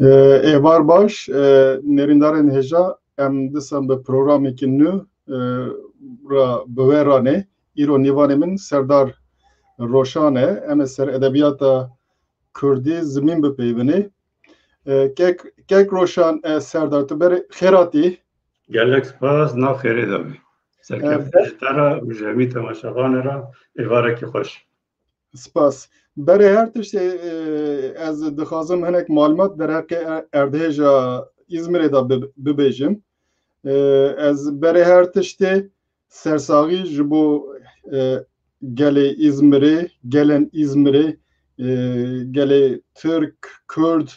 Evar baş, nerindarên hêja em disan bi programekî nû ra biwêranê. Îro nîvanê min Serdar Roşan e. Em ê ser edebiyata Kurdî zimîn bipeyvînê. Kek Roşan Serdar tu berê xêratî. Gelek spas nav xêrê dabî. Serkefte ji te re û ji hemî temaşevanê re êvarekî xweş. Spas. Berê her tiştê ez dixwazim hinek malumat derheqê erdhêja İzmirê da bibêjim. Ez berê her tiştê sersaxî ji bo gelê İzmirê, gelên İzmirê, gelê Türk, Kurd,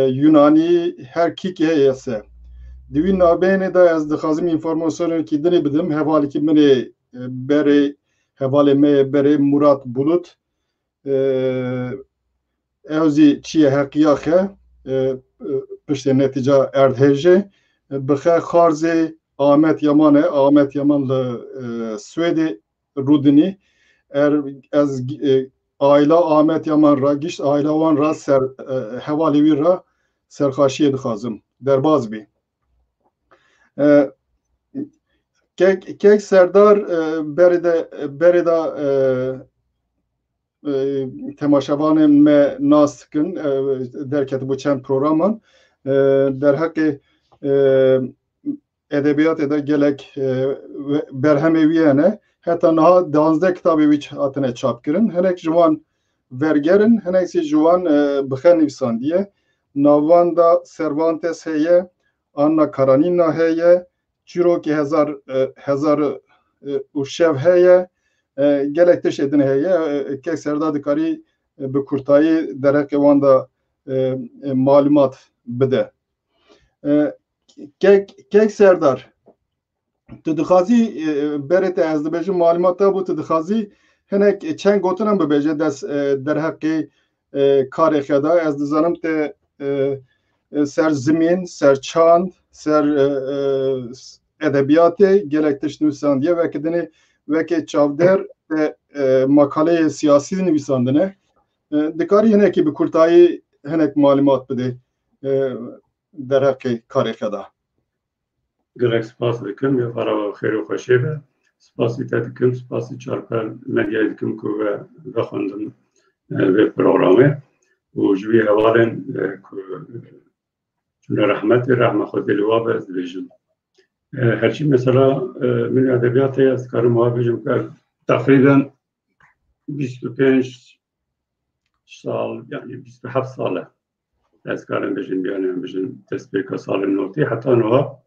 Yunanî her kîkê heye se. Di wî navbeyinê de ez dixwazim înformasyonekî dinê bidim. Hevalekî min ê berê hevalê me yê berê Murat Bulut. Ew zî çi ye heqiya xe piştê netîca erdhêjê. Bi xe xarzê Ahmet Yaman e. Ahmet Yaman li Swêdê rûdinî. Ez aila Ahmet Yaman ra gişt aila wan ra ser hevalê wî ra serxaşiyê dixwazim. Derbas bî. Kek Serdar berê da temaşevanên me nas dikin derketibû çend programan. Derheqê edebiyatê de gelek berhemê wî hene. Heta niha 12 kitabê wî hatine çapkirin. Hinek ji wan vergerin, hinek jî ji wan bixe nivîsandiye. Navan da Cervantes heye, Anna Karanina heye, Çîrokê hezar û şev heye. Gelek tiştê din heye. Kek Serdar dikarî bi kurtayî derheqê wan da malumat bide. Kek Serdar, tu dixwazî berê te ez dibêjim malumat te bû tu dixwazî hinek çend gotinan bibêje dest derheqê karê xe da. Ez dizanim te ser zimîn, ser çand, ser edebiyatê gelek tişt nivîsandiye vekî dinê wekî çavder te makaleyê siyasî nivîsandine. Dikarî hinekî bi kurtayî hinek malumat bidê derheqê karê xe da. Gelek spas dikim ya para xêr û xweşê be. Spasî te dikim, spasî çarpel medyayê dikim ku vexwendin vê programê û ji vî hevalên ku cümle rahmetê rahme Xwedê li wa be ez dibêjim. Herçî mesela min edebiyatê ez dikarim wa bêjim ke teqrîben 25 sal yani 27 sal e ez karim bêjim yani em bêjin destpêka salên notî heta niha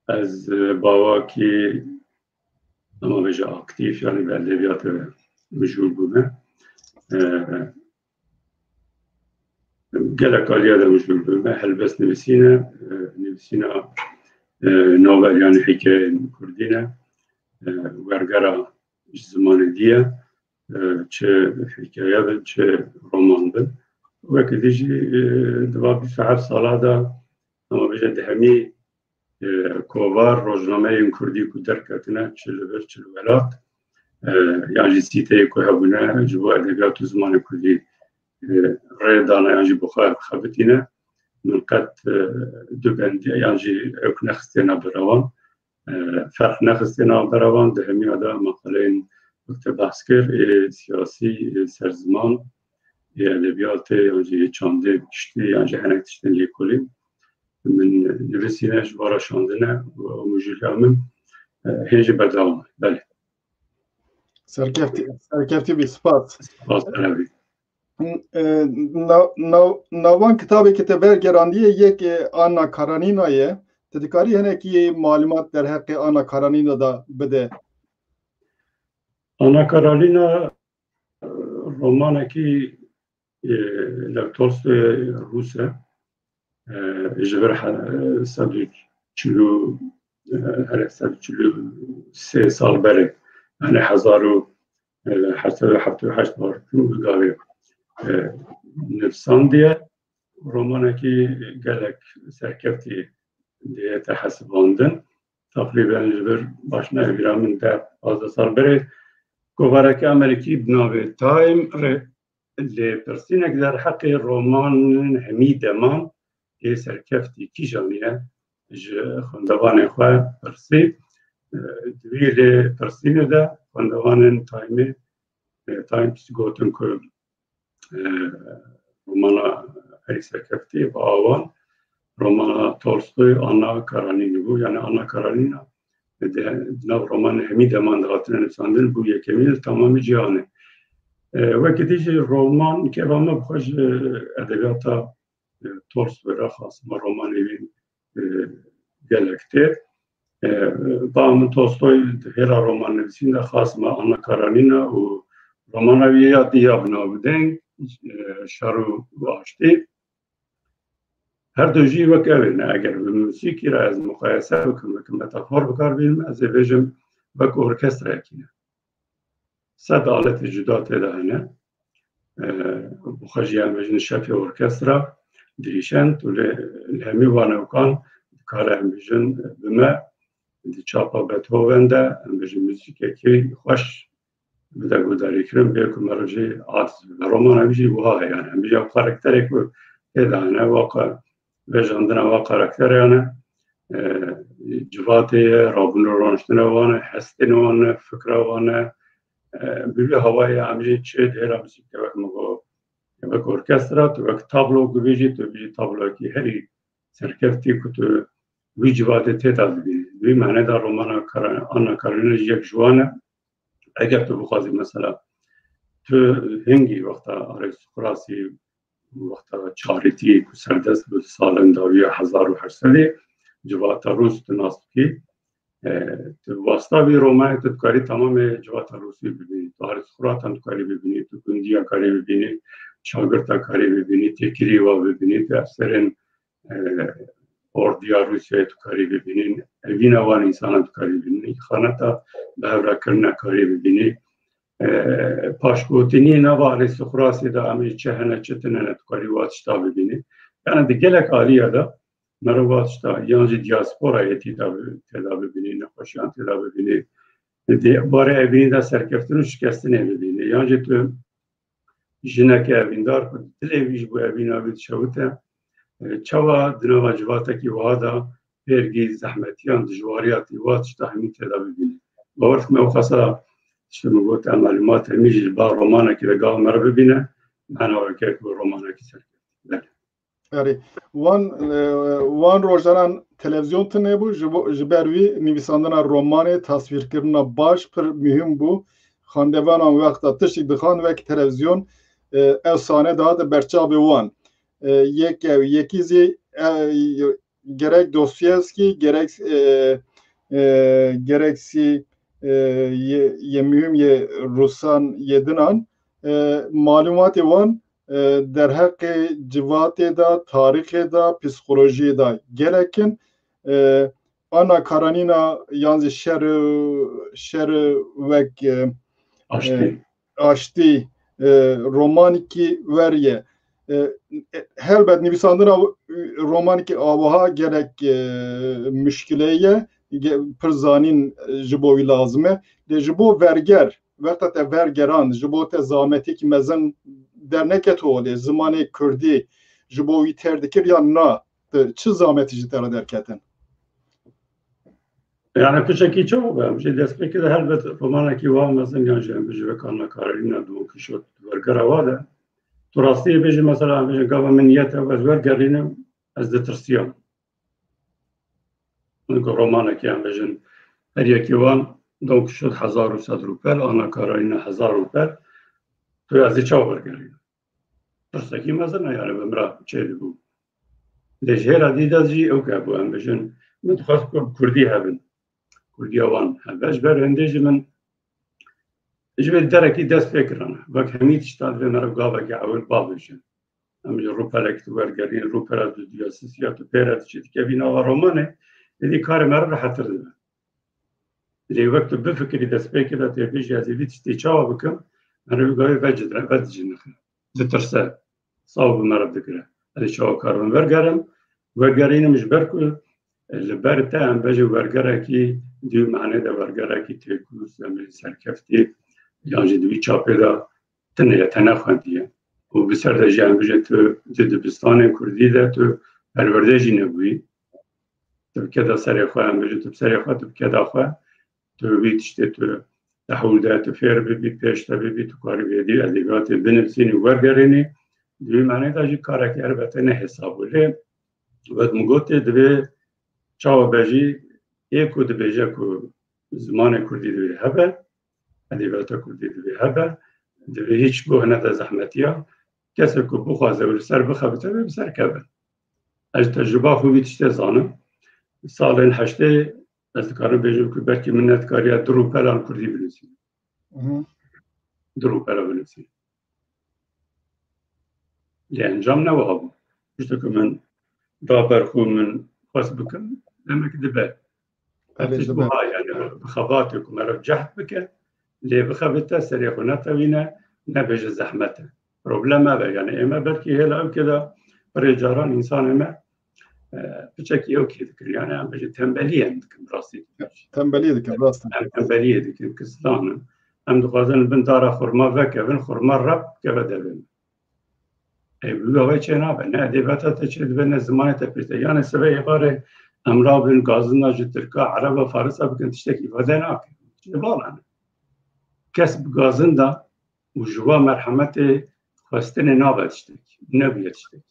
ez bawakî ama bêje aktif yani bi edebiyatê mijûl bûme. Gelek aliya de mijûl bûme helbest nivîsîne nivîsîna novel yani hikayeyên Kurdî ne wergera ji zimanê diye çi hikaye bin çi roman bin. Wekî dî jî diva 27 sala da ama bêje di hemî kovar rojnameyên Kurdî ku derketine çi li vir çi li welat yan jî sîteyê ku hebûne ji bo edebiyat û zimanê Kurdî rê dane yan jî bi xwe xebitîne min qet du bendiye yan jî ew nexistêne birawan ferq nexistêne birawan di hemîya da maqaleyên te behs kir ê siyasî serziman ê edebiyatê yan jî çandê kiştî yan jî hinek tiştên lêkolî min nivîsîne ji bara şandine û mijûliya min hêjî berdewam e. Belê. Serkeftî bî spas. Spas benevî. Navan kitabekî te wergerandiye yek Anna Karanina ye. Tu dikarî hinekî malumat derheqê Anna Karanina da bide. Anna Karanina romanekî Lev Tolstoyê Rûs e ji vir 143 sal berê yani 1878 gavê nivîsandiye romanekî gelek serkeftî diye te hesibandin. Teqrîben ji vir başna evîra min 10-15 sal berê govarekî Amerîkî bi navê Time لپرسینک در حق رومان همی دمان که سرکفتی کیجانیه خواندوان خواه پرسی دوی لپرسینه ده خواندوان تایمز گوتن که رومانا هری سرکفتی و آوان رومانا تولستوی آنا کارانینی بو یعنی آنا کارانینا نو رومان همی دمان دغاتن نفساندن بو یکمیل تمامی جیانه وقتی دیجی رومان که رومان بخوش ادبیاتا تولستوی را خاص ما رومانی بین گلکته با من تولستوی هیرا رومان نویسین ده خاص ما آنا کارانینا و رومانوی یا دیابنا بودن شارو واشتی هر دو جی وکه اگر به موسیقی را از مقایسه بکنم که متافور بکار بیم از ویژم وک ارکستر اکنه صد آلت جدا تدهنه بخشی هم ویژن شف ارکستر دریشن تو الهمی وانوکان کار هم ویژن بمه دی چاپا بتهوون ده هم ویژن موسیقی که خوش بده گوداری کرم بیکن مروجی آتز رومان هم ویژی وها یعنی هم ویژن کارکتری که تدهنه واقع وجاندن و کاراکتر یانه جواتی رابون رانشتن وانه هستن وانه فکر وانه بیلی هوای همچنین چه دیره موسیقی که وقت مگو وقت ارکسترا تو وقت تابلو گویی تو بیشی تابلو کی هری سرکفتی که تو وی جواتی تیتا ببینی وی معنی در رومان آنا کارینه یک جوانه اگر تو بخوازی مثلا تو هنگی وقتا آریستوکراسی وقتا چاریتی که سردست بود سال داوی 1800 جواتا روس تناسکی تو واسطاوی رومای تو کاری تمام جواتا روسی ببینی تو آریستوکرات هم کاری ببینی تو گندیا کاری ببینی شاگرتا کاری ببینی تکریوا ببینی تو افسرین اردیا روسیه تو کاری ببینی اوین اوان انسان تو کاری ببینی خانتا به هورا کرنا کاری ببینی پاشگوتینی نوا آریستوکراسی دا امی چه هنه چه تنه تو کاری واتشتا ببینی یعنی دی گلک آلیه دا مرو واتشتا یانجی دیاسپورا یتی تدا ببینی نخوشیان تدا ببینی دی باره اوینی دا سرکفتنو شکستنه ببینی یانجی تو جنک اویندار کن دلیویش بو اوین آبید شوته چوا دنوا جواتا کی وادا پیرگی زحمتیان دجواریاتی واتشتا همین تدا ببینی باورت که خاصا شما گفت معلومات میشه با رومانه که بگاه مرا ببینه من آرکه که رومانه که سرکه آره وان روزانه تلویزیون تنه بو جبروی نویساندن رمان تصویر کردن باش پر مهم بو خواندوان آن وقت تشک دخان و که تلویزیون افسانه داد برچاب وان یکیزی گرک دوستویفسکی گرکسی یه مهم یه روسان یدنان معلومات وان در حق جوات دا تاریخ دا پسیکولوژی دا گلکن آنا کارانینا یانزی شر وک آشتی رومانی کی وریه هلبت نویساندن رومانی کی آوها گلک مشکلیه پرزانین جبوی لازمه جبو ورگر وقت ورگران جبو زامتی که مزن در نکت اولی زمان کردی جبوی تردکر یا نه چه زامتی جتر در کتن یعنی کچکی چه بگم چه دست بکرده هلبت رومانه که وام مزن یانجه بجوه کانا کارین ندوم که شد ورگر آواده تو راستی بجه مثلا بجه گاوا من نیت و ورگرینم از دترسیام رومانه که هم بجن هر یکی وان دونک شد 1100 روپل آنا کارین 1000 روپل تو از چه ورگرین ترسکی مثلا یعنی بمرا چه بگو لیش هر دیده جی او که بو هم بجن من خواست کردی هبن کردی وان هبش بر هندیج من جبه درکی دست فکرانه وقت همید شتاد و مرا گاوه که اول بابشن همینجا روپلک تو ورگرین روپل دو دیاسیسیات و پیرد چید که بین آقا رومانه دیدی کار مرا راحت تر دی وقت بفکری دست بکرده تا بیشی از ایویت شتی چاوا بکن من رو گاهی وجه نخه دترسه صاحب مرا بکره دی چاوا کارون ورگرینم جبر کل لبرته هم بجه ورگره کی دیو معنی ده ورگره کی تیکوز همه سرکفتی یعنی دوی چاپه ده تنه خوندیه و بسر ده جان بجه تو دبستان کردی ده تو پرورده جی نبوی تو بکده سر خواه هم بجه تو بسر خواه تو بکده خواه تو بیتشته تو تحول ده تو فیر ببی پیشتا ببی تو کاری بیدی ادیگات بنفسینی ورگرینی دوی معنی دا جی کارکی البته نه حسابو لی ود مگوته دوی چاو بجی ایکو دبیجه که زمان کردی دوی هبه ادیگات کردی دوی هبه دوی هیچ گوه نده زحمتیا کسی که بخوازه و سر بخوابته به سر کبه از تجربه خوبی تشته زانم سال هشته از کارم بیجم که برکی منت کاریا درو پلان کردی بنویسیم درو پلان بنویسیم لی انجام نوابم پشت که من دابر خو من خواست بکن لما که دبه افتش بها یعنی بخواباتی که مرا جهد بکن لی بخوابته سری خو نتوینه نبیج زحمته پروبلم هذا يعني إما بركي هلا أو كذا برجاران إنسان إما بشكل أو كذا يعني عم بيجي تنبليه عندكم براسي تنبليه ذيك براسي تنبليه ذيك كسلان عند قازن بنتارا خرما فكا بن خرما رب كبدا بن أي بيجوا وجهنا بنا دبته تشد بين الزمان تبرت يعني سبب عبارة أمراض بن قازنا جتركا عرب وفارس أبكن تشتكي بدناك شبالنا كسب قازن دا وجوا مرحمته خواستن نابدشتک نبیدشتک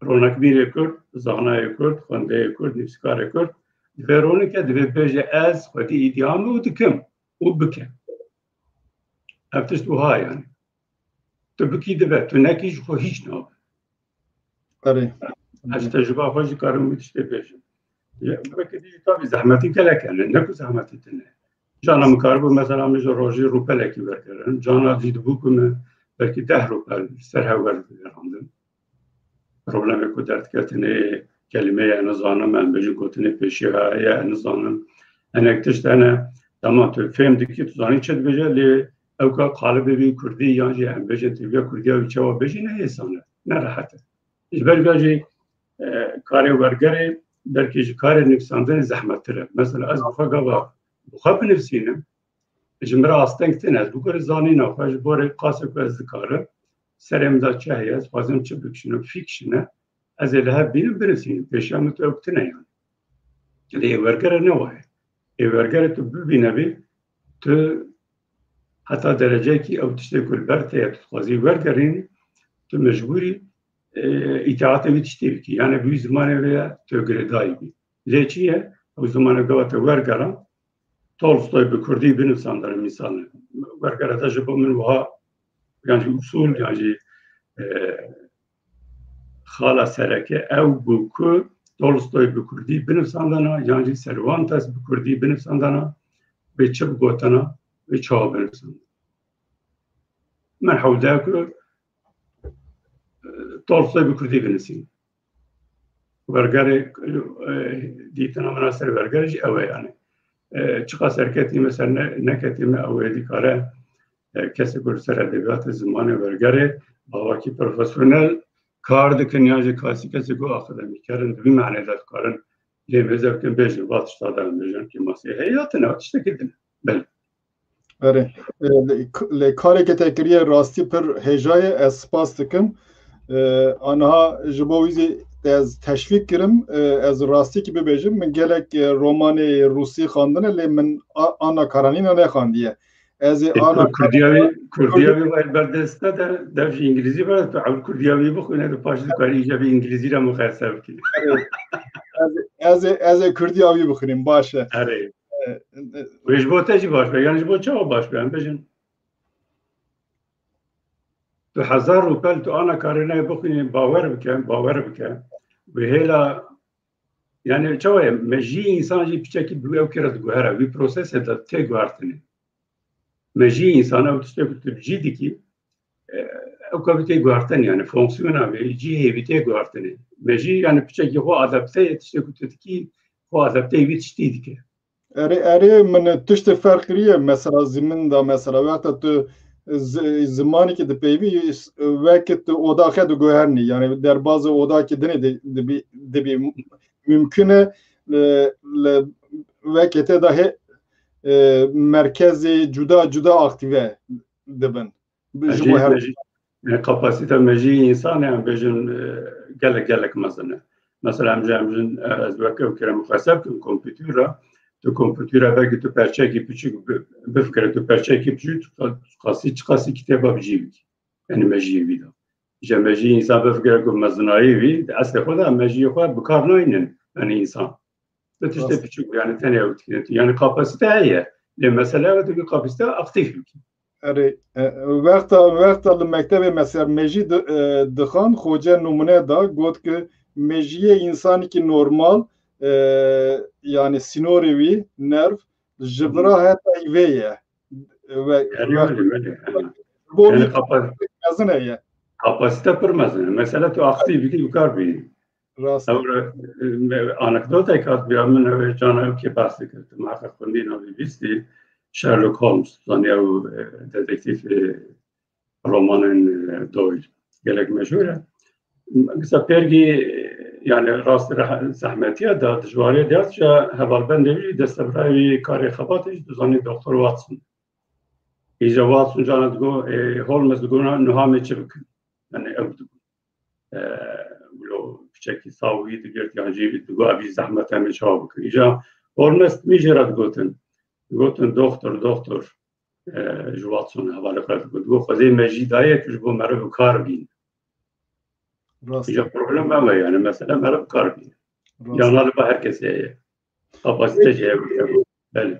رونق بیر کرد زانای کرد خونده کرد نفسکار کرد دورونه که دوی بیجه از خودی ایدیام و دکم و بکم افتش دوها یعنی تو بکی دوی تو نکیش خو هیچ ناب از تجربه خوشی کارم میتشته بیجم بکی دیجی تابی زحمتی که لکنه نکو زحمتی تنه جانا مکاربو مثلا میجا روژی روپلکی برکرن جانا دید بوکمه belki 10 روپل سر هاورد دارم پروبلمی که درد کردنه کلمه نزانم من بجن گفتنه پیشی های نزانم انکتش دانه تمام تو فهم دیگه تو زانی چه بجه لی او که قالب بی کردی یا جی هم بجن تو بیا کردی و چه و بجی نه انسانه نه راحته اجبار بیاجی کاری ورگری belki کار نفساندن زحمت تره مثلا از بخواب نفسینم جمره آستنگتن از بگور زانی نخواهش باره قاسه که از دکاره سرم دا چه هیست خوازم چه بکشنم فیکشنه از الهه بینم برسیم پیشم تو اکتنه یعنی لی ورگره نواه ورگره تو ببینه بی تو حتی درجه که او تشته کل برته تو خوازی ورگرین تو مجبوری اطاعت بی تشته بکی یعنی بی زمانه بی تو گردایی بی لی چیه؟ او زمانه گوات ورگرم تولستوی به کردی بنویسان داره مثال ورگره تجربه من وها یعنی اصول یعنی خاله سرکه او بوکو تولستوی به کردی بنویسان داره یعنی سروانتس به کردی بنویسان داره به چه بگوتنا به چه ها بنویسان من حوده که تولستوی به کردی بنویسیم ورگره دیتنا مناسر ورگره جی اوه یعنی چقدر سرکتی مثلا نکتیم اولی کاره کسی که سر ادبیات زمان ورگره با وکی پروفسیونل کار دکنیاج کسی که آخدمی کردن دوی معنی داد کارن لیمزه بکن بیشن واتش دادن بیشن که مسیحیات نه تشته کدن بله آره کاری که تکریه راستی پر هجای اسپاس دکم آنها جبویزی از تشویق کردم از راستی که ببیجم من گلک رمان روسی خواندن لی من آنا کارانینا نخواندیه از آنا کردیاوی باید بردسته در انگلیسی باید تو کردیاوی بخونه در پاش کاری ایجابی انگلیسی را مخصص کنیم از کردیاوی بخونیم باشه آره ویش بوته چی باش یعنی بو چه باش بیان بجن تو 1000 روپل تو آنا کارانینا بخونیم باور بکن و هلا يعني شوية مجي إنسان جي بشكل بيو كرت جوهرة وي بروسيس هذا تي جوهرتني مجي إنسان أو تشتكي تبجي كي أو كبتي جوهرتني يعني فونكسيونا بيجي هي بتي جوهرتني مجي يعني بشكل هو أدبتي تشتكي تتكي هو أدبتي بيتشتي كي أري من تشت فرقية مثلا زمن دا مثلا وقت تو زمانی که دپیوی وقت اودا خد گوهرنی یعنی در باز اودا که دنی دبی ممکنه وقت ده مرکز جدا اکتیوه دبن kapasite mecî insan yani bejin gelek mezene. Mesela emjin ez vekil kerem xesab ki kompütüra tu kompütüra belki tu perçeki küçük bifkere tu perçeki küçük qasi kitaba bicivik. Yani mecî vida. İşte mecî insan bifkere ku mezenayı vi aslı xoda mecî xo bikar naynin yani insan. İşte küçük yani tane yani kapasite heye. Mesela tu kapasite aktif. اره وقتا مکتب مثلا مجی دخان خوجه نمونه دا گفت که مجی انسانی که نورمال yani sinori vi nerv jibra hatta iveye ve bu yani kapasite permezene. Mesela tu aktivite yukarı bir. Sonra anekdota kat bir amın ve cana ki bahsi kırdı. Muhakkak kundina bir bisti Sherlock Holmes yani o dedektif romanın Doyle gerek meşhur. Mesela pergi yani rast zahmetiye da dijwariye dertça hevalben devi destebravi kare xabatı düzani doktor Watson. İyice Watson cana digo Holmes digo nuhame çibuk. Yani evdu. ولو بشكل صاوي تقدر يعني تقول أبي زحمة تعمل شابك إجا Holmes ميجرات قوتن دكتور جواتسون حواله کرد گو خزی مجیدایه که جو مرا کار بین إجا problem ama yani mesela merhaba kar bین yanları ba herkese kapasite şey belli.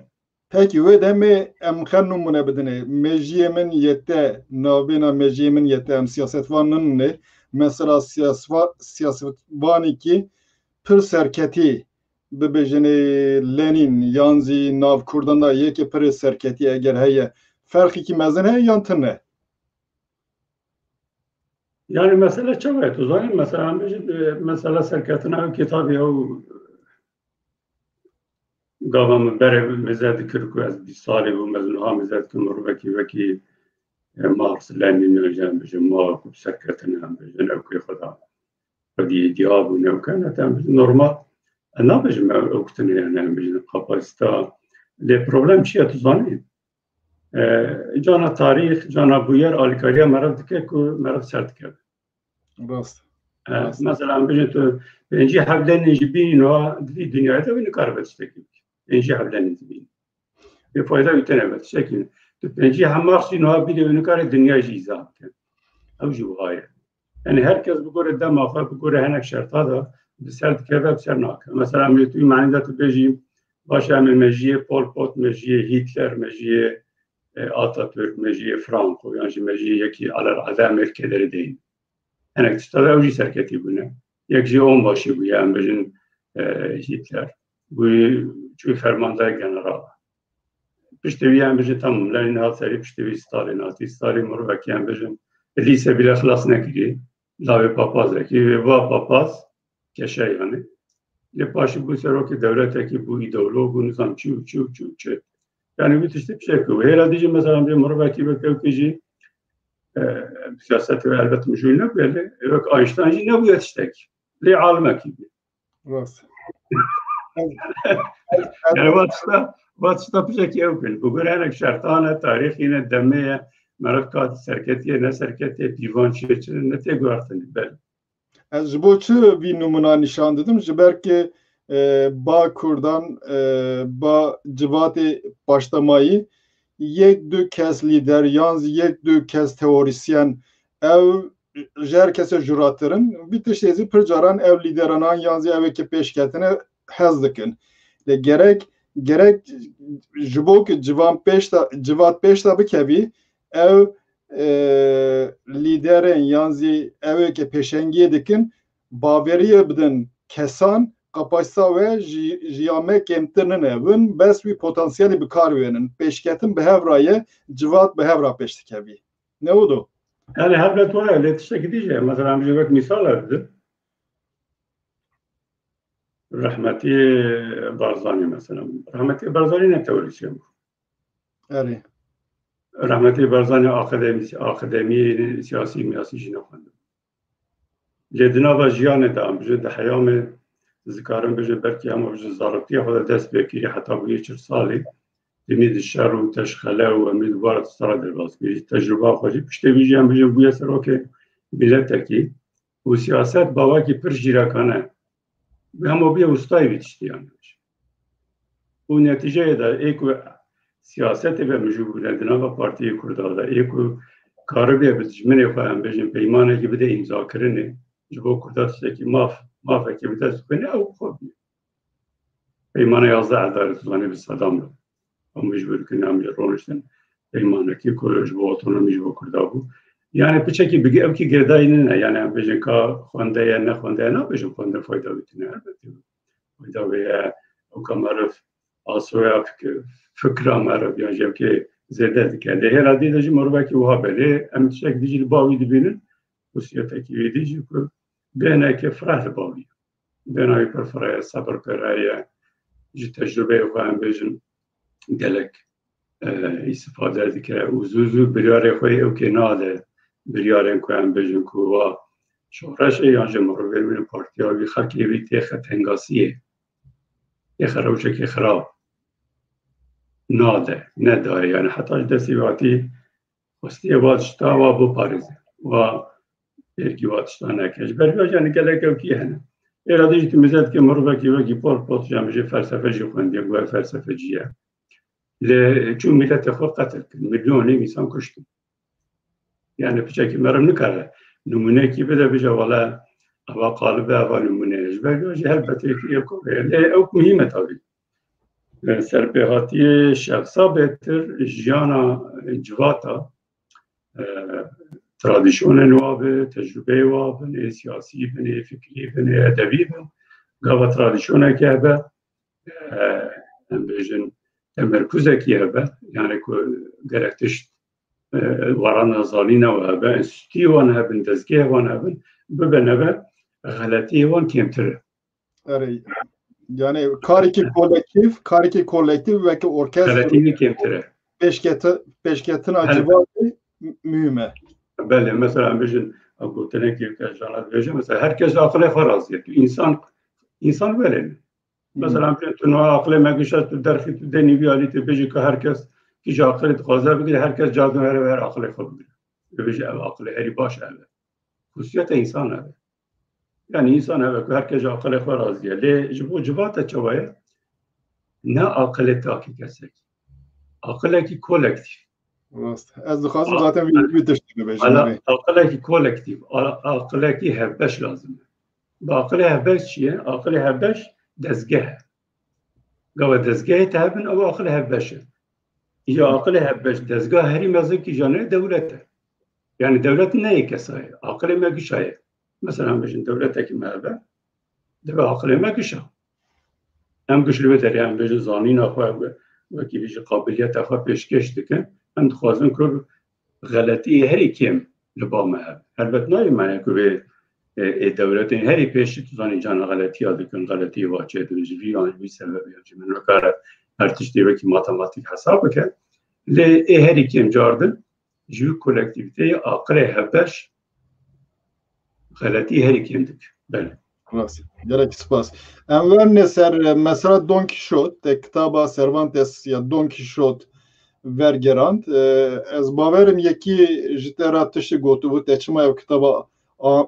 Peki ve de mi emkanumuna bedene mejiyemin yette nabina mejiyemin yette em siyasetvanın ne mesela siyasetvani ki pır serketi bebejene Lenin yanzi nav kurdanda yeke pır serketi eğer heye farkı ki mezene yantını. Yani mesela çabayet uzayın mesela serketine kitabı ya Gavamı bere mezed kirku az bir sali bu meznuha mezed kumur veki Mars Lenin öjen bejim ma ku serketine bejin evki xda fedi diabu ne kana tam normal ana bejim oktine yani bejin kapasita le problem çiye tuzani cana tarih cana bu yer alkaliye merad dike ku merad sertike Rast. Mesela bejin tu benci havlen jibin o dünyada bir karbet istekli benci havlen jibin bir fayda ütenemez şekil benci hamarsin o bir de kare dünya jiza avcı gayet yani herkes bu göre demağa bu göre henek şartta da bir sert kebap sernak mesela mültü manida tu bejim başa mejiye Pol Pot mejiye Hitler mejiye Atatürk mejiye Franco yani mejiye ki alar adam ülkeleri değil henek işte avcı serketi bunu yekji onbaşı bu yani bejin Hitler bu çünkü fermanda general piştevi yani bejin tamam Lenin hatları piştevi Stalin Murvaki yani bejin lise bile xlas nekiri لاوی papaz ki ve bu papaz keşe yani le başı bu seroki devlete ki bu ideolog bu nizam çu yani bir işte bir şey ki herhalde mesela bir Murvaki ve Kevkeci siyaset ve elbette müşahine böyle yok Einstein ne bu yetiştek le almak gibi yani Whatsapp bir şey yok bu görenek şartane tarihine demeye مرکات سرکتی نه سرکتی دیوان چیه نه تگوارتنی بله. از bu çi bir numuna nişan dedim. Belki ba Kurdan ba civatı başlamayı yek dü kes lider yalnız yek dü kes teorisyen ev herkese juratırın bir tiştezi pırcaran ev lideranan yalnız evki peşketine hezdikin. Gerek jibok civat peşta bikevi ev liderin yanzi ev ki peşengiye dikin baveriye bidin kesan kapasita ve jiyame kemtirinin evin bes bir potansiyeli bir karvenin peşketin behevrayı civat behevra peştikevi. Ne oldu? Yani hevlet var öyle işte gideceğim. Mesela bir misal verdi. Rahmeti Barzani mesela. Rahmeti Barzani ne teorisi bu? Evet. Rahmeti Barzani akademi siyasi miyasi jinafandı. Ledina ve jiyane de amcı da hayame zikarin bece belki ama bece zarıktiye kadar dest bekiri hatta bu geçir sali امید شر و تشخله و امید وارد سر در باز تجربه خواهی پشت بیجی هم بیجی بویا سر که ملت کی و سیاست باوا کی پر جیرکانه به همو بیا استای بیشتیان و نتیجه دا ایکو سیاست به مجبور دنا و پارتی کرد دا ایکو کار به بجمنه خواهم بیجیم پیمانه که بده امضا کردنه جبو کردات که ماف که بده سخنه او خوب پیمانه 11 داره زمانی به صدام رو و مجبور کنه هم رونشتن پیمانه که کلش با اتونومیش با کرده بود یعنی پچه که بگه او که گردایی نه یعنی هم بجن که خونده یا نخونده نه بجن خونده فایده بیتونه البته فایده به او که معرف آسوه فکر معرف یا جب که زیده دکرده هر عدی داشتی مروبه که اوها بله امتشک دیجی باوی دبینن وسیعته که دیجی که بینه که فرح باوی بینه پر فرح صبر پر جی تجربه خواهم بیشن گلک استفاده دیگه وزوزو بریاره خواهی او که ناده بریاره خواهم بیشن که و شهرش ایانجه مروبه بین پارتی ها بی خلقی بی تیخ تنگاسیه تیخ روشه که خراب ناده نداره یعنی حتی دستی باتی خستی وادشتا و بو پارزه و برگی وادشتا نکش برگی یعنی گلک او که هنه ایرادی که میزد که مروبه که وقتی پول جامعه فلسفه جی خوندیم و فلسفه جیه ل چون ملت خود قتل کرد میلیونی انسان کشتن یعنی پیچه که مرم نکرده نمونه کی بده بجا والا اوا قالب اوا نمونه اجباری البته که او مهمه تابی سرپیهاتی شخصا بهتر جانا جواتا ترادیشون نوابه تجربه وابه سیاسی بنه فکری بنه ادبی بنه گاوا ترادیشونه که هبه هم بیشن تمرکزه که هبه یعنی که گرفتش وران زالینه و هبه انستیتی وان هبن دزگه وان هبن ببنه به غلطی وان کمتره yani kari ki kolektif ve ki orkestra غلطی کمتره peşketin acıvatı mühime. بله مثلا بیشن گفتن که جانات بیشن مثلا هر کس عقل فرازیه انسان ولی مثلا تو نوع عقل مگیشه تو درخی تو دنی بیالی تو بیشی که هر کس که جا عقل خوازه بگیره هر کس جا دنیا رو هر عقل خود بگیره بیشی عقل هری باشه خصوصیت انسان هست یعنی انسان هست که هر کس عقل فرازیه لی جوات چوایه نه عقل تاکی کسی عقل کی کولکتیو از خواستم zaten bir teşkil على عقلك كولكتيف عقلك هبش لازم بعقل هبش چیه عقل هبش دزگه قوا دزگه تهبن او عقل هبشه یا عقل هبش دزگه هری مزه کی جانه دولته yani devlet ne kesiyor عقل ما گشایه مثلا بجن دولته کی مهبه ده عقل ما گشا هم گشلو بتر yani بجن زانین اخو و کی بجن قابلیت اخو پیشکش دکن هم خوازن که غلطی هری کم لبامه البته نه معنی که به دولت هری پیش توزانی جان غلطی ها دکن غلطی واجه دوجوی آن بی سبب یا جمن وکاره هر تشتی وکی ماتماتیک حساب که لی هری کم جاردن جو کولکتیویته عقل هبش غلطی هری کم دک بله gerek spas. Enver neser mesela Don Quixote kitaba Cervantes ya Don Quixote vergerand ez baverim yeki jitera tişi gotu bu teçma ev kitaba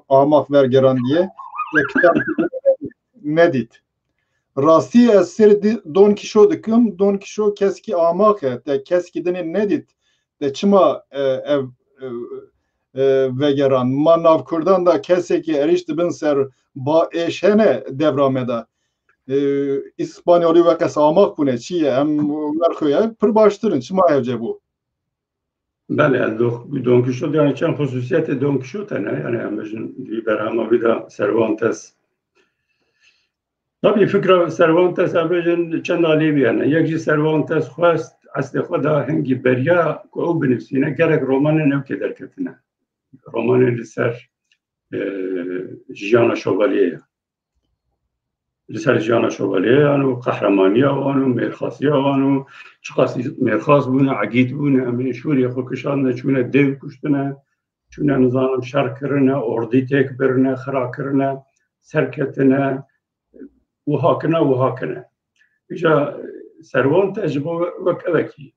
amak vergerand diye kitap nedit rasti eser Don Quixote kim Don Quixote keski amak te keski dene nedit teçma ev vegeran manav kurdan da keseki erişti bin ser ba eşene devrameda İspanyoli ve kesamak bu ne çiğ hem merküye pır baştırın çima evce bu. بله Don Quixote yani çan hususiyeti Don Quixote ne yani amacın liberama bir de Cervantes tabii fikra Cervantes amacın çan alibi yani yekci Cervantes khast asli khoda hangi berya ko benefsine gerek romanın ev keder ketine romanın liser Gianna Chevalier لسر جانا شوالیه آنو قهرمانیه آنو مرخاصیه آنو چقاسی مرخاص بونه عقید بونه امی شوری خوکشان چونه دیو کشتنه چونه نظام شر کرنه اردی تک برنه خرا کرنه سرکتنه وها کنه ایجا سروان تجربه وقت أبكي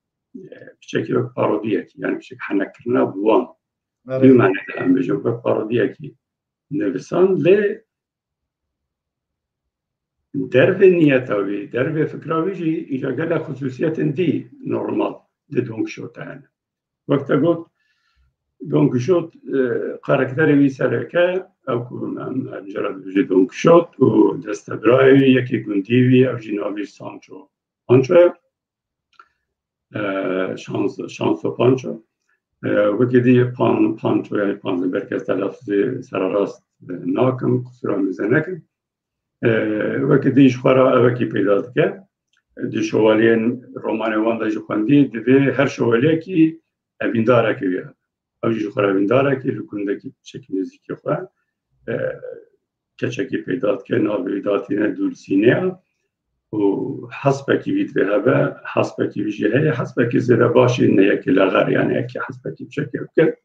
بشكل بارودية يعني بشكل حنكرنا بوان بمعنى هم بجوب بارودية نفسان ل درب نيتاوي درب فكراوي إجا قال خصوصيات دي نورمال دي دونك شوت أنا وقت قلت دونك شوت كاركتري ويسالكا أو كنا مجرد بجي دونك شوت ودستبراي يكي كونديوي أو جنابي سانشو بانشو شانسو بانشو وكدي بانشو يعني بانز بركز تلفظ سراراست ناكم قصرا مزنكم وكدي شخورا وكي پیدا دکه دی شوالین رومان وان دا جخوندی دی هر شوالیه کی اوینداره که بیاد او جخورا اوینداره که لکنده کی چکی نزیکی خواه کچکی پیدا دکه ناوی داتینه دور سینه و حسبکی بید به هبه حسبکی بیجیه حسبکی زیده باشی نه یکی لغر یعنی یکی حسبکی بشکل که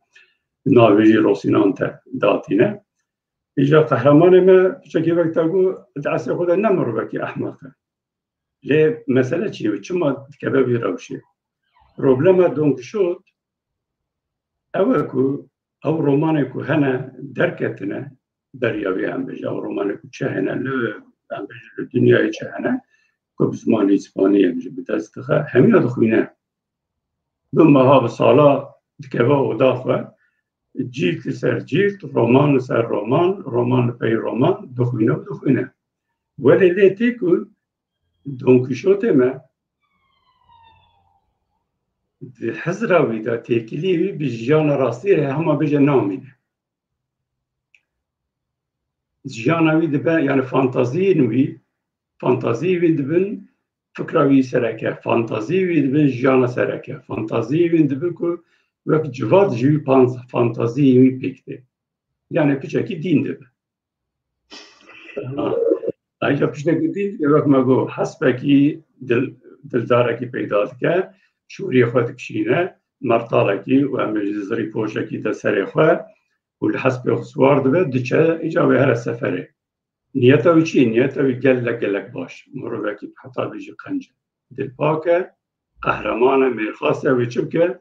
ناوی روسینان تا داتینه إجا قهرمان ما بشكل وقت أقول دعسة خدا نمر بكي أحمقه ليه مسألة شيء وشما كبابي روشي بروبلما دونك شوت أو رومانكو هنا دركتنا بريابي هم بيجا أو رومانكو شهنا لو هم بيجا الدنيا شهنا كوب زمان إسبانيا بيجا بتستخه همين دخوينا ثم هذا صلاة كبا وضافة جيل سر جيل رومان سر رومان بي رومان دخوينه ولله تيكو دونك شوتي ما حزراوي دا تيكليوي بجيانا راستير هما بيجا نامينه جياناوي دبا يعني فانتازي دبن فكراوي سركه فانتازي دبن جيانا سركه فانتازي دبن كو وقت جواد جوی فانتازی می پیکته یعنی پیچکی دین دبه اینجا پیچکی دین وقت مگو حسبکی دلدارکی پیدا که شوری خود کشینه مرتالکی و مجزری پوشکی در سر خود و الحسب خسوار دبه دچه اینجا به هر سفره نیتاوی چی؟ نیتاوی گلک باش مروکی حتی بیجی قنجه دل پاکه قهرمان میرخواسته و چبکه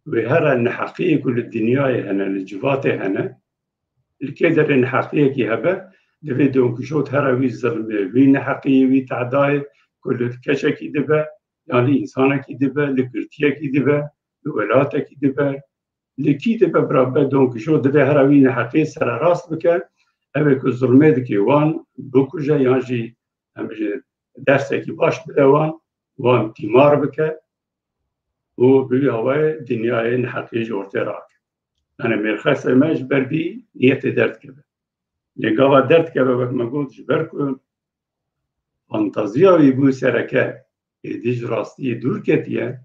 وهذا النحقية كل الدنيا هنا الجوات هنا الكدر النحقية كي هبة دفي دونك شوت هراوي الظلم وي نحقية وي تعداي كل الكشة كي دبا يعني إنسانة كي دبا لكرتية كي دبا لولاتا كي دبا لكي دبا برابا دونك شوت دفي هراوي نحقية سر راس بكا أبك الظلمة دكي وان بوكجا يانجي درسة كي باش بدا وان تيمار بكا و بوی هوای دنیای نحقی جورته راک. أنا مرخص ماش بربي نيت درد كذا. لقوا درد كذا وقت ما قلت جبركم فانتازيا ويبو سركة إديج راستي دور كتيا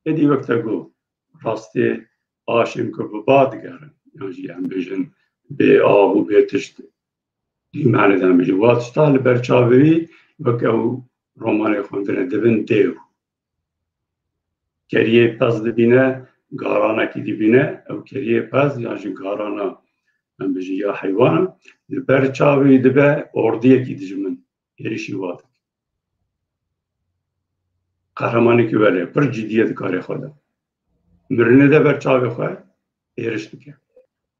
إدي وقت أقول راستي عاشم كبباد قرن يعني هم بيجن بآه بيتشت دي معنى ده مجي واتشتال برشاوي وكأو روماني خوندنا دبن ديو كريه باز دبينه قارانا كي دبينه أو كريه باز يعني قارانا من بيجي يا حيوان برشاوي دبا أردية كي دجمن يريشي واد قهرماني كي وله پر جديت كاري خدا مرنه ده برشاوي خدا يريش دكه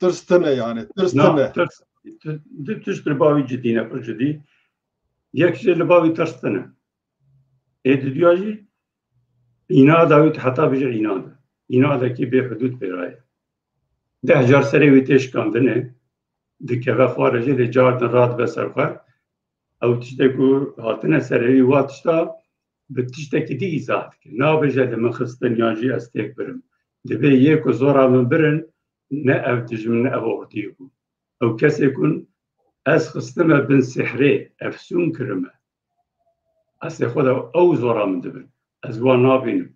ترستنه يعني ترستنه تشتري باوي جدينا پر جدي يكشي لباوي ترستنه دياجي إناد أويت حتى بيجي إناد كي بحدود براية ده جار سري ويتش كاندنه دكوا خارجي ده جار راد بسرخه أو تشتكو هاتنا سري واتشتا بتشتكي دي إزاحك نابجة لما خستن ياجي أستيك برم دبي يكو زورا من برن نا أو تجمن أو أغتيكو أو كاس يكون أس خستما بن سحري أفسون كرمه أس يخوضا أو زورا من دبن أزوان نابينم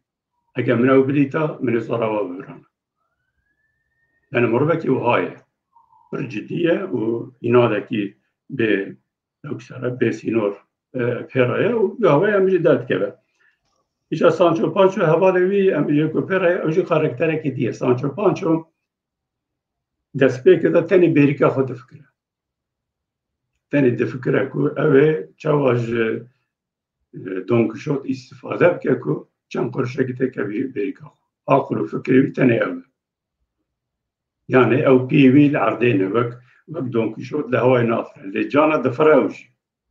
أجا من أو بريتا من زورا وبران أنا مربكي وهاي برجدية وإنادكي بأكثر بسينور پرایا و گاوی امیجی داد که ایشا سانچو پانچو حوالی امیجی کو پرایا اوجی کاراکتره که دیه سانچو پانچو دست به که دا تنی بریکا خود فکره تنی دفکره کو اوه چواج Don Kişot istifade bike ku çem kuruşaki teke berika akıl fikri bir tane ev. Yani ev pivil ardene vek Don Kişot le havayı nafre le cana da farawji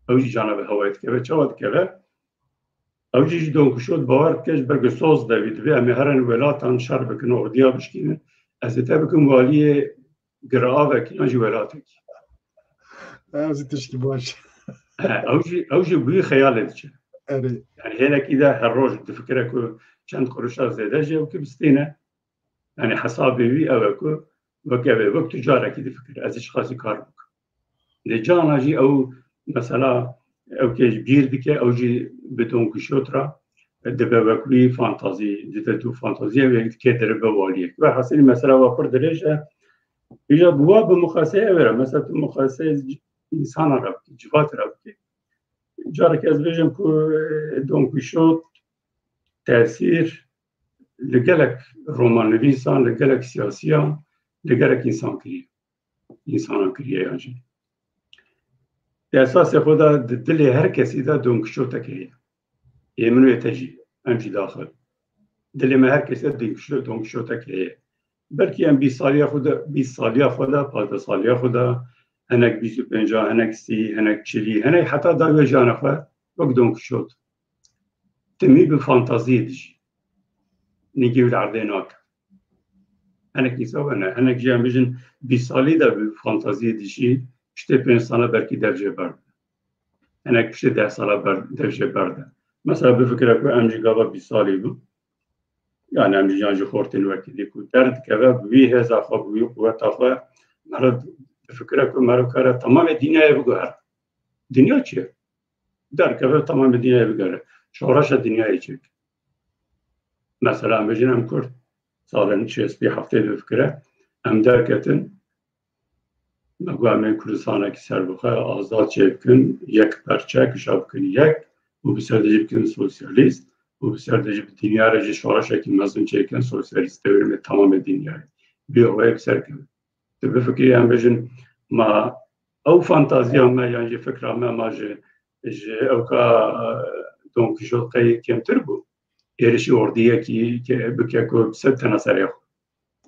evji cana be havayı keve çavat keve evji Don Kişot bavar keş berge soz David ve mehran velatan şarbekin ordiya bişkinin ez tabikin valiye gravek yanji velatek. Ez tişki baş. Evji büyü hayal edici. Evet. Yani hele ki de her roz tefkire ku çend kuruşa zede je ki bistine. Yani hesabevi evku vekeve vek ticareti tefkir az iş khasi kar buk. Le cana ji ev mesela ev ki bir dike evji beton kuşotra de vekvi fantazi de tu fantaziye ve kedere be valiye. Ve hasili mesela vapur derece ya bu bu muhasebe evre mesela tu muhasebe insan arab civat arab ki جارك از بيجم كو دون كيشوت تأثير لجلك رومان نویسان لجلك سياسيان لجلك إنسان كريه يعني أساس خدا دل هر کسی دا دون كيشوت كريه يمنو يتجي أمشي داخل دل ما هر کسی دون كيشوت كريه بلكي أم 20 ساليا خدا 15 ساليا خدا هناك 25 هناك 30 هناك 40 هناك حتى داوي جانخه وقت دون كيشوت تمي بالفانتازية ديجي نيجي بالعردينات هناك يسوي هناك جا بيجن بيصالي دا بالفانتازية ديجي شتى 5 سنة بركي درجة برد هناك شتى 10 سنة درجة برد مثلا بفكرة كو أمجي قابا بيصالي بو يعني أمجي جانجي خورتين وكي ديكو درد كذا بوي هزا خو بوي قوة خو مرض فكره که مرا کاره تمام دنیا بگذار دنیا چیه در که تمام دنیا بگذاره شورش دنیا چیه مثلا بجنم کرد سالن 60 هفته دو فکره ام درکتن مقام کردستان کی سر بخواه آزاد چیکن یک پرچه کشاب کنی یک و بسیار دیجی کن سوسیالیست و بسیار دیجی دنیا را جی شورش کی مزون چیکن سوسیالیست دیورم تمام دنیا بیاوه بسیار کن بفكري أم بجن ما أو فانتازيا ما يعني فكرة ما جي أو كا دونك جو قي كم تربو إيرشي أوردية كي بكيكو بسد تناسريخ.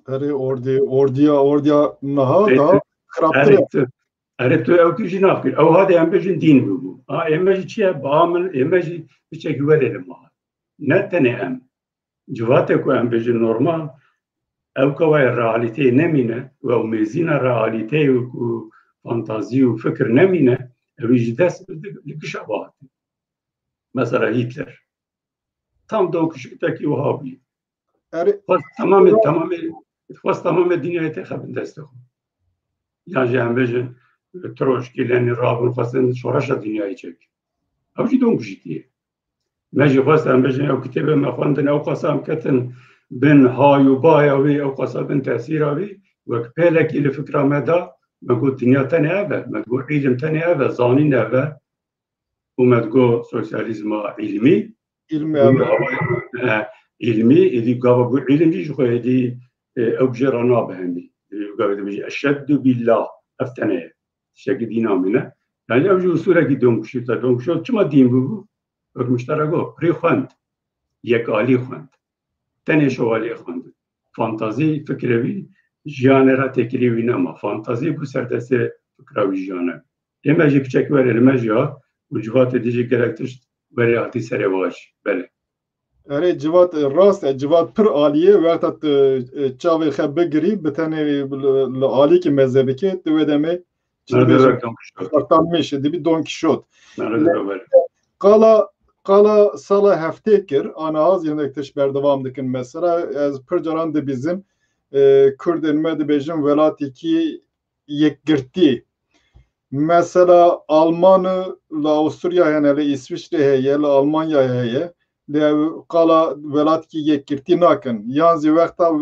أري أورديا نها دا خرابتر. أريت أو كيجي نافكر أو هذا أم بجن دين بو. إما جي شيء بعمل إما جي بيشك يوري لما نتني أم جواتكو أم بجن نورمال او كواي الراليتي نمينة او ميزينا الراليتي و فانتازي و فكر نمينة او يجدس لكشابات مثلا هتلر tam دونكشتاكي وهابي تمام الدنيا تخبن دستخو يعني جام بجن تروشكي لاني رابن خاصن شورش الدنيا يجيك او جي دونكشتي ماجي خاصن بجن او كتابه ما فندن او قسم كتن بن هاي وبايا او قصا بن تأثيري وكبالك إلى فكرة مدى ما قلت دنيا تاني أبا ما تقول علم تاني أبا زانين أبا وما تقول سوسياليزم علمي علمي اللي قابل علم دي شو هذه أبجرنا بهندي اللي قابل بيجي أشد بالله أفتنى شكل دينا منه يعني أبجو صورة قدوم شو كم دين بقول مشتركه بريخوند يكالي خوند تنه شوالی خواند فانتازی فکروی جیانه را تکریوی نما فانتازی بو سردست فکروی جیانه اما جی بچک وره المجیا و جوات دیجی گرکتش وره آتی سره واش بله اره جوات راست جوات پر آلیه وقت چاوی خب بگری بتنه لآلی که مذهبی که دوی دمه ارتان میشه دیبی دونکیشوت قالا سالا هفته کر آن az yönekteş berdevam dikin mesela az percaran de bizim Kürden medbejim velatiki yekgirti mesela Almanı la Avusturya yani İsviçre heye la Almanya heye de qala velatiki yekgirti nakin yanzi vaqta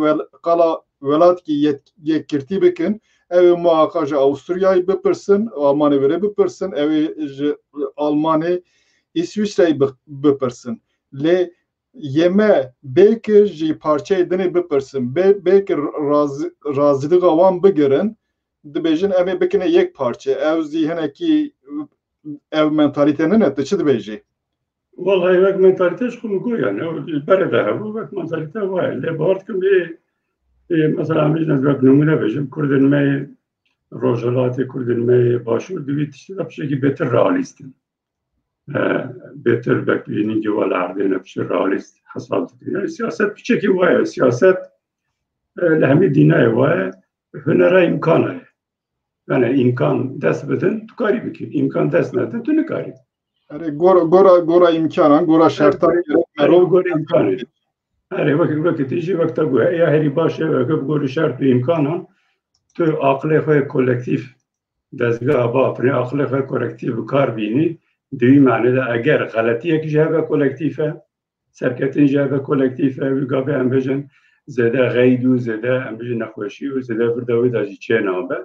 qala velatiki yekgirti bikin ev muaqaja Avusturya'yı bipirsin Almanı vere bipirsin ev Almanı İsviçre'yi bipirsin. Le yeme belki ji parçayı dini bipirsin. Belki razılık avan bigirin. Dibejin ev bekine yek parça. Ev zihneki ev mentalitenin eti çi dibeji. والله وقت منتاليتيش خو مقول يعني برده هبو وقت منتاليتي واي اللي بارتكم مثلا مجنز وقت نمونه بجم كردن مي روجلاتي كردن مي باشور دوی تشتر بشكل بيتر رئاليستن بيتر بكبيني جوال عردين بشكل رئاليست حساب يعني سياسات بشكل واي سياسات لهمي ديناي واي هنرا امكانه يعني امكان دست بدن تكاري بكي امكان دست ندن تو نكاري گورا امکانان گورا شرطان مرو گور امکانه هر وقت تيجي وقت أقول يا هري باشا وقت بقول شرط بإمكانه تو عقل خو کلکتیف دستگاه با اپنے عقل خو کلکتیف کار بینی دوی معنی ده اگر غلطی یک جهه کلکتیفه سرکتین جهه کلکتیفه و گابه هم بجن زده غیدو زده هم بجن نخوشی و زده بردوی داجی چه نابه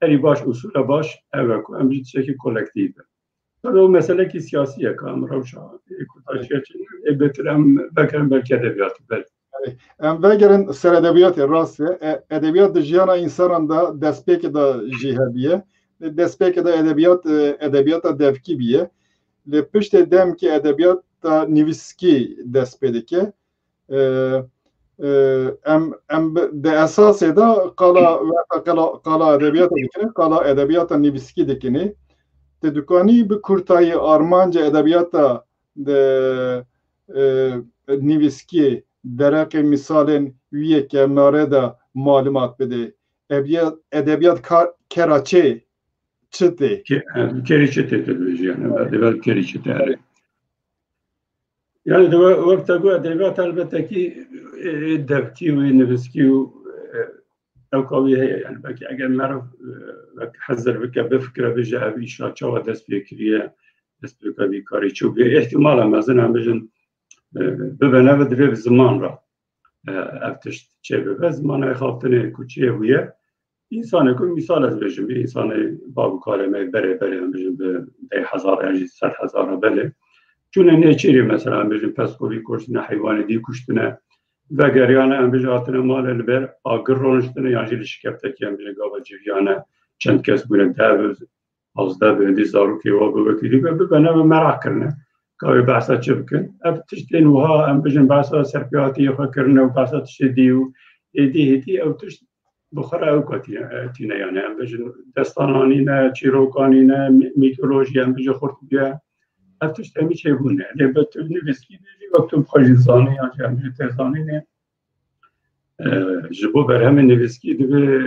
هری باش اصول باش اوه که هم بجن چه کلکتیفه تو مسئله کی سیاسیه که هم روشا کتاچه چه بهترم بکرم بلکه ادبیات بل ام وگرن سر ادبیات راست ادبیات جیانا انسان دا دستپیک دا جهبیه دستپیک دا ادبیات devki biye le pişte dem ki edebiyat da nivski despedike em de esas da qala edebiyat dikine qala edebiyat nivski dikine te dukani bi kurtayı Armanca edebiyata de nivski derek misalin üye kemnare da malumat bede edebiyat keraçe çıtı keriçete tabii yani edebiyat keriçete yani de وقت أقول أدبيات البته ki devki ve nefski أو قوي هي يعني بقى أجل نعرف حذر بك بفكرة بجاه بيشا شو دست فكرية دست بك بكاري شو باحتمال مثلا بجن ببنا بدري بزمان را افتش چه به زمان خاطنه کوچیه ویه انسان کو مثال از بجن به انسان باب کلمه بره بجن به 1000 یا 100,000 بله چون نه چیری مثلا بجن پس کوی کشتن حیوان دی کشتنه و گریانه ام بجاتنه مال البر آگر رونشتنه یا جلی شکفته که ام بجن گاوا جویانه چند کس بونه داوز از داو دی زاروکی و بوکیدی به نه مراق کرنه كاوي بعثة شبكن أبتشتين وها أم بجن بعثة سرقياتي فكرنا وبعثة تشديو هدي أو تش بخرا أو كاتينا يعني أم بجن دستانانينا تشيروكانينا ميثولوجيا أم بجن خرطبيا أبتشتامي شيبونا لبت نفسكي بيجي وقتهم خارج زاني يعني أم بجن تزانينا جبو برهم نفسكي دبي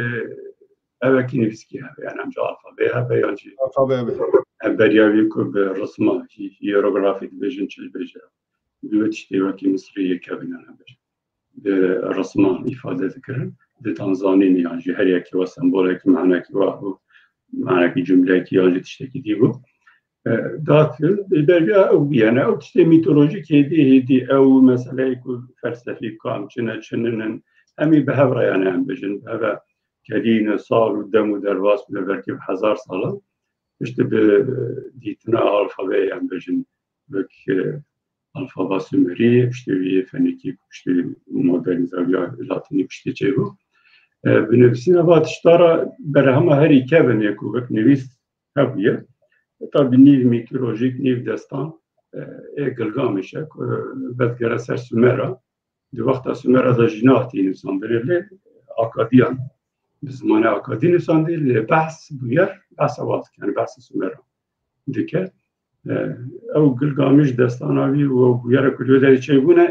أوكي نفسكي يعني أم جا ألفابي يعني alfabe برياوي كوب رسمة هيروغرافيك فيجن تشيل بيجا بيوتشتي وكي مصرية كابينا نبش برسمة إفادة ذكرن بتنظانين يعني هريا كي وسمبولك معناه كي واحد معناه كي جملة كي يعني تشتكي ديبو دات بريا أو يعني أو تشتي ميثولوجي هدي أو مسألة يكون فلسفي كام شنن همي بهبرة يعني هم بيجن بهبرة كدين صار ودم ودرواس بلبركي بحزار صلاة işte ditna alfabe yani bejin bek alfaba sümeri işte bir feniki işte modernizasyonu latini işte çevu binefsine vatıştara berhama her iki ben yakubek nevis tabiye tabi niv mitolojik niv destan Gilgameş bedgere ser Sümera di vakta Sümera da jinati insan belirli akadiyan بزمان آکادی نسان دیل بحث بویر بحث آواز یعنی بحث سومرا دیگه او گلگامیش دستاناوی و بویر کلیو داری چه بونه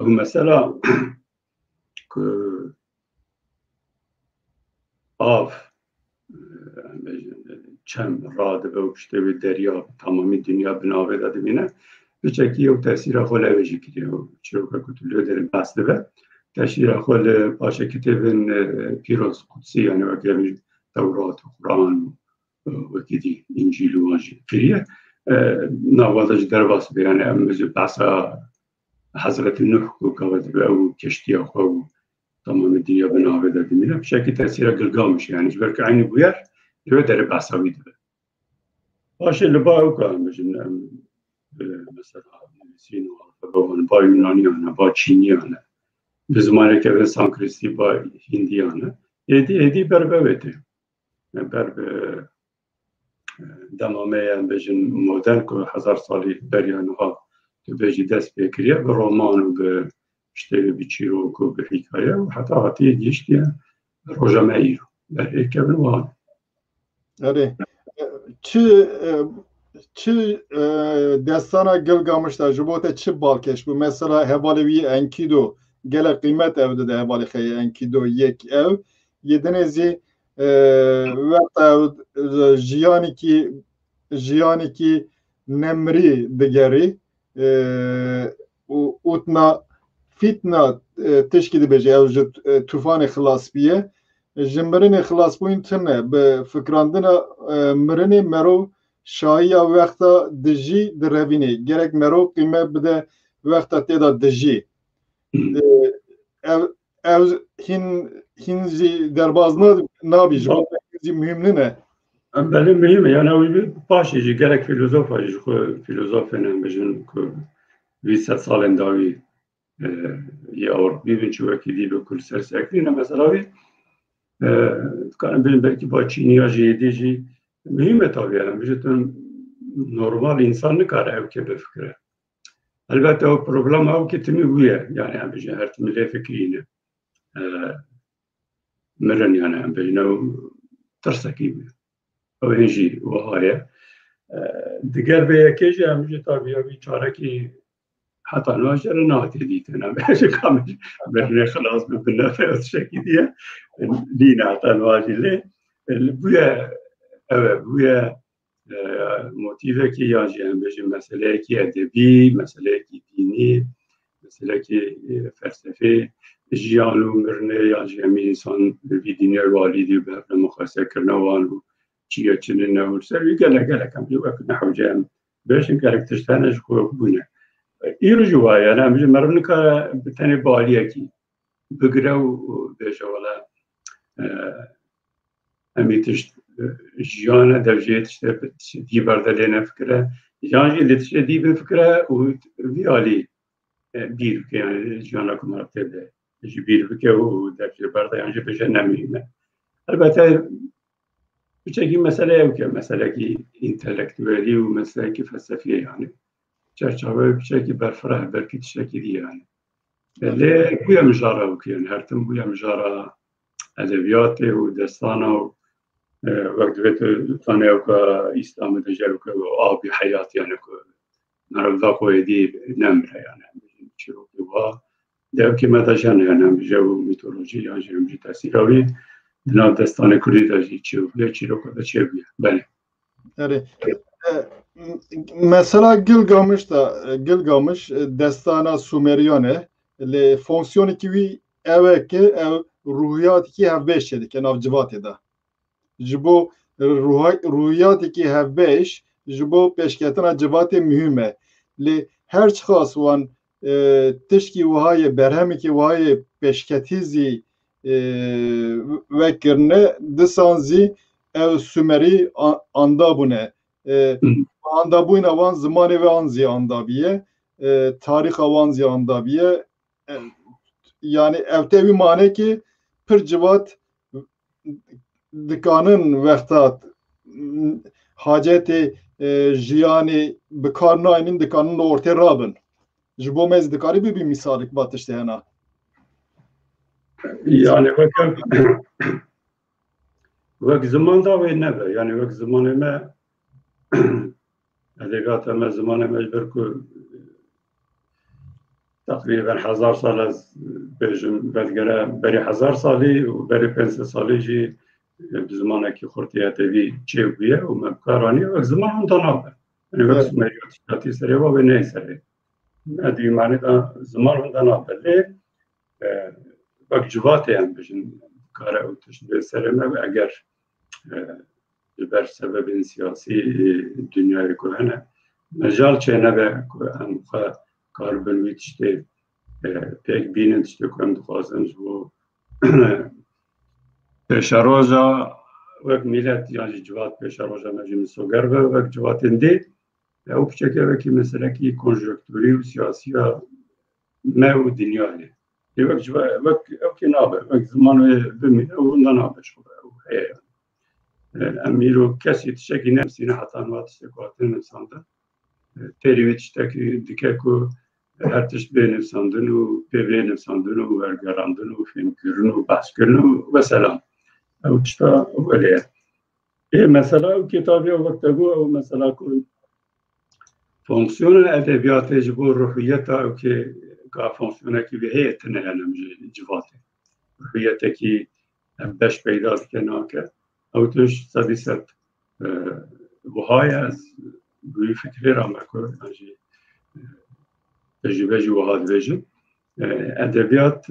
او مثلا که آف چم راده به پشته به دریا تمامی دنیا بناوه داده بینه بچکی او تاثیر خوله ویجی کریه و چرا که کلیو داری بحث ده تشير أقول باشا كتاب بيروس قدسي يعني وكامل توراة وقرآن وكذي إنجيل وانجيل كريه نوازج درباس يعني أمزو بعثة حضرة النوح وكواد أو كشتي أخو تمام الدنيا بناوي ذا دمينا بشكل تأثير قلقامش يعني جبرك عيني بوير يودر بعثة ويدبر باشا اللي باو كان بجن مثلا سينو ألفابون با يونانيانا با تشينيانا بزمانه که سانکریستی با هندیانه هدی بربوته برب دمامه بجن مدرن که 1000 سالی بریانها تو بجی دست بکریه به رمان و به شته بچیروک و به حکایه و حتی حتی گیشتیه روژامه ایرو در ایکبن وان. آره چه دستانا گلگامش تا جبوت چه بالکش بو مثلا هوالی وی انکیدو گل قیمت او ده هوالی خیلی انکیدو یک او یه دنزی وقت جیانی کی نمری دگری اوتنا فیتنا تشکیل بجه او طوفان خلاص بیه جمرن خلاص بوین تنه به فکراندن مرن مرو شایی وقتا دجی دروینه گرک مرو قیمه بده وقتا تیدا دجی او هنزی درباز نابی جو هنزی مهم نه بله مهمه یعنی اوی پاشی جی گرک فیلوزوف هایی جو فیلوزوف نم بجن که 200 سال انداوی یه اور بیبین چو وکی دی به کل سرسکتی نه مثلا اوی کنم ببین belki با چینی ها جیدی جی مهمه تابیه هم بجتون نورمال انسان نکاره او که بفکره البته او پروبلم او که تمی بویه یعنی هم بجن هر تمی لی فکرینه مرن یعنی هم بجن او ترسکی بویه او هنجی وهایه دیگر به یکی جی هم بجن تابیه بی چاره که حتی نواجه رو نهاتی دیتن هم بجن کامش برنه خلاص ببینه فیوز شکی دیه دین حتی نواجه لی بویه موتیوه که یانجی هم بجن مسئله که ادبی مسئله که دینی مسئله که فلسفه جیانو مرنه یانجی همی انسان بی دینی والیدی و به مخاصه کرنه وانو چیه چنین نور سروی گله کم جو وقت نحوجه هم بجن کرکتشتنش خوب بونه ایرو جوایه هم بجن مرمونه که بتنه بالیه که بگره و بجه ولا امیتش جیانه درجهش دی برده نفکره جانجی لیتش دی بفکره و ویالی بیر که یعنی جیانه که مرتب ده جی بیر که و درجه برده یعنی بشه نمیمه البته بچه مسئله او که مسئله که انتلکتوالی و مسئله که فلسفیه یعنی چرچاوه بچه که برفره برکت شکلی یعنی لی بویا مجاره او که یعنی هر تم بویا مجاره ادبیات و دستانه و وقت بيت ثانية وكا إسلام دجال وكا آبي حياة يعني كا نرفضا قويدي نمرة يعني شروع كوا ده كما دجان يعني بجو ميتولوجي يعني جمجي تأثيراوي دنا دستان كوري دجي شو لا شروع كذا شيء بله. آره مثلا گلگامش دستانا سومریانه لی فونکسیونی که وی اوه که روحیاتی که هفته شده که نافجواته ده جبو روحیاتی که هفبهش جبو پیشکتنا جوات مهمه لی هر خاص وان تشکی وهای برهمی که وهای پیشکتیزی وکرنه دسانزی او سومری اندابونه اندابوین وان زمانی و آنزی اندابیه تاریخ وانزی اندابیه yani evtevi mane ki pir civat dikanın vektat haceti jiyani bikar naynin dikanın ortaya rabın. Jibo mez dikari bir misalik batıştı hena. Yani vek zamanda ve nebe yani vek zamanıma edebiyatıma zamanıma berku تقریبا 1000 سال از بهجم بدگره بری 1000 سالی و بری 500 سالی جی زمانه که خورتیت وی چه بیه و مکارانی و زمان هم دانابه یعنی وقت سومریات شاتی سری و به نه سری ادوی معنی دا زمان هم دانابه لی وقت جواتی هم بجن کاره او تشبه سرمه و اگر بر سبب سیاسی دنیای کوهنه مجال چه نبه که هم کار بنویت işte pek binin işte کنم دخواستم و پیشروزا وقت ملت yani جوات پیشروزا مجموعه سوگر و جوات اندی او بچه که مثلا کی کنجکتوری و سیاسی و ما و دنیایی وقت او که نابه وقت زمان بمینه و نابه شده امیرو کسی تشکی نفسینه حتی نوات استکواتن نفساندن تریویت تشکی دیگه کو هر تشت به نفساندن و به نفساندن و ورگراندن و فیلم کردن و بحث کردن و سلام او تشتا ولیه مثلا کتابی وقت گو او مثلا کو فانکسیون ادبیات جبر روحیت او که کا فانکسیونه کی به هیئت نه نمیشه جواته روحیت کی بش پیدا کنه که او توش صدیست وهای از روی فکری را مکو انجی تجربه جوهاد ویژن ادبیات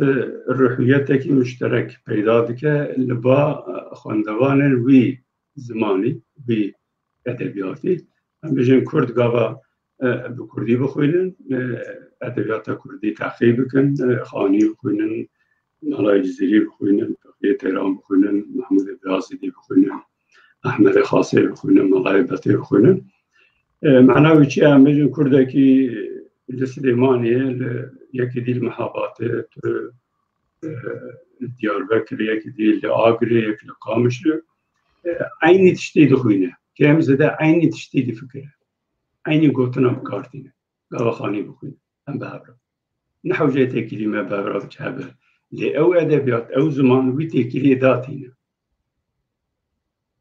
روحیت کی مشترک پیدا که لبا خواندوان وی زمانی وی ادبیاتی هم بجن کرد گاوا به کردی بخوینن ادبیات کردی تحقیق بکن خانی بخوینن نالای جزیری بخوینن تقیه تهران بخوینن محمود بیازیدی بخوینن احمد خاصه بخوینن مالای بطی بخوینن معناوی چی هم بجن کرده که لسلیمانیه یکی دیل محابات دیاربکر یکی دیل آگری یکی لقامشلو aynı tişteydi huyne. Kemizde de aynı tişteydi fikre. Aynı gotuna bkartine. Gavakhani bukuyne. Hem behavra. Nahu jay tekilime behavra bçabe. Li ev edebiyat, ev zaman vi tekiliye datine.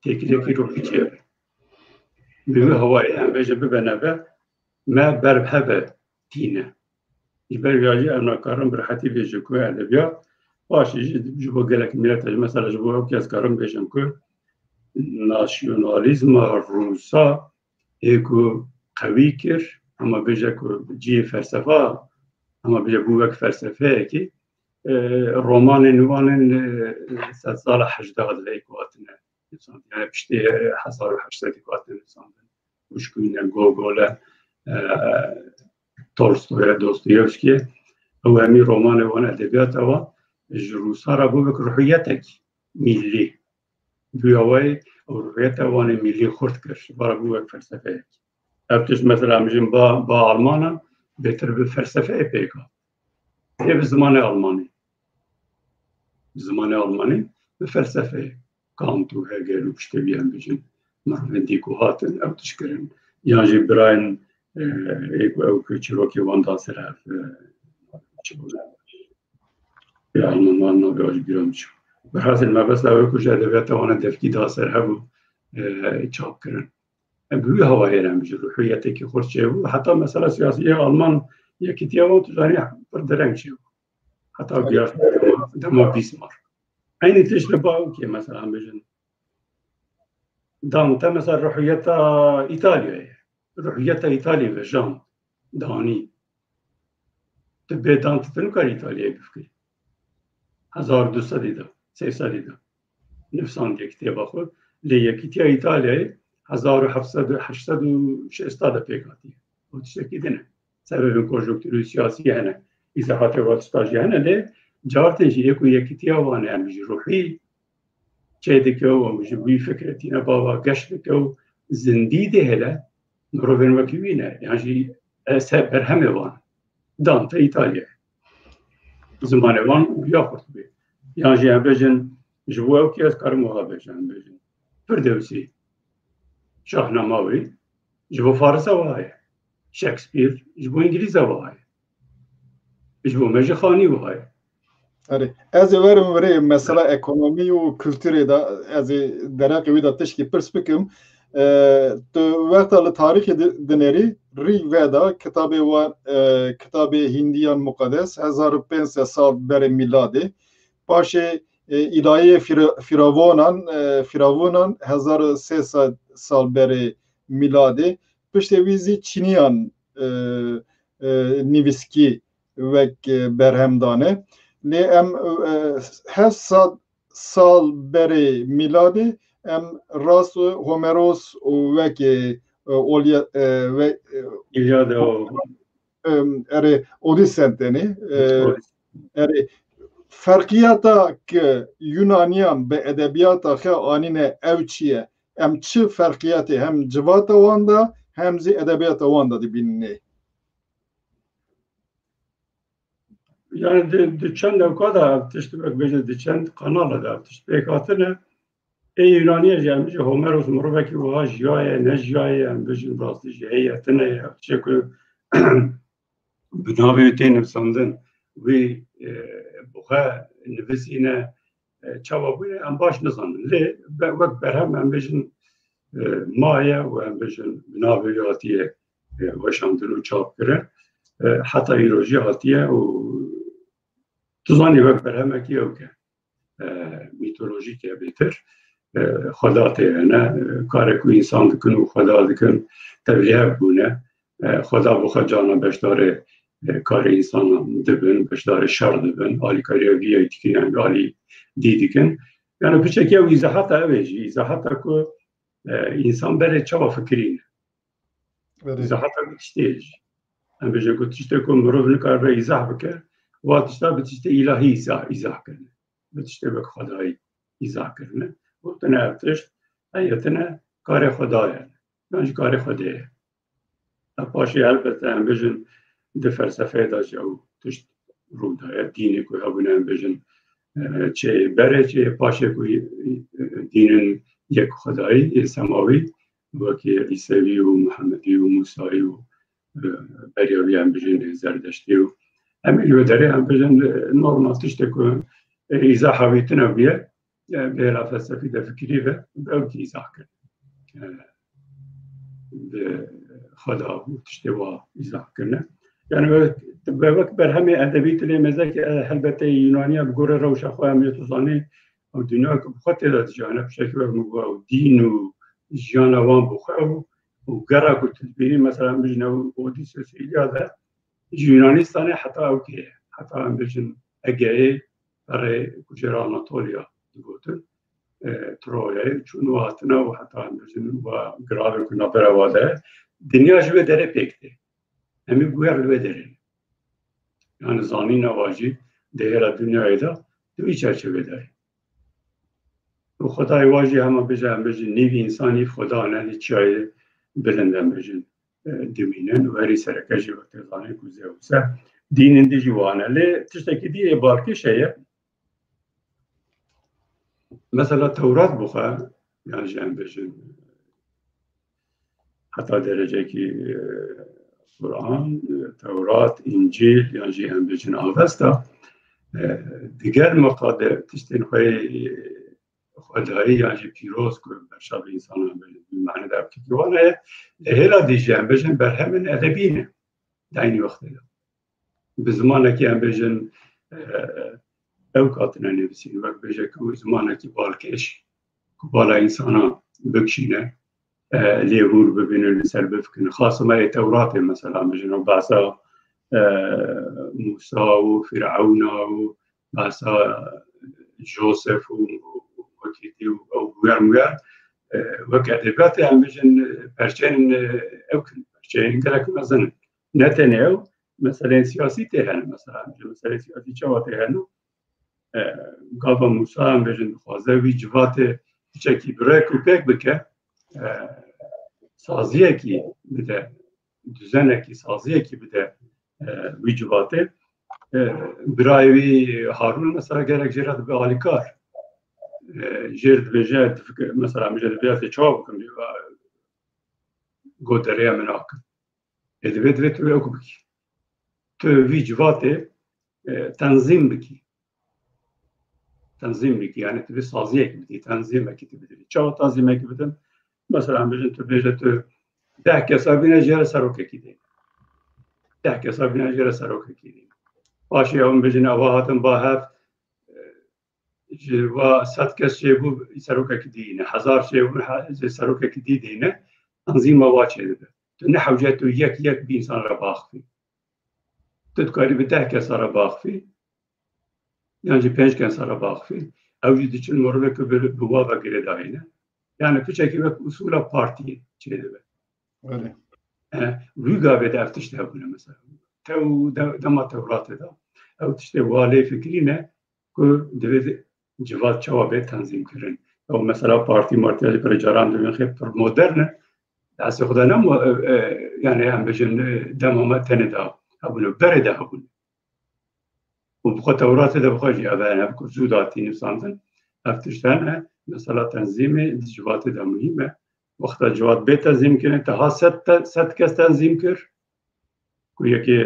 Tekiliye ki ruhi çebe. Bivi havaya hem vece bibenebe ma berbhebe tine. İber viyaji emrakarım birhati vece kuy edebiyat. Başı jibo gelek millet mesela jibo kes karım bejem kuy. ناسیونالیزم روسا ایکو قوی کر اما بجه که جی فلسفه اما بجه بوک فلسفه که رومان نوان ست سال 80 لیکواتنه یعنی پشتی 1800 لیکواتنه مشکلینه گوگوله تولستوی دوستویفسکی او همی رومان وان ادبیات و روسا را بوک روحیتک میلی بیاوی روحیت وان ملی خورد کرد برای بوک فلسفه. ابتش مثلا میگیم با آلمانا بهتر به فلسفه پیکا. یه به زمان آلمانی به فلسفه کانت و هگل و پشتوی هم بگیم مرمون دیکوهاتن ابتش کردن. یعنی براین ایک او که چروکی وان داسر هف چه بوده. به آلمان وان نبیاج گیرم چه. برحاصل ما بس لو كوش ادبيات وانا دفكي داسر هبو چاپ كرن بوي هوا هيرم بجي روحيته كي خورد شيبو حتى مسألة سياسية ألمان يكي تيوان تجاني بردرنگ شيبو حتى بياش دما بيسمار عيني تجربة كي مثلا بجن دانتا مثلا روحيته إيطاليا روحيته إيطاليا بجان داني تبي دانت تنكر إيطاليا بفكري 1200 دیدم 300 دیدم نفسان یک تیبا خود لیکیتی ایتالیایی 1760 پیکاتی و تشکی دنه سبب کنجکتوری سیاسی هنه ایزاحات و استاجی هنه لی جارتنجی یکیتی آوانه همیشه روحی چه دکه و همیشه بی فکرتی نباوا گشت دکه و زندی ده هله مروفن وکیوینه یعنی سب برهمه وان دانتا ایتالیا زمان وان یا خورد بی یعنی هم بجن جواب کی از کار موها بجن بجن فردوسی شاهنامه‌ای جواب فارسی وای شکسپیر جواب انگلیسی وای جواب مجخانی وای آره از ورم وری مثلا اکونومی و کلتوری دا از درک وی دا تشکی پرسپکم تو وقت ال تاریخ دنری ری ودا کتاب هندیان مقدس 1500 سال بر میلادی باشه الهه فراوانان 1300 سال بر میلادی پشت ویزی چینیان نویسکی وک برهمدانه لی ام 700 سال بر میلادی ام راست هومروس وک ایلیاده و اره اودیسه دنی اره فرقیاتا که یونانیان به ادبیات آخه آنینه او چیه ام چه فرقیاتی هم جوات واندا هم زی ادبیات واندا دی بیننه yani de çend evkada tişt bek beje de çend kanala da tişt pek atene ایرانی جمعی هومروس مروکی و ها جای نجای ام بجن راستی جای تنه چکو بنابه تین سندن وی بخه نویسینه چوابوی ام باش نزندن لی وقت برهم ام بجن مایه و ام بجن بنابه یاتیه وشاندن و چاپ کرد حتی ایروژی هاتیه و تزانی وقت برهم اکی اوکه میتولوژی که بهتر خدا تیرنه کار کو انسان دکن و خدا دکن تولیه بونه خدا بخواد جانا بشداره کار انسان دبن بشداره شر دبن آلی کاری ویایی تکین آلی دیدکن یعنی بچه که ایزاحت اویجی ایزاحت که انسان بره چه فکرین ایزاحت که تشتیج هم بجه که تشتی که مروف نکار به ایزاح بکر و تشتا به تشتی الهی ایزاح کرنه به تشتی به خدایی ایزاح کرنه و تنه ارتشت ایتنه کار خدایه یعنی کار خدایه پاشی البته هم بجن ده فلسفه دا جو تشت رو داره دینی که هبونه هم بجن چه بره چه پاشه که دین یک خدایی سماوی و که عیسوی و محمدی و موسایی و بریاوی هم بجن زردشتی و همین داره هم بجن نورمال تشت که ایزا حویتنا بیه به فلسفی ده فکری و او که ایزا کرد به خدا و تشتوا ایزا کرنه یعنی به وقت بر همه ادبی تلی مزه که البته یونانیا بگوره روش خو هم یتوزانی و دنیا که بخواد داد جانب شکل و دین و جانوان بخواه و گره که تدبیری مثلا بجنه و اودیسوس ایلیاده یونانیستانه حتی اوکیه حتی هم بجن اگه برای کجرا آناتولیا گوتن ترویه چون واتنا و حتی هم بجن و گراوه که نبرواده دنیا جوه داره پیکته همین گویر لوه داره یعنی زانی نواجی دهر دنیای دا دوی چرچوه داره و خدای واجی همه بجن نیوی انسانی خدا نه چای بلندن بجن دوینن و هری سرکشی وقت زانی کوزه اوسه دینن دی جوانه لی تشتکی دی بارکی شیه مثلا تورات بخواه یعنی جن بجن حتی درجه که قرآن، تورات، انجیل یا جی هم بجن آوستا دیگر مقاده تشتین خوی خدایی یا جی پیروز که برشاب انسان هم بجن معنی در کتوانه هلا دیجه هم بجن بر همین ادبینه دینی وقتی دا به زمانه که هم بجن اوقاتنا نویسین وقت بجن که زمانه که بالکش که بالا انسان ها بکشینه لیهور ببینن سر بفکن خاصه ما تورات مثلا بجنو باسا موسی و فرعون و باسا جوزف و وكيتي او غير وكادبات هم بجن برشين اوكن برشين قالك مثلا نتنياهو مثلا سياسي تهن مثلا سياسي تشواتهن قاف موسی هم بجن خوازه جوات چکی برک و پک بکه سازیه کی بده düzene ki sazıya ki bir de vücubatı birayı Harun mesela gerek jerat bir alikar jerd ve jerd mesela mücadele çok bakın diyor godere menak edebet ve tüy okubuk tüy vücubatı tanzim biki yani tüy sazıya ki tanzim ki bir çok tanzim ki bir مثلا بجن تو بیجه تو 10 کسا بینه جره سروکه کی دیم 10 کسا بینه جره سروکه کی دیم باشی هم بجن آواهاتم با هفت و 100 کس شیبو سروکه کی دینه 1000 شیبو سروکه کی دینه تنظیم واچه ده تو نحوجه تو یک بی انسان را باخفی تو تکاری به 10 کسا را باخفی یعنی 5 کسا را باخفی اوجی دیچن مروه که بوابا گره داینه yani küçük bir usulü parti şeyde be. Öyle. Rüga ve işte bunu mesela. Tev dama Tevrat'ta da. O işte vali fikrine ku devlet civat çababe tanzim kırın. O mesela parti martiyacı para caran dönüyor hep moderne. Dası kudana mı yani hem bejin demama teneda. Bunu berede bunu. Bu Tevrat'ta da bu kadar ya ben hep kuzudatini sandım. Aftişten مثلا تنظیم جوات دا مهمه وقتا جوات به تنظیم کنه تا ست کس تنظیم کر که یکی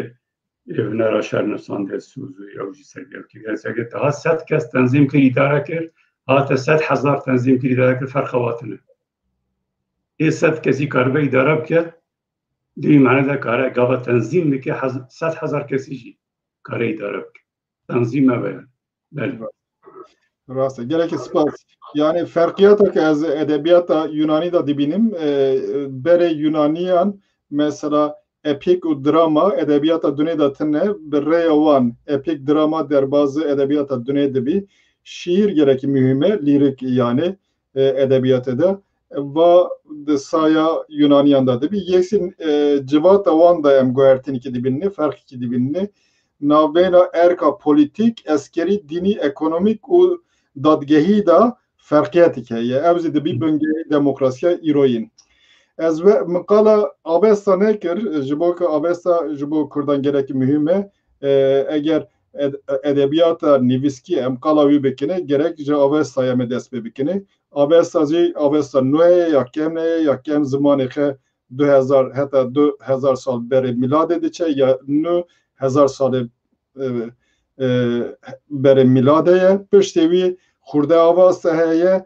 هنر شهرنویسان سوزوی او جی سرگر که تا ست کس تنظیم کر اداره کر هات 100,000 تنظیم کر اداره کر فرق واتنه ای 100 کسی کاربه اداره بکر دوی معنی دا کاره گاوا تنظیم میکه 100,000 کسی جی کاره اداره بکر تنظیم بیان بله راسته gerek spas. Yani farkiyata ki az edebiyata Yunani da dibinim bere Yunaniyan mesela epik u drama edebiyata dünyada tane birreyavan epik drama der bazı edebiyata dünyada bir şiir gerek mühime lirik yani edebiyata da ve saya Yunaniyan'da da bir yesin civata van da em goertin iki dibinni fark iki dibinni navbena erka politik askeri dini ekonomik u dadgehî da ferqiyetî heye ew zî dibî bingehê demokrasiya îroyîn ez ve min qala abesta nekir ji bo ku abesta ji bo Kurdan gelekî mühim e eger edebiyata nivîskî em qala wî bikine gerek ji abestaya me dest pê bikine abesta jî abesta nû ye ya kem ne ye ya kem zimanê xe 2000 heta 2000 sal berê miladê diçe ya nû 1000 salê berê miladê ye piştî wî xurde avasta heye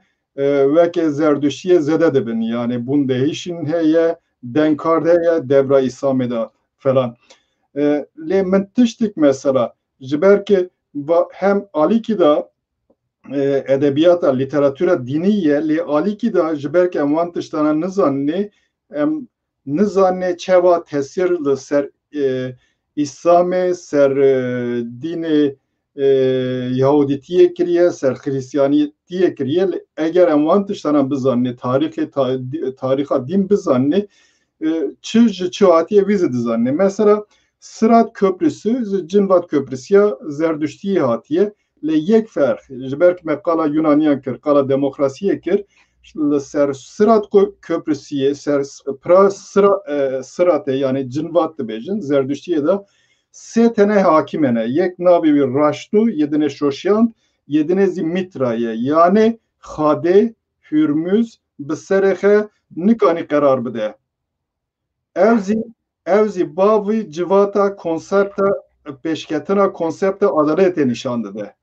veke zerdüştiye zede dibin yani bun değişin heye denkard heye devra İslam'ı da falan le min tiştik mesela jiber ki hem aliki da edebiyata literatüre diniye le aliki da jiber ki em van tiştana nizanne çeva tesirli ser İslam'ı ser dini Yahuditiye kiriye, ser Hristiyanitiye kiriye. Eğer em van tiştana bizanne, tariha din bizanne, çı hatiye vize dizanne. Mesela Sırat Köprüsü, Cinvat Köprüsü ya Zerdüştiye hatiye. Le yek fark, jiberk me qala Yunaniyan kir, qala demokrasiye kir. Ser Sırat Köprüsüye, ser Sırat'e yani Cinvat dibêjin, Zerdüştiye da sê tene hakimene yek navê wî Raştû yedine Şoşyan yedine zî Mitraye yani Xadê Hürmüz bi serê xe nikanî qerar bide ew zî bavî civata konsepta pêşketina konsepta adaletê nîşan dide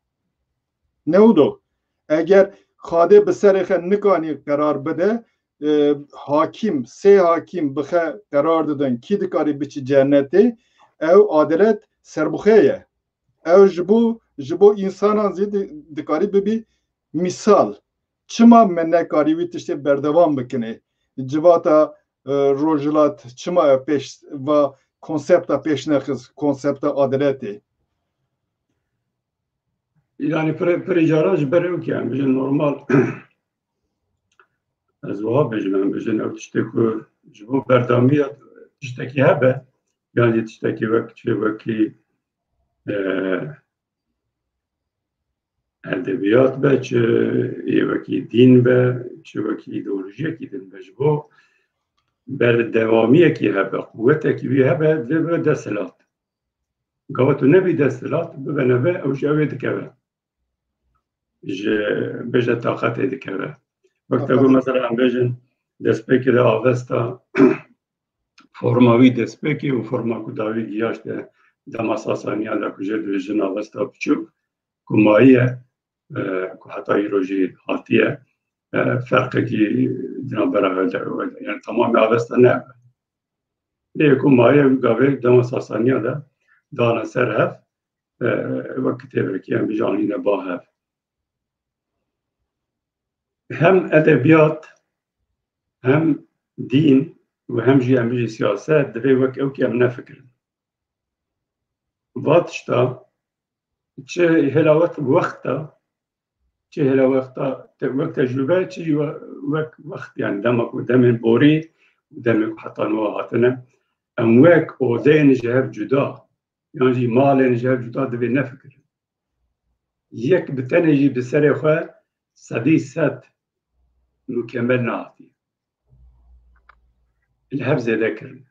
newdo eger Xadê bi serê xe nikanî qerar bide hakim sê hakim bi xe qerar didin kî dikarî biçî cennetê ew adalet serbixeye ew ji bo insanan zî dikarî bibî misal çima me nekarî wî tiştê berdevam bikine civata rojhilat çima pêş ve konsepta pêşnexiz konsepta adaletê yani pirê caran ji ber ew ki bijin normal ez wiha bijim bijin ew tiştê ku ji bo berdamiya tiştekî hebe yani tiştekî wekî edebiyat be çi wekî din be çi wekî îdeolojiyekî din be ji bo berdewamiyekî hebe quwetekî wî hebe dibe desthilat gava tu nebî desthilat bibe neve ew ji ew ê dikeve ji bêje taqetê dikeve wekte ku mesela em bêjin destpêkê de avesta forma wî destpêkê û forma ku dawî giyaşte dema Sasaniyan de ku jê dibêjin avesta biçûk ku mayiye ku heta îro jî hatiye ferqekî dinabera yani tamamê avesta ne lê ku mayiye wî gavê dema Sasaniyan de dana ser hev wek kitêbekî em bijanîne ba hev hem edebiyat hem din ve hem jî em bijî siyaset divê wek ew ki em nefikirin va tişta çi helawet wexta çi helawexta wek tecrübe çi wek wext yani dema ku demên borî demê ku heta nû hatine em wek odeyên ji hev cuda yan jî malên ji hev cuda divê nefikirin yek bi tenê jî bi serê xwe sedî sed mükemmel nehatiye li hev zêde kirine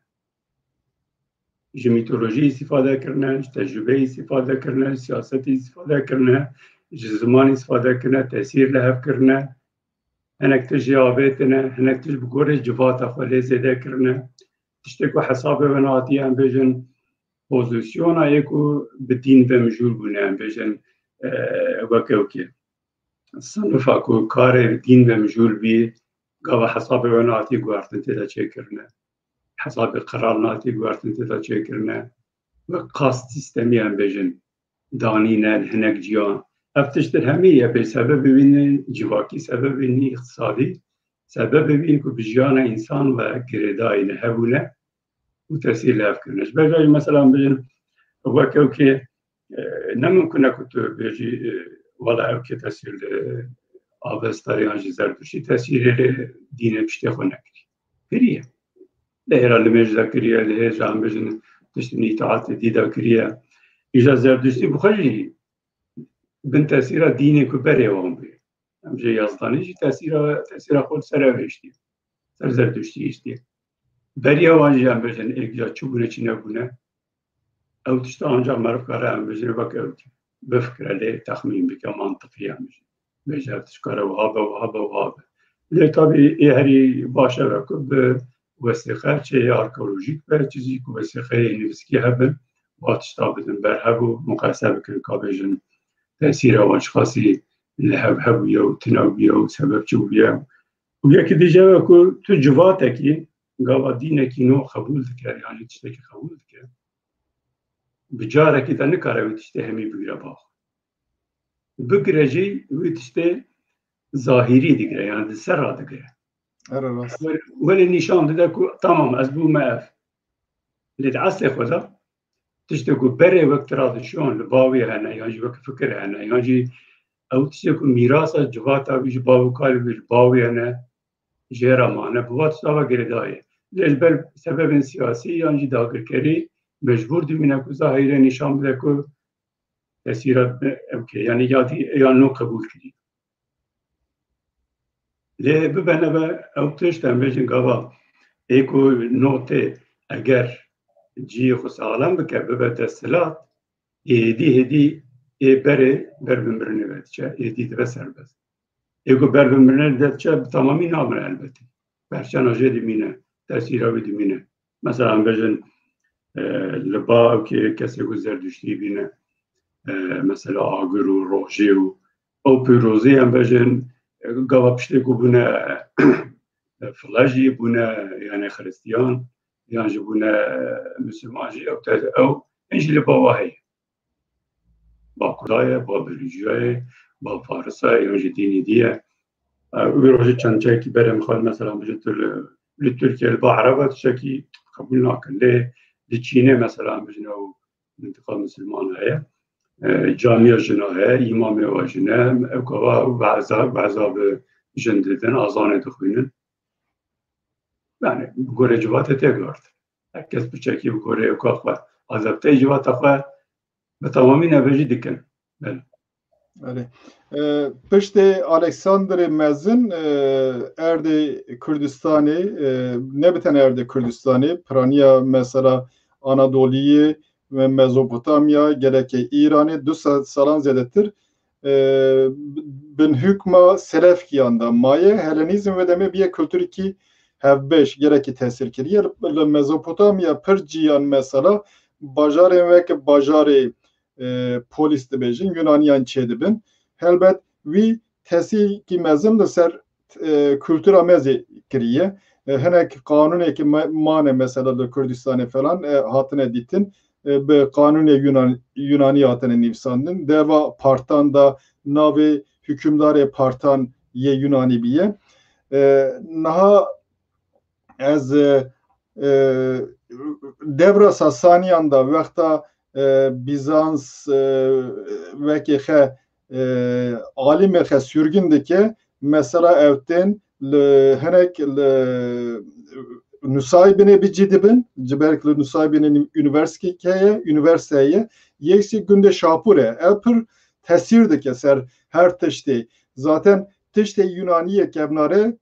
ji mitolojî îstîfade kirine ji tecrübeyê îstîfade kirine ji siyasetê îstîfade kirine ji zimanê îstîfade kirine tesîr li hev kirine هنک تجی آبیتنه هنک تج بگوره جوات خاله زده کرنه تشتی که حساب وناتی هم بیشن پوزیسیون هایی که بدین و مجور بونه هم بیشن وکه صنفا که کار دین و مجور بی گاوا حساب وناتی گوارتن تدا چه کرنه حساب قرار ناتی گوارتن تدا چه کرنه و قاست سیستمی هم بیشن دانینه هنک جیان افتشتر همیه به سبب ببینن جواکی سبب ببینی اقتصادی سبب ببینی که بجیان انسان و گردای نهبونه و تأثیر لف کرنش بجای مثلا بجن وکو که نممکنه که تو بجی ولا او که تأثیر آبستاریان جی زردوشی تأثیر دین پشتی خو نکری کریه لهرا لمجده کریه لهر جان بجن تشتنی اطاعت دیده کریه ایجا زردوشی بخوشی بن تأثیر دینی که بره وام بی همچه یازدانی جی تأثیر خود سر ویشتی سر زردوشتی ایشتی بری وانجی هم بجن ایک جا چوبونه چی نبونه او تشتا آنجا مرف کاره هم بجن بکر بفکره لی تخمین بکه منطقی هم بجن بجن تشکاره وهابه لی طبی ای هری باشه وکر به وسیقه چه آرکولوژیک به چیزی که وسیقه نویسکی هبن و تشتا بدن بر هبو مقایسه بکر که بجن تأثیر آشخاصی لهبویه و تناویه و سبب چوبیه و یکی دیگه که تو جواته که گاوا دینه که نو قبول دکر یعنی تشته که قبول دکر بجاره که تا نکاره و تشته همی بگره باخ بگره جی و تشته ظاهری دگره یعنی سر را دگره ولی نشان داده که تمام از بو معف لید اصل خدا تشته که بره وقت ترادیشون لباوی هنه یعنی وقت فکر هنه یعنی او تشته که میراث جواتا بیش باو کاری بیش باوی هنه جهرا مانه بوات سوا گردایه لیش بر سبب سیاسی یعنی داگر کری مجبور دیمینه که ظاهره نشان بده که تأثیرات اوکی یعنی یادی یا نو قبول کردی لی ببینه با او تشتن بیشن گاوا ایکو نوته اگر جی خود عالم بکه ببه دستلات هدی بره بمرنه بده چه هدی دو سر بس ایکو بمرنه ده چه تمامی نامره البته برچن آجه دیمینه تأثیر آبی دیمینه مثلا بیشن لبا که کسی که زردشتی بینه مثلا آگر و روژه و او پیروزی هم بیشن گاوا پشتی که بونه فلاجی بونه یعنی خریستیان یعنی بونه مسلمانجی او اینجی لبا واهی با کدای با بریجیای با فارسای یعنی دینی دیه و روژه چند چه که برم خواهد مثلا بجه لترکیه با عربات شکی قبول ناکن لی چینه مثلا بجنه و منطقه مسلمان هایه جامعه جنه هایه امام و جنه و بعضا به جن دیدن آزانه دخوینن یعنی بگوره جوات تگارد کس بچکی بگوره اوکا خواه عذابته جوات خواه به تمامی نوجی دکن بله پشت الکساندر مزن ارد کردستانی نه بتن ارد کردستانی پرانیا مثلا آنادولیه و مزوپوتامیا گرک ایرانی 200 سالان زیادتر بن hükma selef kiyanda maye Helenizm ve deme bir kültürü ki hevbeş gereki tesir kiriye Mezopotamya Pırciyan mesela bajarı ve ki bajarı polis de bejin Yunaniyan çedibin helbet vi tesir ki mezim de ser kültür amezi kiriye henek kanun eki mane mesela da Kürdistan'ı falan hatine ditin be kanun Yunani hatine nifsandın deva partan da navi hükümdar partan ye Yunani biye naha az devra Sasaniyan'da vekta Bizans veki xe alim xe sürgündeki mesela evten henek Nusaybine bir cidibin Ciberkli Nusaybine üniversiteye yeksi günde şapure epir tesir de ser her teşte zaten teşte Yunaniye kevnare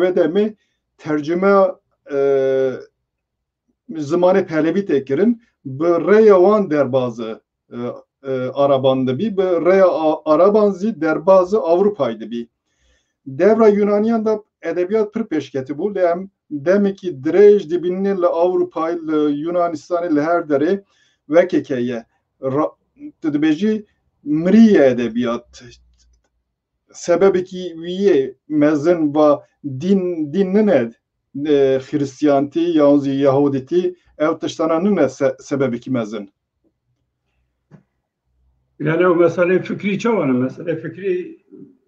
ve demi tercüme zamanı Pehlevi tekirin bu reyavan derbazı Arabandı bir bu reya Arabanzi derbazı Avrupa'ydı bir devra Yunaniyan da edebiyat pir peşketi bû lê em demekî dirêj dibînî li Ewropayê li Yunanistanê li her derê wekeke ye tu dibêjî mirîye edebiyat sebebekî wî yê mezin va dîn nine Xristiyantî yan jî Yahudîtî ew tiştana nine sebebekî mezin. Yani o mesele fikri çavanı mesele fikri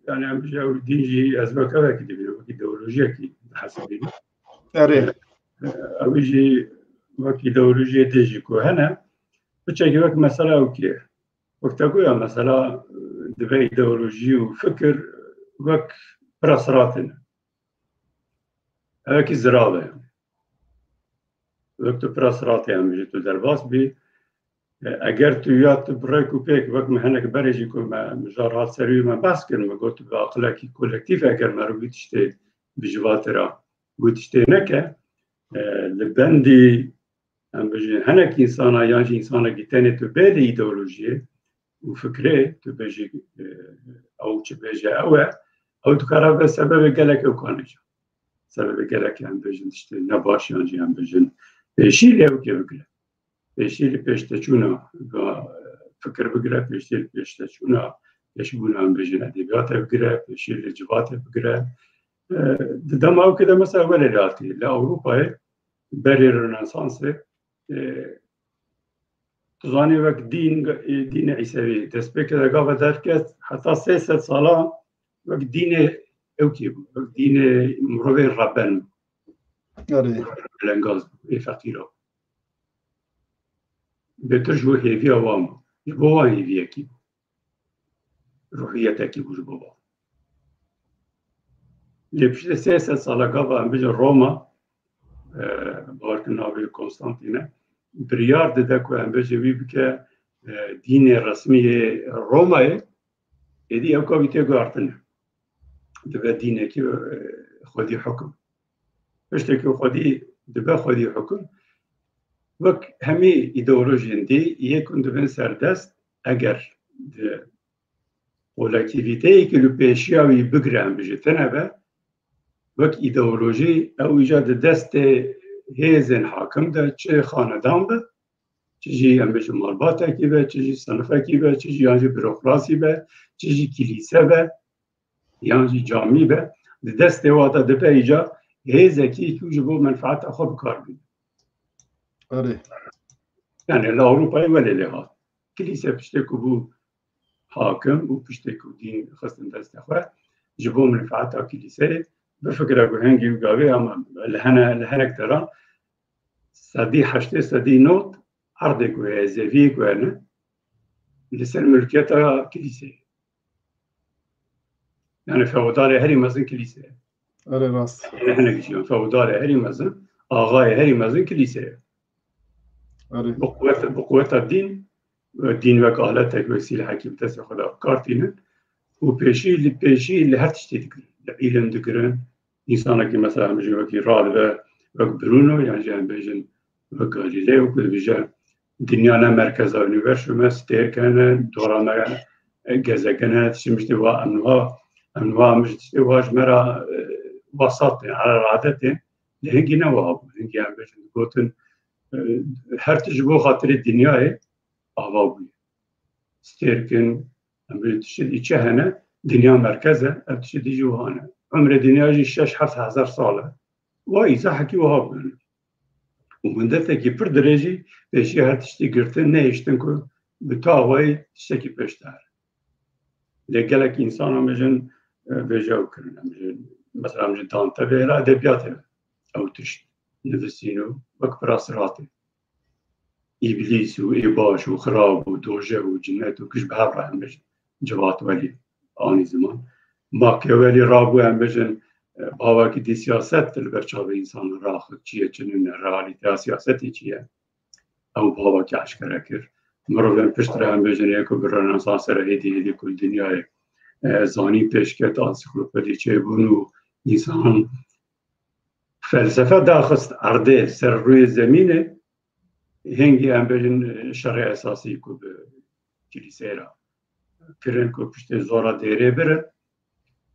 yani bir dinci ezbek evet gidiyor ideolojiye ki hasbi. Evet. Avici vak ideolojiye deji ko hene bıçak vak mesela o ki vakta koya mesela dve ideoloji ve fikir vak prasratin. Evki zirave. Vakti prasrat yani bir tu derbas bir اگر تو یاد برای کوپیک وقت مهنک برای کو ما مجرد سری ما بس کردم گفت به عقل کی کلکتیو اگر ما رو بیشتر بجوات را بیشتر نکه لبندی هم بجن هنک انسان یانج انسان گیتنی تو بده ایدئولوژی و فکره تو بجی او چه بجی او تو کارا به سبب گلک او کنه سبب گلک هم بجن işte نباش یانج هم بجن شیلی او که بگه peşteli peşteçuna ve fikir bigire peşteli peşteçuna peşbuna ambejin edebiyat bigire peşteli civat bigire dama o kadar mesela böyle realti la Avrupa'yı beri Rönesansı tuzani ve din İsavi despekte gava derket hatta 300 sala ve dini evki dini murve Rabben evet lengaz fakiro بهتر جو هیوی آوام بابا هیویه کی روحیت کی بوج بابا لپشت 300 ساله قبل ام بجن روما بارکن ناوی کنستانتینه بریار ده کو ام بجن وی بکه دین رسمی رومای ادی او کو بیت گارتن ده دینه کی خودی حکم پشت کی خودی ده خودی حکم وک همی ایدئولوژین دی یکون دبن سردست اگر kolektiviteyi ki lüpeşiyavi bigren bijitene be vek ideoloji ew icat deste hêzên hakim de çi xanedan be çi jî em bijin malbatekî be çi jî sinifekî be çi jî yan jî bürokrasî be çi jî kilîse be yan jî camî be di destê wa de dibe îca hêzekî ku ji bo menfaeta xwe bikar bîne. Evet. Yani Avrupa'yı böyle hat. Kilise pişte ku bu hakim, bu pişte ku din xastin deste xwe, ji bo menfaeta kilise bi fikra ku hengî gavê ama li hinek deran sedî heştê sedî not erdê ku heye zeviyê ku hene li ser mülkiyeta kiliseyê. Yani feodalê herî mezin kiliseye. Evet rast. Hinek jiyan feodalê herî mezin, ağayê herî mezin kiliseye. Evet. بقوة دين وكالتك وسيلة حكيم تسع خدا كارتينن وبيشي اللي هر تشتي تكرن العلم تكرن إنسانك مثلا بيجي وكي راد وك برونو يعني جان بيجن وكاليلي وكل بيجان دنيانا مركز أونيفرسيتي ما ستير كان دورانا جزء كانت شمشتي أنواع مش تواج مرا وسط على العادات لهنجي نواب هنجي يعني بيجن قوتن her tecrübe hatırı dünyayı avabuy. Sterkin, emri tişi içehene dünya merkeze, tişi dijuhane. Ömre dünyacı 6-7 sale. Ve izah haki vahabuy. Umundeteki pir dereci peşi her tişi girtin ne iştin ku bütavayı tişteki peşter. Legelek insana mecin bejav kırın. Mesela mecin tante vela edebiyat ev. Ev tişt. نفسينو وكبر صراطي إبليس وإباش وخراب ودوجة وجنات وكش بهبرة هم بجن جوات ولي آني زمان ماكيافيلي رابو هم بجن باوا كي دي سياسات البرشاب إنسان راخد چيه چنون راليتا سياستي چيه أو باوا كي عشكرا كر مروفين پشتر هم بجن يكو برنسانس هدي كل دنيا زاني پشكت انسيكلوبيدي چه بونو إنسان فلسفه داخست عرضه سر روی زمینه هنگی هم برین شرع اساسی کو به کلیسه را کرن کو پشت زورا دیره برن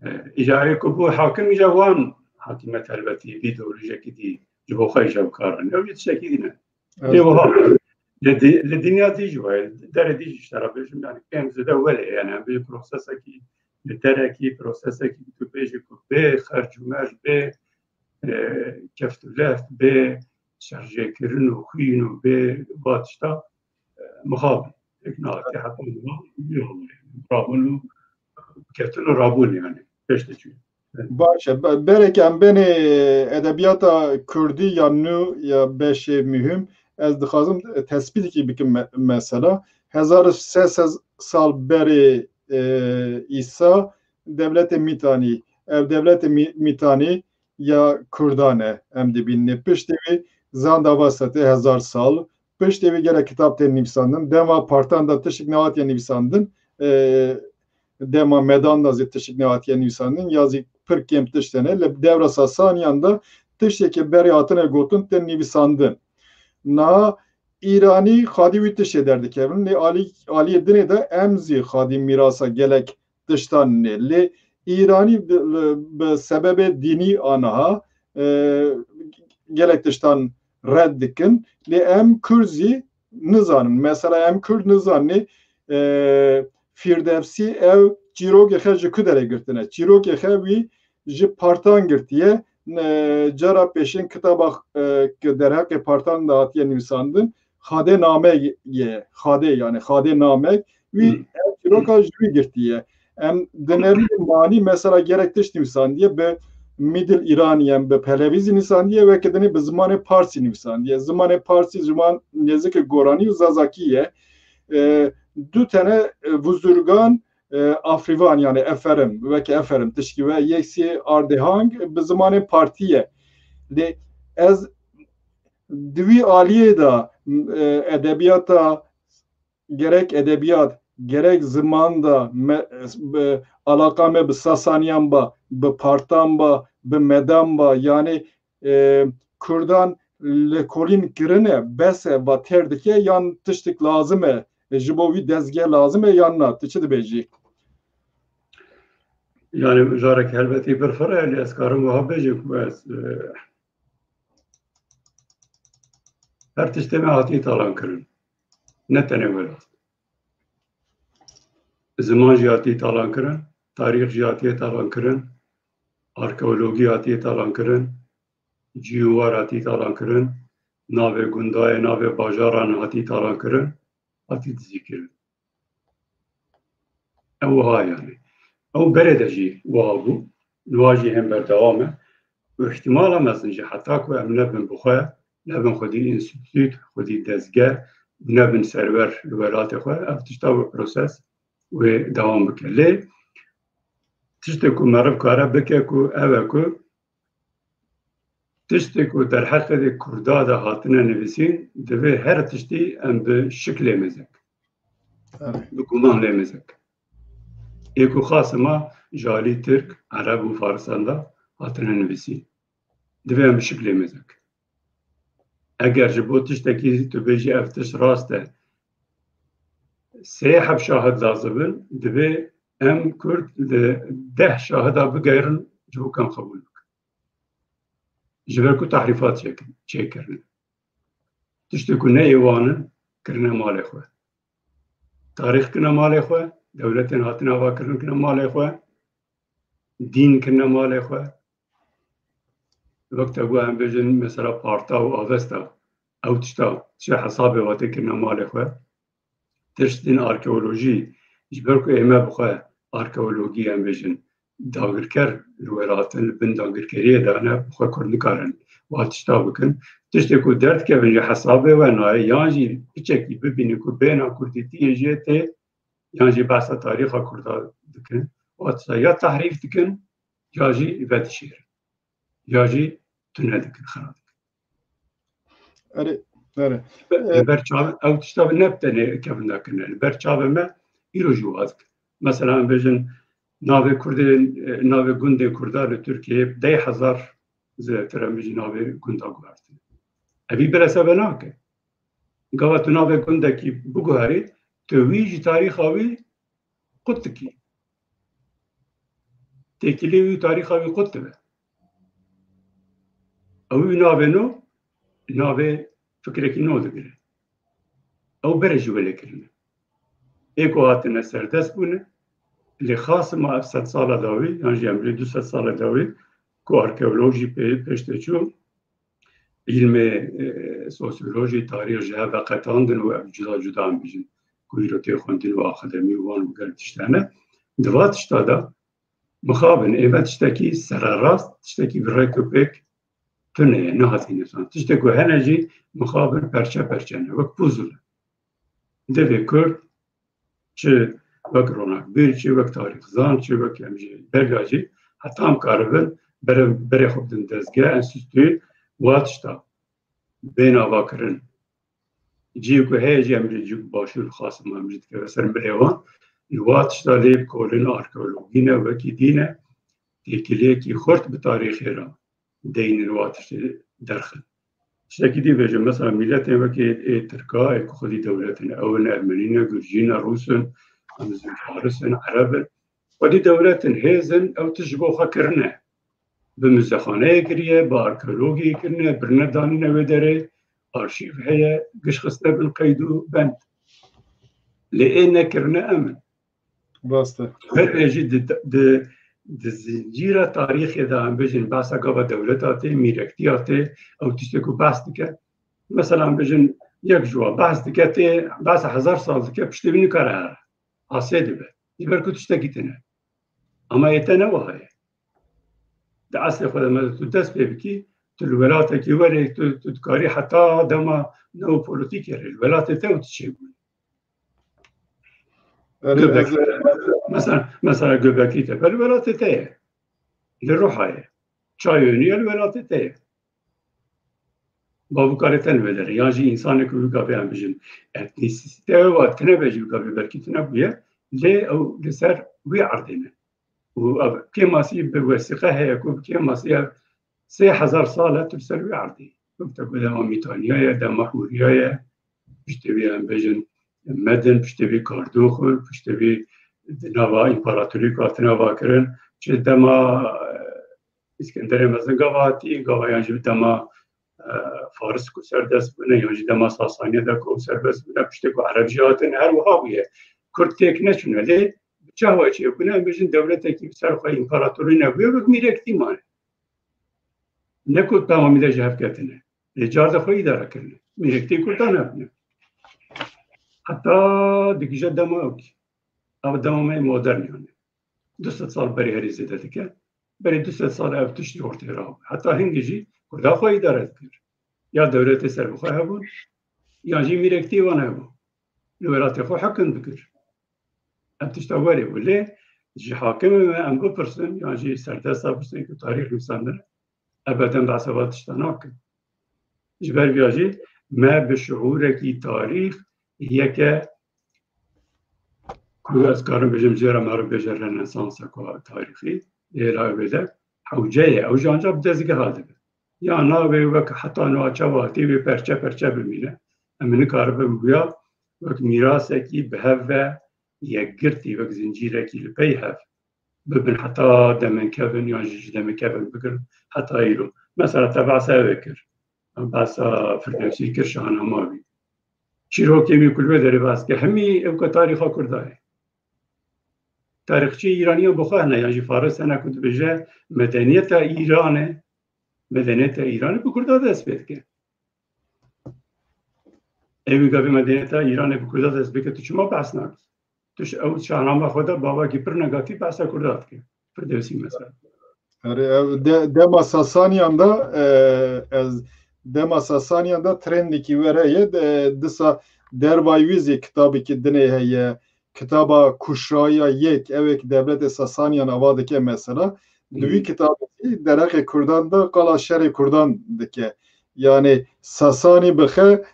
إجارة كبو حاكم جوان حاكمة البتي بيدولوجيا كدي جبو خيجا وكارن أو يتشكينا ليه وها للدنيا دي جوا دار دي اشترى بيش يعني كان زده ولا يعني بالبروسيس كي للتركي بروسيس كي تبيجي كوبي خرج وماج بي كفتلاف بي شارجي كرن وخين وبي باتشتا مخابل إقناعتي حتى يلا رابون كفتلو رابون يعني بيش تجي باشه برکم بین ادبیات کردی یا نو یا بش مهم از دخوازم تثبیتی که بکن مثلا 1300 سال بری ایسا devlet میتانی devlet میتانی یا کردانه ام دی بینه پشتوی زاندا واسطه 1000 سال پشتوی گره کتاب ته نویساندن دما پارتان da tışık nevatiye nivîsandin dema medan da tışık nevatiye nivîsandin yazı pırkem tiştene le devra Sasaniyan da tişteki beriyatına gotun ten nivîsandin na İrani xadi wî tişê derdikevin lê aliyê dinê de em zî xadî mirasa gelek tiştan nê lê İranî bi sebebê dînî aniha gelek tiştan red dikin lê em Kurd zî nizanin mesela em Kurd nizanin Firdevsî ev çîrokê xwe ji ku derê girtine çîrokê xwe wî ji partan girtiye cara pêşîn kitaba derheqê partan da hatiye nivîsandin xade name ye xade yani xade namek wî ev çîroka ji wî girtiye em dinevî manî mesela gerek tişt nivîsandiye bi Middle İraniyen bi pelevîzî nivîsandiye wekî dinê bi zimanê Parsî nivîsandiye zimanê Parsî ziman nêzîkî goranî û zazakî ye du tane buzurgan Afrivan yani eferim vekî eferim tişkî ve yeksî ardehang bi zimanê partiye lê ez divî aliyê da edebiyata gerek edebiyat gerek ziman da alaka me bi Sasaniyan ba bi partan ba bi medan ba yani Kurdan li kolîn kirine bese va ter dike yan tiştik lazım e ji bo wî dezgeh lazım e yan na tu çi dibêjî yani jarek helbetî bir fire ez karim wiha bêjim ku ez her tiştê me hatî talan kirin ne tenê welat ziman jî hatî talan kirin tarîx jî hatiye talan kirin arkeologî hatiye talan kirin cîwar hatî talan kirin navê gundayê navê bajaran hatî talan kirin hatî dizî kirin ew wiha yani ew berê de jî wiha bû niha jî hem berdewam e û ihtimala mezin jî heta ku em nebin bi xwe nebin xwedî înstîtût xwedî dezgeh nebin serwer li welatê xwe ev tişta wê proses wê dewam bike lê tiştê ku meriv kare bike ku ew e ku tiştê ku derheqê de Kurda da hatine nivîsîn divê her tiştî em bi şiklê mezek bi guman lê mezek ê ku xasima ji alî Tirk Ereb û Farisan da hatine nivîsîn divê em bi şiklê mezek eger ji bo tiştekî tu bêjî ev tişt rast e sê heb şahid lazim bin divê em Kurd li 10 şahida bigeyrin ji bo kem xebûl bikin ji ber ku tehrîfat çêkirin tiştê ku neyê wanin kirine malê xwe tarîx kirine malê xwe dewletên hatine avakirin kirine malê xwe dîn kirine malê xwe wekte ku em bêjin mesela parta û avesta ew tişta çi hesabê watê kirine malê xwe tiştên arkeolojî ji ber ku ême bi xwe arkeologî em bêjin dagirker li welatin li bin dagirkeriyê de ne bi xwe Kurd nikarin wa tişta bikin tiştê ku derdkevin ji hesabê we nayê yan jî piçekî bibînin ku bêhna kurdîtiyê jê tê yan jî behsa tarîxa Kurda dikin wa tişta ya tehrîf dikin ya jî vedişêrin ya jî tune dikin xira dikin li ber çavê ew tişta ne bi tenê kevin dakirine li ber çavê me îro jî wiha dikin mesela em bêjin navê Kurdên navê gundên Kurda li Tirkiyeyê 10,000 zêdetir em bêjî navê gunda guhertin evî bi resebe nake gava tu navê gundekî biguherî tu wî ji tarîxa wî qut dikî تکیلی وی تاریخ وی خود به او ناوه نو ناوه فکرکی نو دگره او برجو بله کرنه ایکو هاتنه سردست بونه لی خاص ما 700 سال داوی یعنی جمعی 200 سال داوی که آرکئولوژی پشت چو علم سوسیولوژی تاریخ جه و قطاندن و جدا جدا هم بیجن کوی رو تی خوندین و آخدمی وان بگر تشتانه دوات تشتادا مخابن ایوه تشتاکی سراراست تشتاکی برای کپک تنه نه هاتی نسان تشتاکو هنجی مخابن پرچه پرچه نه وک پوزل دوی کرد چه وک رونق بیر چه وک تاریخ زان چه وک همجی برگاجی حتی هم کاربن بره خوب دن دزگه انسیستوی واتشتا بین آوا کرن جیو که هیجی همجی جیو باشور خاصم همجید که بسر بریوان واتشتا لیب کولن آرکئولوژینه وکی دینه تیکلیه کی خورد به تاریخی را دین واتش درخل شکی دی بجم مثلا ملت وکی ترکا که خودی دولتن اول ارمنین گرجین روسن همزن فارسن عربن ودی دولتن هیزن او تجبوخه کرنه به مزخانه گریه با آرکئولوژی کرنه برنه دانینه و داره آرشیف هیا گش خسته بن قیدو بند لئنه کرنه امن باسته هر اجی د زنجیره تاریخی دا هم بجن بحثا گاوا دولتاته میرکتیاته او تشتکو بحث دکه مثلا بجن یک جوا بحث دکه تی بحث 1000 سال دکه پشتبینی کاره هر حاسه دبه دیگر که تشتکی تنه اما ایتا نوهای دا اصل خود ما تو دست ببکی تو الولاته که وره تو کاری حتی دما نو پولوتیکی ره الولاته تا او تشه بود مثلا göbekli tepe الولايات تاعي للروحاية çayönü الولايات تاعي بابو كارتن بدر يعني انسان كل كافي عم بيجن اتنيسيتي وقت كنا بيجي كافي بركي تنبيه ليه او لسر وي عرضنا وكما سي بوثيقه هي كما سي 3000 ساله ترسل وي عرضي بتقول لهم ميتانيا دا محوريه بيشتبي عم بيجن مدن پشتوی کاردوخ پشتوی نوا امپراتوری کاتنا واکرن چه دما اسکندر مزن گواهاتی گواهیانجی دما فارس کو سردست بونه یانجی دما ساسانیه دا کو سردست بونه پشتی کو عربیاتن هر وها بویه کرد تک نشونه لی چه هوا چیه کنه بجن دولت اکی سرخواه امپراتوری نبویه بک میرکتی مانه نکود تمامی دا جهف کتنه لجار دا خواهی داره کرنه میرکتی کردان نبونه حتی دیگه دماغی، اما دماغی مدرنیانه. 200 سال بری هری زده دیگه، بری 200 سال افتش جورتی را. حتی هنگیجی کدا خواهی دارد کرد. یا دولت سر بخواه بود، یا جی میرکتی وانه بود. نورات خو حکم بکر. افتش تاوری ولی جی حاکم ام بپرسن، یا جی سردست بپرسن که تاریخ میسندن. ابدا بعثواتش تناکن. جبر بیاجی ما به شعور کی تاریخ یک کوی از کارم بجم جرا مرا بجر رنسانس کو تاریخی ایرا بده حوجه او جانجا بدزگه هاده یا ناوی وک حتی نواچواتی و پرچه بمینه امن کار بگویا وک میراث کی به یک گرتی وک زنجیره کی لپی هف ببن حتی دمن کبن یا جج دمن کبن بکر حتی ایرو مثلا تبع سوکر بس فردوسی کرشان هماوی چیروکی می کلوه داره بس که همی او که تاریخا کردای تاریخچی ایرانی هم بخواه نه یعنی فارس نکود بجه مدنیت ایرانه به کرده دست بید که ایوی گاوی مدنیت ایرانه به کرده دست بید که تو چما بحث نکد توش او شاهنامه خدا بابا کی پر نگاتی بحث کرده که فردوسی مثلا دما ساسانیان دا از دما ساسانیان دا ترندی کی وره دسا دروایویزی کتابی که دنه هی کتابا کشرایا یک اوک دولت ساسانیان آواده که مثلا دوی کتابی درق کردان دا قلا شر کردان دکه یعنی ساسانی بخه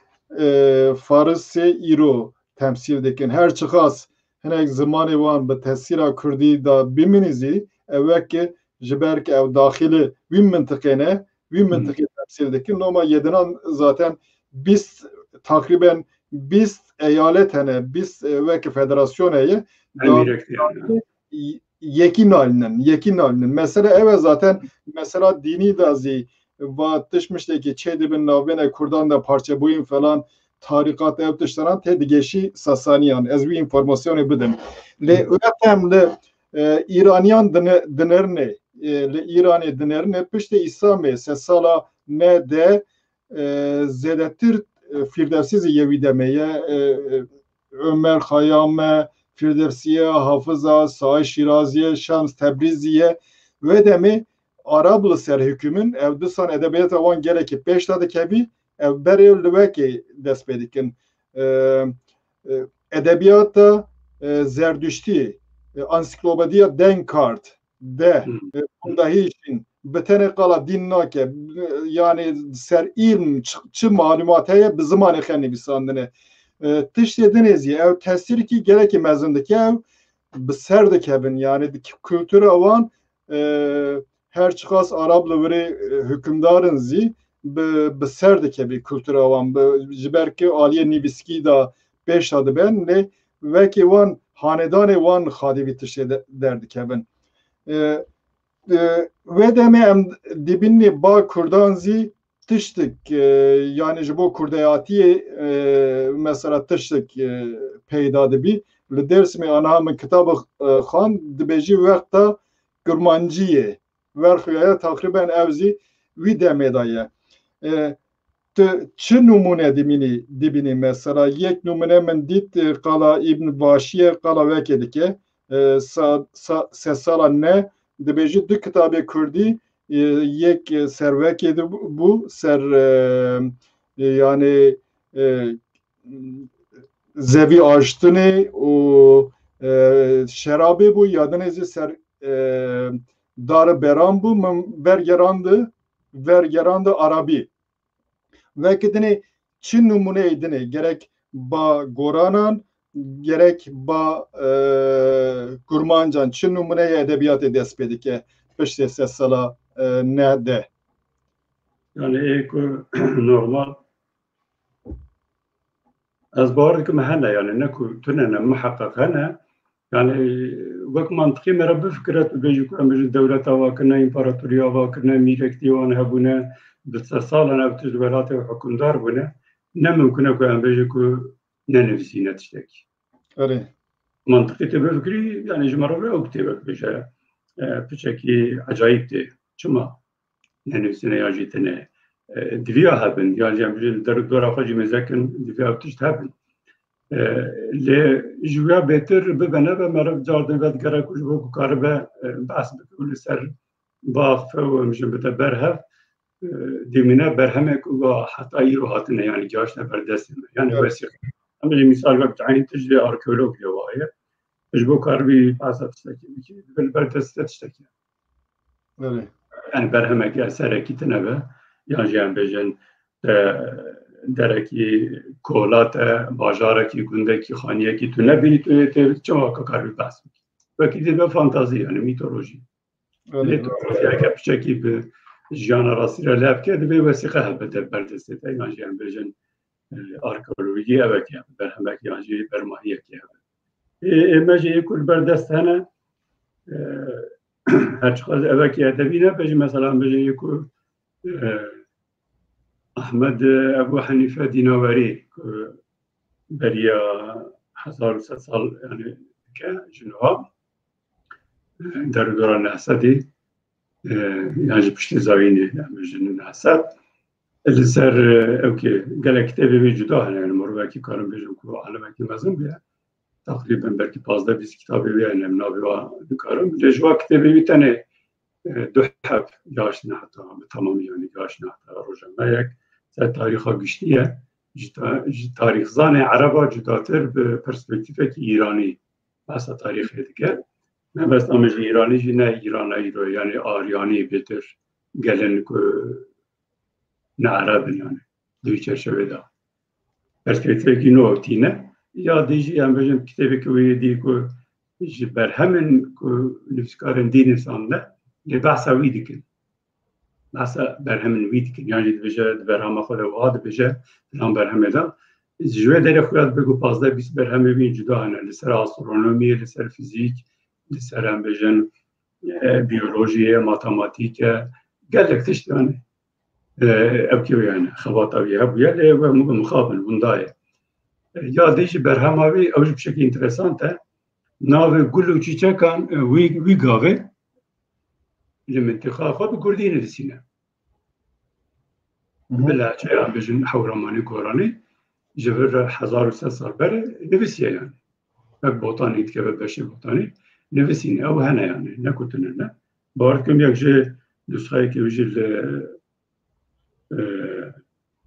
فارسی ایرو تمثیل دکن هر چه خاص هنگ زمانی وان به تاثیر کردی دا بمینیزی اوک جبر که او داخل وی منطقه نه وی منطقه تمثیل دکن نوما یدنان zaten 20 تقریبا 20 eyalet hene 20 وک فدراسیون هی yekin alının. Mesela evet zaten mesela dini dazi ve tışmıştaki çedibin navbene Kurdan da parça boyun falan tarikat ev tışlanan tedgeşi Sasaniyan. Ez bir informasyonu bidim. Le ötem le İraniyan dinerne le İrani dinerne pişte İslam'e sesala ne de zedetir Firdevsiz yevi demeye Ömer Hayyam'e Firdevsiye, Hafıza, Sahi Şiraziye, Şams Tebriziye ve demi Arablı ser hükümün evdisan edebiyat avan gereki peştadı kebi ev beri lüveki despedikin edebiyata zerdüşti ansiklopediya Denkart de bunda hiçin betene kala din nake yani ser ilm çı malumataya bizim anekeni bisandine tiş dediniz ya ev tesiri ki gereki mezindeki ev ser dikebin yani kültürü avan her çıkas Araplı veri hükümdarın zi bi ser dikebi kültürü avan jiberki aliye nibiski da beş adı ben ne veki van hanedanı van hadivi tiş derdikebin ve deme em dibinni ba kurdan zi tıştık yani bu kurdayati mesela tıştık peyda dibi li dersmi anamı kitabı xan dibeji vekta Kurmancıye verxuyaya takriben evzi vi demedaye çi numune dibini mesela yek numune men dit kala İbn Başiye kala vekedike sesala ne dibeji du kitabı Kurdi yek servekedi bu ser yani zevi açtını o şerabe bu yadınızı ser dar beran bu vergerandı Arabi ve kedine Çin numune edine gerek ba Goranan gerek ba Kurmancan Çin numuneye edebiyat edespedike pişte sesala ne de yani normal az bağırdık mehane yani ne ku tünene muhakkak hene yani vak mantıki merabbi fikret bejik emir devlet avakına imparatoriya avakına mirek divan hebune bitsalan avtüz velatı hükümdar bune ne mümkün ku bejik ne nefsine tiştek. Evet. Mantıki tabi fikri yani jmarabı yok tabi beje piçeki acayipti. Çuma ne nefsine yajitene divya haben yani jamil dora faci mezakin divya tişt haben. Le juya beter bibene ve merab cardın ve gerek ucu karbe bas bikul ser baf ve müşün bete berhev dimine berhemek ve hatta iruhatine yani yaşna berdesime yani vesik. Ama misal ve tane tecrübe arkeolog diye bu karbi asatıştaki ki berdestetişteki. Evet. Yani berhemek ya serekitine ve yani bejen dereki kolata bajaraki gundaki haniyeki tu ne biri tu çama karbi bas. Belki de fantazi yani mitoloji. Evet. Yani kapçaki bir jana rasira labke de bir vesika habete berdesete yani bejen arkeoloji evet yani berhemek yani bermahiyek yani. Mece kul berdest hene her çıkaz evet ki edebine bejen mesela bejen kul Ahmed Ebu Hanife Dinavari beriya 1100 sal yani ke Cenova der dora Nasadi yani pişti zavini yani Nasad elser okey gel kitabı bir cüda yani morvaki karım bir ku alemaki mazım ya takriben belki fazla biz kitabı yani nabiva karım lejva kitabı bir tane duhab yaşna hatta tamam yani yaşna hatta rojamayek تاریخ گشتیه تاریخ زان عربا جداتر به پرسپکتیف ایرانی مثلا تاریخ دیگه نه بس امج ایرانی جی نه ایرانی رو یعنی آریانی بهتر گلن که نه عرب yani دوی çerçevede perspektif ki notine ya diji yani bizim kitabı ki diye ki berhemen ku nefskarın din insanla le bahsa vidikin مثلا برهم وید که یعنی بجه برهم خود واد بجه نام برهم دام جوه در خودت بگو 15-20 برهم وید جدا هنر لسر آسترونومی لسر فیزیک لسرم بجن بیولوژی ماتماتیک قالك تشتاني ابكي يعني خباطه بيها بيا لي مخابن بنداي يا ديجي برهماوي او بشكل انتريسانت ناوي قولو تشيكا كان وي غافي المنطقه خب كردين السينا بلا شيء عم بجن حورماني كوراني جبر 1300 سال بره نفسي يعني بوطاني تكبر بشي بوطاني نفسيني او هنا يعني نكوتنا باركم يكجي نسخه كي وجي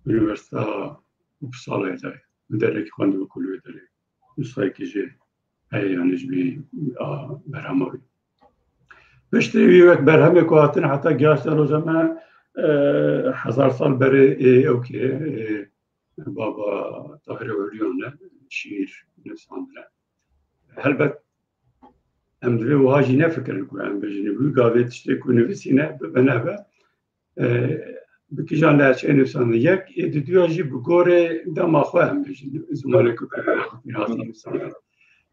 üniversite Uppsala'da derek خواند بکلوی داره نسخه که جه هیانش بی برهماوی بشتری ویوک برهمه که هاتن حتی گیاش در روزمه 1000 سال بره اوکی بابا طاهر اولیونه شیر نساندره هلبت هم دوی وهاجی نفکرن که هم بجنی بوی گاوه تشتی که نویسینه ببنه بکیجان لحچه نفسانه یک ایدیدیاجی بگوره دما خواه هم بجن زمانه که هاتی نفسانه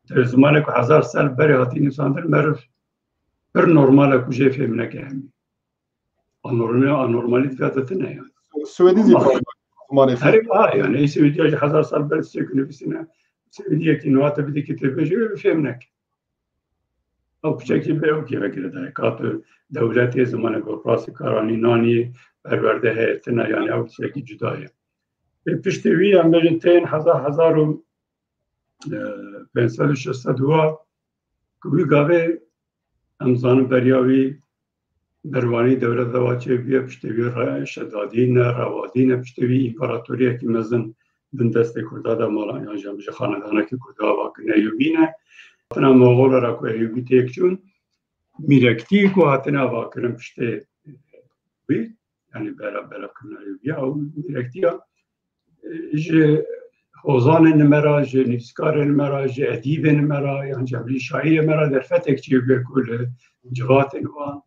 در زمانه که 1000 سال بری هاتی نفسانه مرف بر نورماله کجه فهمنه که همی آنورمالی دیگه نه یعنی سوئدی زمانه هر yani ای سوئدیاجی 1000 سال بری تشتی که نفسینه سوئدیه که نواته بدی که تبجه بفهمنه که او بشكل بيوكي فكرة ده كات دولتي زمان قراصي كاراني ناني پرورده هيتنا يعني او بشكل جداية بيشتوي عم بجنتين هزار بنسال شستدوا كوي قاوي امزان برياوي برواني دولة ذواتي بيا بيشتوي شدادين روادين بيشتوي امبراطورية كي مزن بندست كردادا مالا يعني جنبش خاندانا كي كردا واكنا يوبينه هاتنا مغول را که ایوبی تکچون میرکتی که هاتنا واکرم پشته بی یعنی بلا کنه ایوبی او میرکتی ها جه حوزان نمرا جه نفسکار نمرا جه ادیب نمرا یعنی جبری شاعر نمرا در فتکچی بکل جوات نوان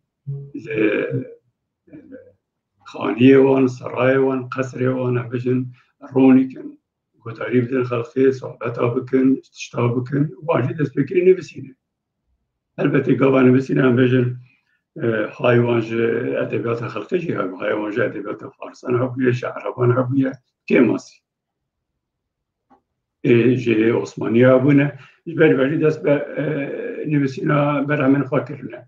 خانیه وان سرای وان قصر وان هم بجن رونی کن گوتاری بدن خلقی صحبت بکن تشتا بکن واجد دست بکری نویسینه البته گاوا نویسینه هم بجن حیوانج ادبیات خلقی جی هم حیوانج ادبیات فارسان هم بویه شعربان هم بویه که ماسی جه عثمانی هم بونه بری دست به نویسینه بر همین فکرنه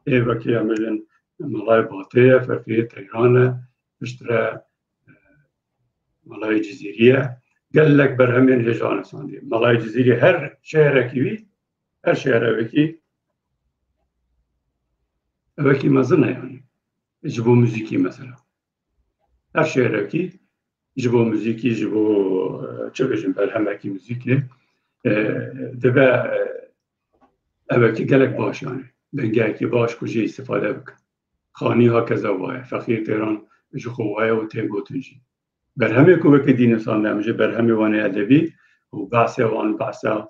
وکی هم بجن ملای باطه فرقیه تیرانه بشتره ملای جزیریه قال لك برهمين هجان ساندي ملاي جزيري هر شهر كيوي هر شهر وكي مزنا يعني يجيبوا موسيقي مثلا هر شهر كي يجيبوا موسيقي يجيبوا تشوفين برهمه كي موسيقي دبا اوكي قال لك باش يعني بنجاكي باش كوجي استفاده بك خاني هكذا واي فقير تيران جو خواي وتنجي برهمه کو که دین انسان نمیشه برهمه وان ادبی و بحثه وان بحثه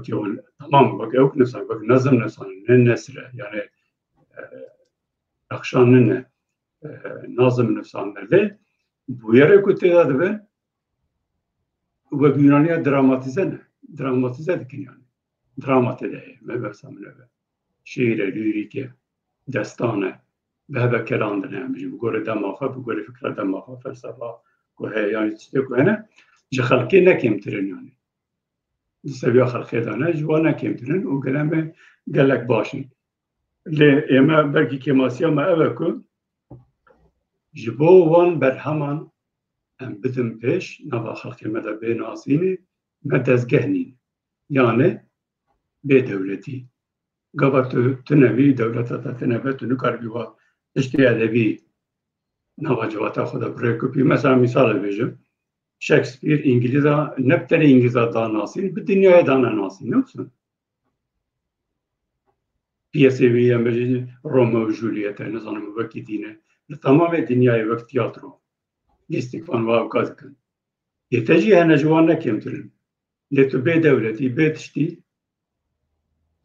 که اون تمام وقت اوک نسان وقت نظم نسان نه نسره یعنی اخشان نه نظم نسان نده بویره کو تیدا ده و بیرانیا دراماتیزه دکن یعنی درامات ده مبسام نه شعر لیریکه داستانه به کلام نه میشه بگوره دماغه بگوره فکر دماغه فلسفه يعني تستيقظ هنا جا خلقي نكيم ترين يعني سبيا خلقي دانا جوانا كيم ترين وكلامه قال لك باشي لي اما بركي كيماسيا ما ابكو جبو وان برهمان ام بدم بيش نبا خلقي مدى بين عصيني مدزقهنين يعني بي دولتي قبل تنبي دولتا تنبي تنكر بيوا اشتي ادبي نواجهات خدا برکوپی مثلا مثال بجم شکسپیر انگلیزا نبتر انگلیزا داناسین به دنیای داناناسین نوسن پیسی وی هم بجی رومو و جولیت نظام وقتی دینه تمام دنیای وقت تیاترو استقفان و اوقات کن یتجی هنه جوان نکیم ترین لیتو به دولتی به تشتی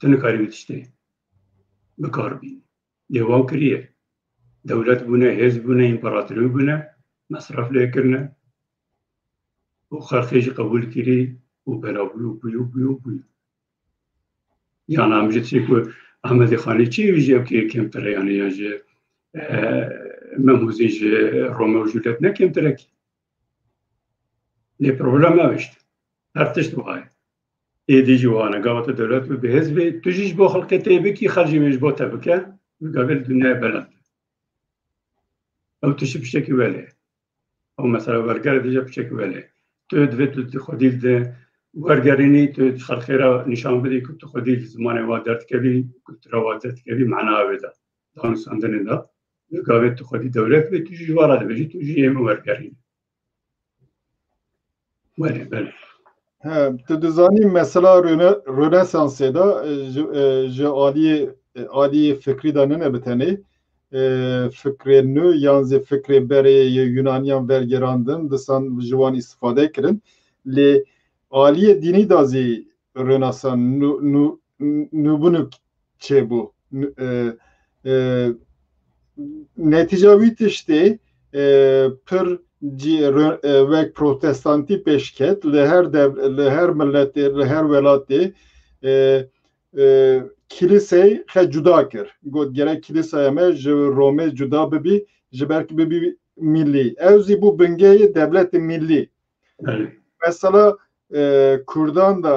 تنکاری بتشتی بکار بین لیوان کریه دولت بونه حزب بونه امپراتوری بونه مصرف لیکرنه و خرخیج قبول کری و برابری و بوی يعني عم جتشي كو أحمد خاني چی ویژه که کمتره يعني يجي مموزيج روميو وجوليت نه کمتره کی لی پروبلم اوشت هر تشت وهای ایدی جوانا قاوت دولت بهزبي تجيش بو خلقي تيبكي خرجي مش بو تبكه وقابل دنيا بلد او تشي بشكل ولا او مثلا ورقه ديجا بشكل ولا تدفت خديل ده ورقريني تدخل خيرا نشان بدي كنت خديل زمان وادرت كبي كنت روادت كبي معناها بدا دانس عندنا ده قابل تخدي دولت بتجي ورا بيجي تجي يم ورقريني ولا بل تو دزانی مثلا رنسانسه دا جه عالی فکری دانه بتنی فکر نو یانزی فکر بری یونانیان ورگراندن دستان جوان استفاده کرن لی عالی دینی دازی رنسان نو بونو چه بو نتیجه ویتشتی پر وک پروتستانتی پیشکت لهر ملتی لهر ولاتی کلیسه خه جدا کر گود گره کلیسه همه رومه جدا ببی جبرک ببی ملی اوزی بو بنگه devlet milli mesela Kurdan da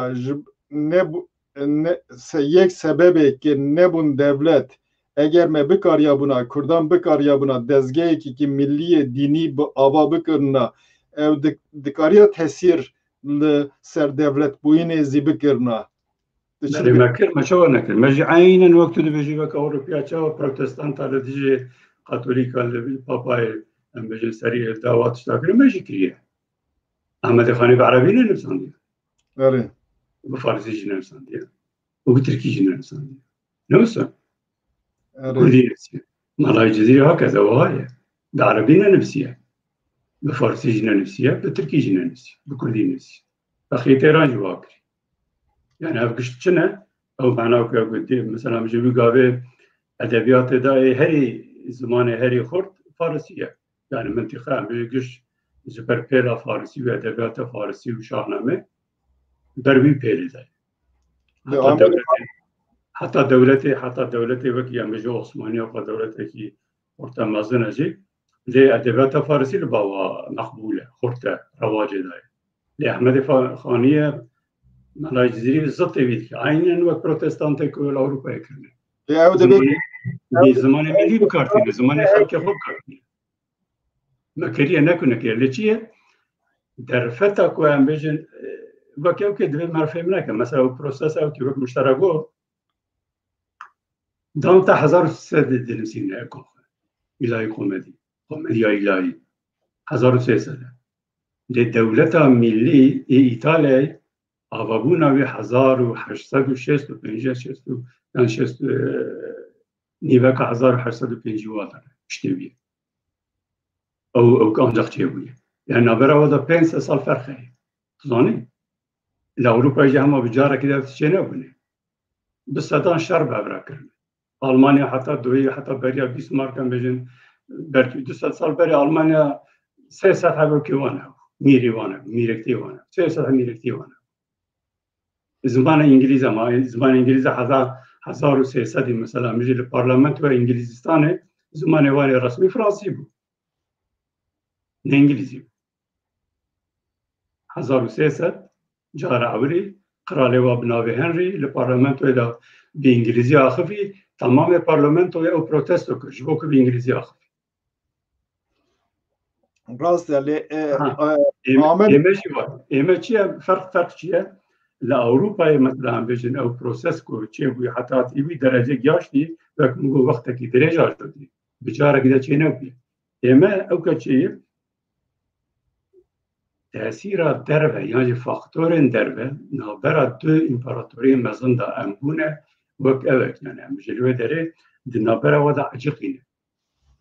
یک سببی که نبون devlet eğer me bikarya buna Kurdan bikarya buna dezgahı ki milli dini ava bikirna ev dikarya tesir ser devlet bu yine zibikirna. بله مكر ما شو نكر مجي عينا وقت اللي بيجي بك أوروبيا شو بروتستانت على تيجي كاثوليك اللي بالباباي أم بيجي سريع دعوات تاكل مجي كريه أحمد خاني بعربي نفسان دي أري بفارسي جنا نفسان دي وبتركي جنا نفسان دي نفسه كردي نفسيه مالاي الجزيرة هكذا وهاي بعربي نفسيه بفارسي جنا نفسيه بتركي جنا نفسيه بكردي نفسيه أخي تيران جواكري يعني هفقشت شنه أو معناه كقولتي مثلا بجيبوا قابل أدبيات دا هري زمان هري خرد فارسية يعني منطقة بيجيش زبر بيلا فارسي وأدبيات فارسي وشاهنامة بربي بيلي دا حتى دولتي وكي يعني بيجو عثمانية ودولتي كي خرطة مازنة جي لي أدبيات فارسي لبوا مقبولة خرطة رواجة دا لأحمد خانية مالاي الجزيرة بالضبط بيدك عيناً وقت بروتستانتي كل أوروبا يكرني. دي زمان ملي بكارتين زمان خلق خوب كارتين. ما كريه نكون كريه ليشيه درفتا كو أم بيجن وكيو كده معرفة منك مثلا البروسيس أو كيو مشتركو دانتا 1600 دنسين أكون إلهي كوميدي إلهي 1600 للدولة ملي إيطاليا آوابونا وی 1865 نیوه که 1850 واداره اشتبیه او که آنجا چه بویه یعنی نابرا وادا 5 سال فرقه تزانی لأوروپا جه همه بجاره که دفت چه نبونه بسدان شر ببرا کرنه آلمانیا حتی دوی حتی بریا 20 مارکن بجن برکی 200 سال بری آلمانیا 300 هبو که وانه میری وانه میرکتی وانه 300 میرکتی وانه زمان انگلیز ما زمان انگلیز 1300 مثلا میشه الپارلمنت و انگلیزستان زمان ولی رسمی فرانسی بود نه انگلیزی 1300 جار عوری قراله و بناوی هنری الپارلمنت و دا به انگلیزی آخفی تمام پارلمنت و پروتستو کرد جبو که به انگلیزی آخفی راست یعنی ایمه چیه فرق چیه لأوروبا مثلا بيجن أو بروسيسكو تشيبو حتى تيبي درجة جاشتي لكن هو وقتها كي درجة جاشتي بجارة كده شيء نوبي إما أو كشيء تأثير الدربة يعني فاكتورين دربة نابرة دو إمبراطوريين مزندا أمبونة وك أوك يعني مجلوه داره دنابرة وضع عجقينه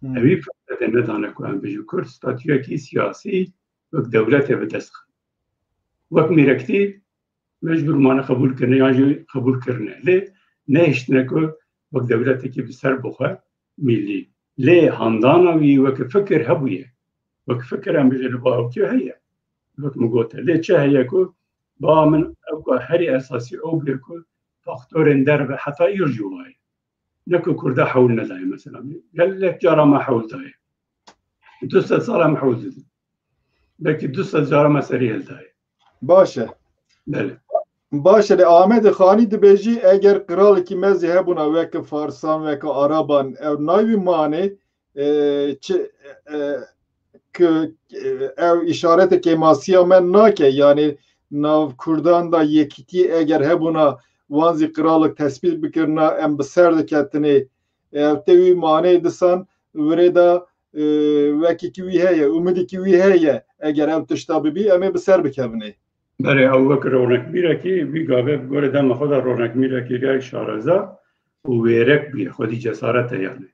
أبي فقط ندانكو أم بيجو كرد ستاتيوكي سياسي وك دولته بدسخ وك ميركتي مجبور ما قبول کرنے یا قبول کرنے لے نهشت نکو وقت دولتی که بسر بخواه ملی لے هندانوی وقت فکر هبویه وقت فکر هم بجل با که هیه وقت مگوته لے چه هیه که با من هری اساسی او بیر که اختارن در حتی ایرجوای نکو کرده حول ندای مثلا قال لك جرى ما حول دای 200 سال هم حول دادن بلکه 200 جرى ما سریع دای باشه بله باشه لی آمد خانی دبیجی اگر قرالی که مزی هبونا وک فارسان وک عربان او نایوی مانه که او اشارت که ماسیا من ناکه یعنی ناو کردان دا یکیتی اگر هبونا وانزی قرالک تثبیت بکرنا ام بسر دکتنی او تیوی مانه دسان وردا وکی کیوی هیه امیدی کیوی هیه اگر او تشتابی بی امه بسر بکبنی برای او وقت رونق میره که بی گاوه گوره دم خود رونق میره که گای شارزا و ویرک بی خودی جسارت یعنی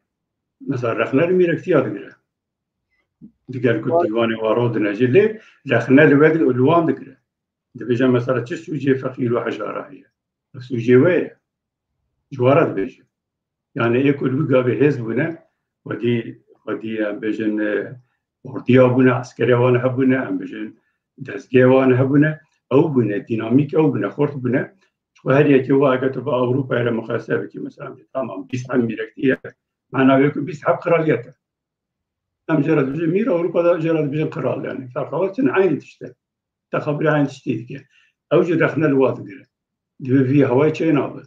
مثلا رخنه رو میره کتیا دگره دیگر که دیوان وارود نجله رخنه رو ود الوان دگره دبیجه مثلا چه سوژه فقیر و حجاره هیه سوژه ویه جوارد بیجه یعنی یک بی گاوه هز بونه ودی هم بیجن اردیا بونه عسکری وانه هبونه هم بیجن دستگاه وانه هبونه او بونه دینامیک او بونه خورد بونه و هر یکی واقعا با اروپا را مقایسه بکی مثلا تمام 20 هم میرکتیه معنی که 20 حق قرالیته هم جرد بجه میره اروپا دا جرد بجه قرال یعنی فرقاواتن عینی تشته تخبری عینی تشتی دیگه او جو رخنه الواد گره دوی وی هوای چه نابه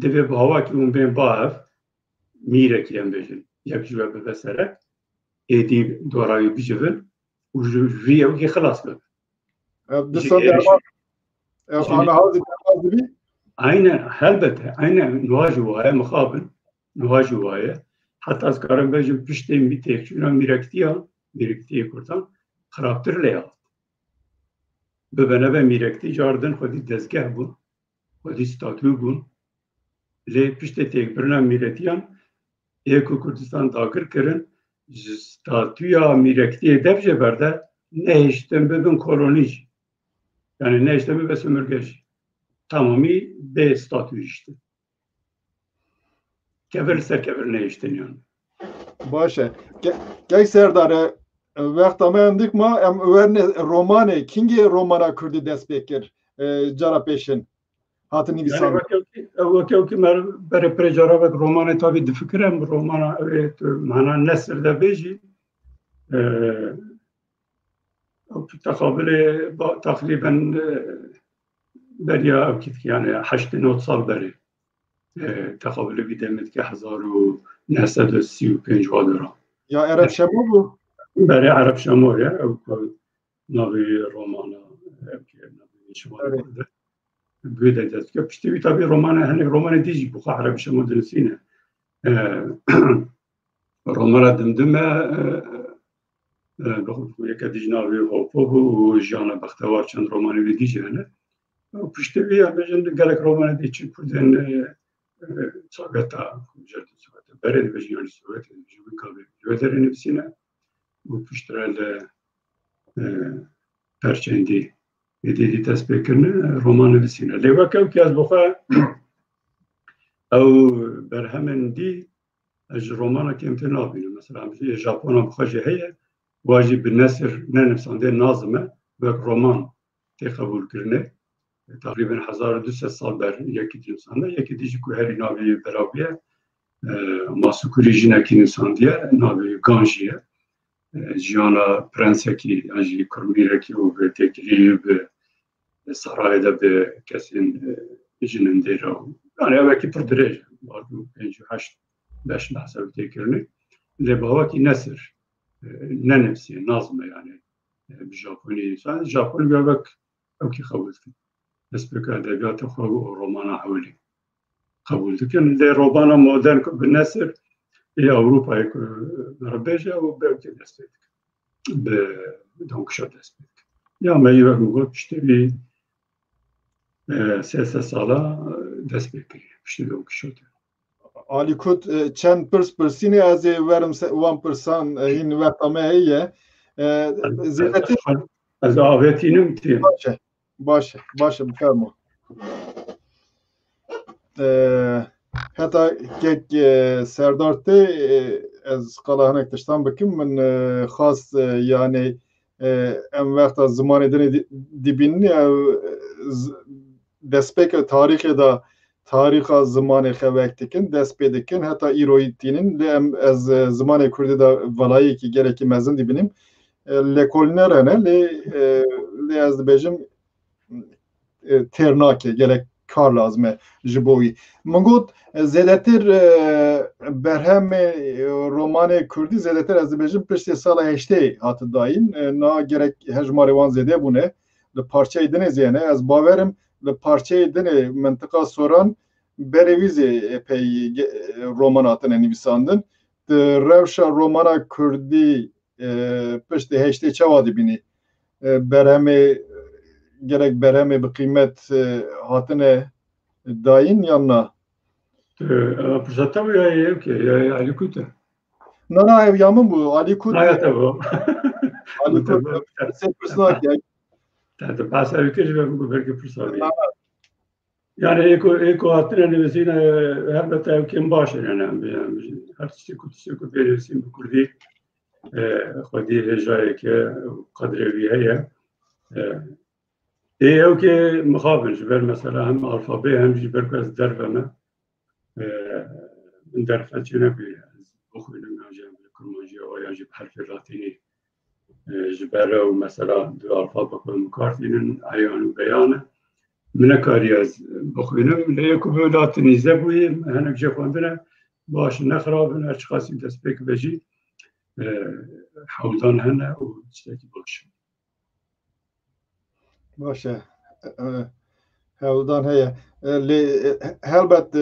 دوی به هوا که اون بین باف میره که هم بجن یک جوه به بسره ایدی دورایی بجون و وی او که خلاص بده aynen elbette aynen nuhacı mukabel nuhacı vaye hatta az karın bejim piştiğim bir tek şuna mirektiye kurtan karakterle ya bebene ve mirekti jardan kodi dezgah bu kodi statü bu le pişte tek birine miretiyan Eko Kurdistan dağır kırın statüya mirektiye devce berde ne işten bebin kolonici yani ne işten bebin sömürgeci tamamı B statü işte. Kevir serkevir ne işte yani. Başı. Gel Serdar, vaqtama endik ma em överne romanı, kingi romana Kürdi destpekir cara peşin. Hatı nivisan. Yani vakil ki bere precara ve romanı tabi difikrem romana evet mana nesir de beji takabili takriben بریا اکید که یعنی 8 سال بری تقابل بیدمید که 1935 وادرا یا عرب شما بو؟ برای عرب شما یا او ناوی رومانا ناوی شما بوده دست که پشتی تابی رومانا هنگ رومانا دیجی بخوا عرب شما دنسینه رومانا دمدمه یکی دیج ناوی هوپو و جانا بختوار چند رومانی دیجی هنه پشتوی آمدن گلک رومانه دیچی کردن سوگتا جرد سوگتا برد بجیانی سوگتا جوی کابه جوی داره نفسینه و پشترال پرچندی دیدی تسبیح کرنه رومانه بسینه لیوا که از بخواه او برهمن دی از رومانه که امتناب بینه مثلا ژاپن هم بخواه جهیه واجب بالنسر ننفسانده نازمه و رومان تی قبول کرنه تقریبا 1200 سال بر یکی انسانه یکی دیجی که هری ناوی برابیه ماسوکوری جینکی انسان دیه ناوی گانجیه جیانا پرنسکی انجی کرمیرکی و به تکری به سرای ده به کسین جننده را yani evvelki پر derece vardı 5 nasıl tekrarını lebava ki nesir ne nefsi nazmı yani Japoni insan Japon göbek o ki kabul ettim اسبك ادبيات خو رومانا حولي قبول لكن اللي رومانا مودرن بالنسر هي اوروبا ربيجه وباوتي دستك دونك شو دستك يا ما يبغى تشتري سياسه صاله دستك تشتري دونك شو Ali kut çend persini az verim 1% hin vetame زيادة از آواتینم تیم باشه بفرما حتی که سردارته از قلاهنک تشتان بکم من خاص یعنی ام وقت از زمان دنی دیبینی دسپیک تاریخ دا tariha zimanê xewek dikin, dest pê dikin, heta îroyî tînin lê em ez zimanê Kurdî da velayekî gelekî mezin dibînim. Lêkolîner hene lê ez dibêjim têr nake, gelek kar lazim e ji bo wî. Min got zêdetir berhemê romanê Kurdî zêdetir ez dibêjim piştî sala heştê hati dayîn. Na gerek hejmarê wan zêde bûne li parçeyê dinê ziyane. Ez bawerim li parçeyê dinê mintika Soran berê wî zê epey roman hatine nivîsandin. Di rewşa romana Kurdî piştî heştê çawa dibînî? Berhemê gerek berhemê bi qîmet hatine dayîn yan na? Fırsata mı ya ki ya Ali Kut? Na ev ya min bû Alî Kut. Tamam. Alî Kut sê pirsnak ya. Tabii bahse ülkeci ve bu belki fırsat. Yani eko hatine nivîsîne her tevkim başır yani her tiştî ku pêlîsîn bi Kurdî xwedî hêjayeke qedrê wî heye. Ew ki mixabin ji ber mesela hem alfabe hem ji ber ku ez derve me min derfetçî nebûye ez bixwînim ya ji kurmancî ya ji herfê latînî ji ber ew mesela du alfabe ku mikartînin eyan û beyan e min nekarî ez bixwînim lê ku bi latînî zebûyê hinek jê xwendine baş nexirabin her çi qasî dest pê kibe jî hewdan hene û tiştekî baş. Baş e. Hewdan heye. Lê helbet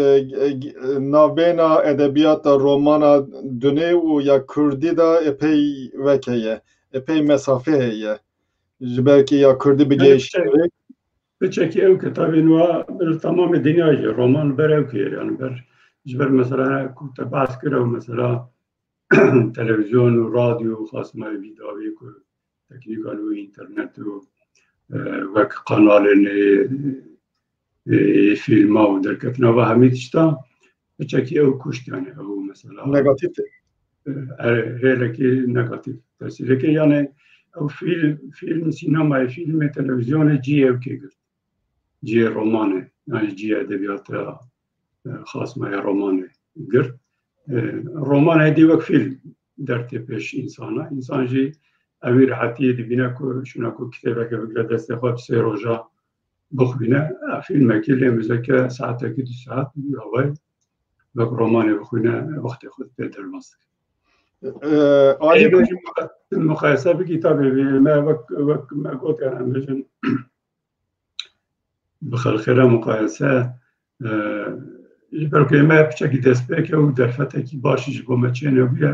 navbêhna edebiyata romana dunê û ya Kurdî da epey vek heye. Epey mesafê heye. Ji ber ki ya Kurdî bigêştirê Biçekî ew kitabên wa bir tamamê dinyayê roman ber ew kê yani ber ji ber mesela ku te behs kir ew mesela televîzyon û radyo û xasma vî dawî ku teknîkan û înternet û wek kanalên filma û derketina ve hemî tişta biçekî ew kuşt yani ew mesela negatif hêlekî negatif tesîrekê yani ew film sînemayê filmê televizyonê cî ew kê girt cîyê romanê yani cîyê edebiyata xasmaya romanê girt roman hedî wek film dertê pêş insana insan jî evî rehetiyê dibîne ku şuna ku kitêbeke bigire destê xwe sê roja bixwîne filmekî lê mizeke saetekî du saet away wek romanê bixwîne wextê xwe tê derbas Alî Kut muqayese bi kitêbê me wek me got em bijin bi xelxêre muqayese ji ber ku me piçekî destpêke û derfetekî başî ji bo me çêne bûye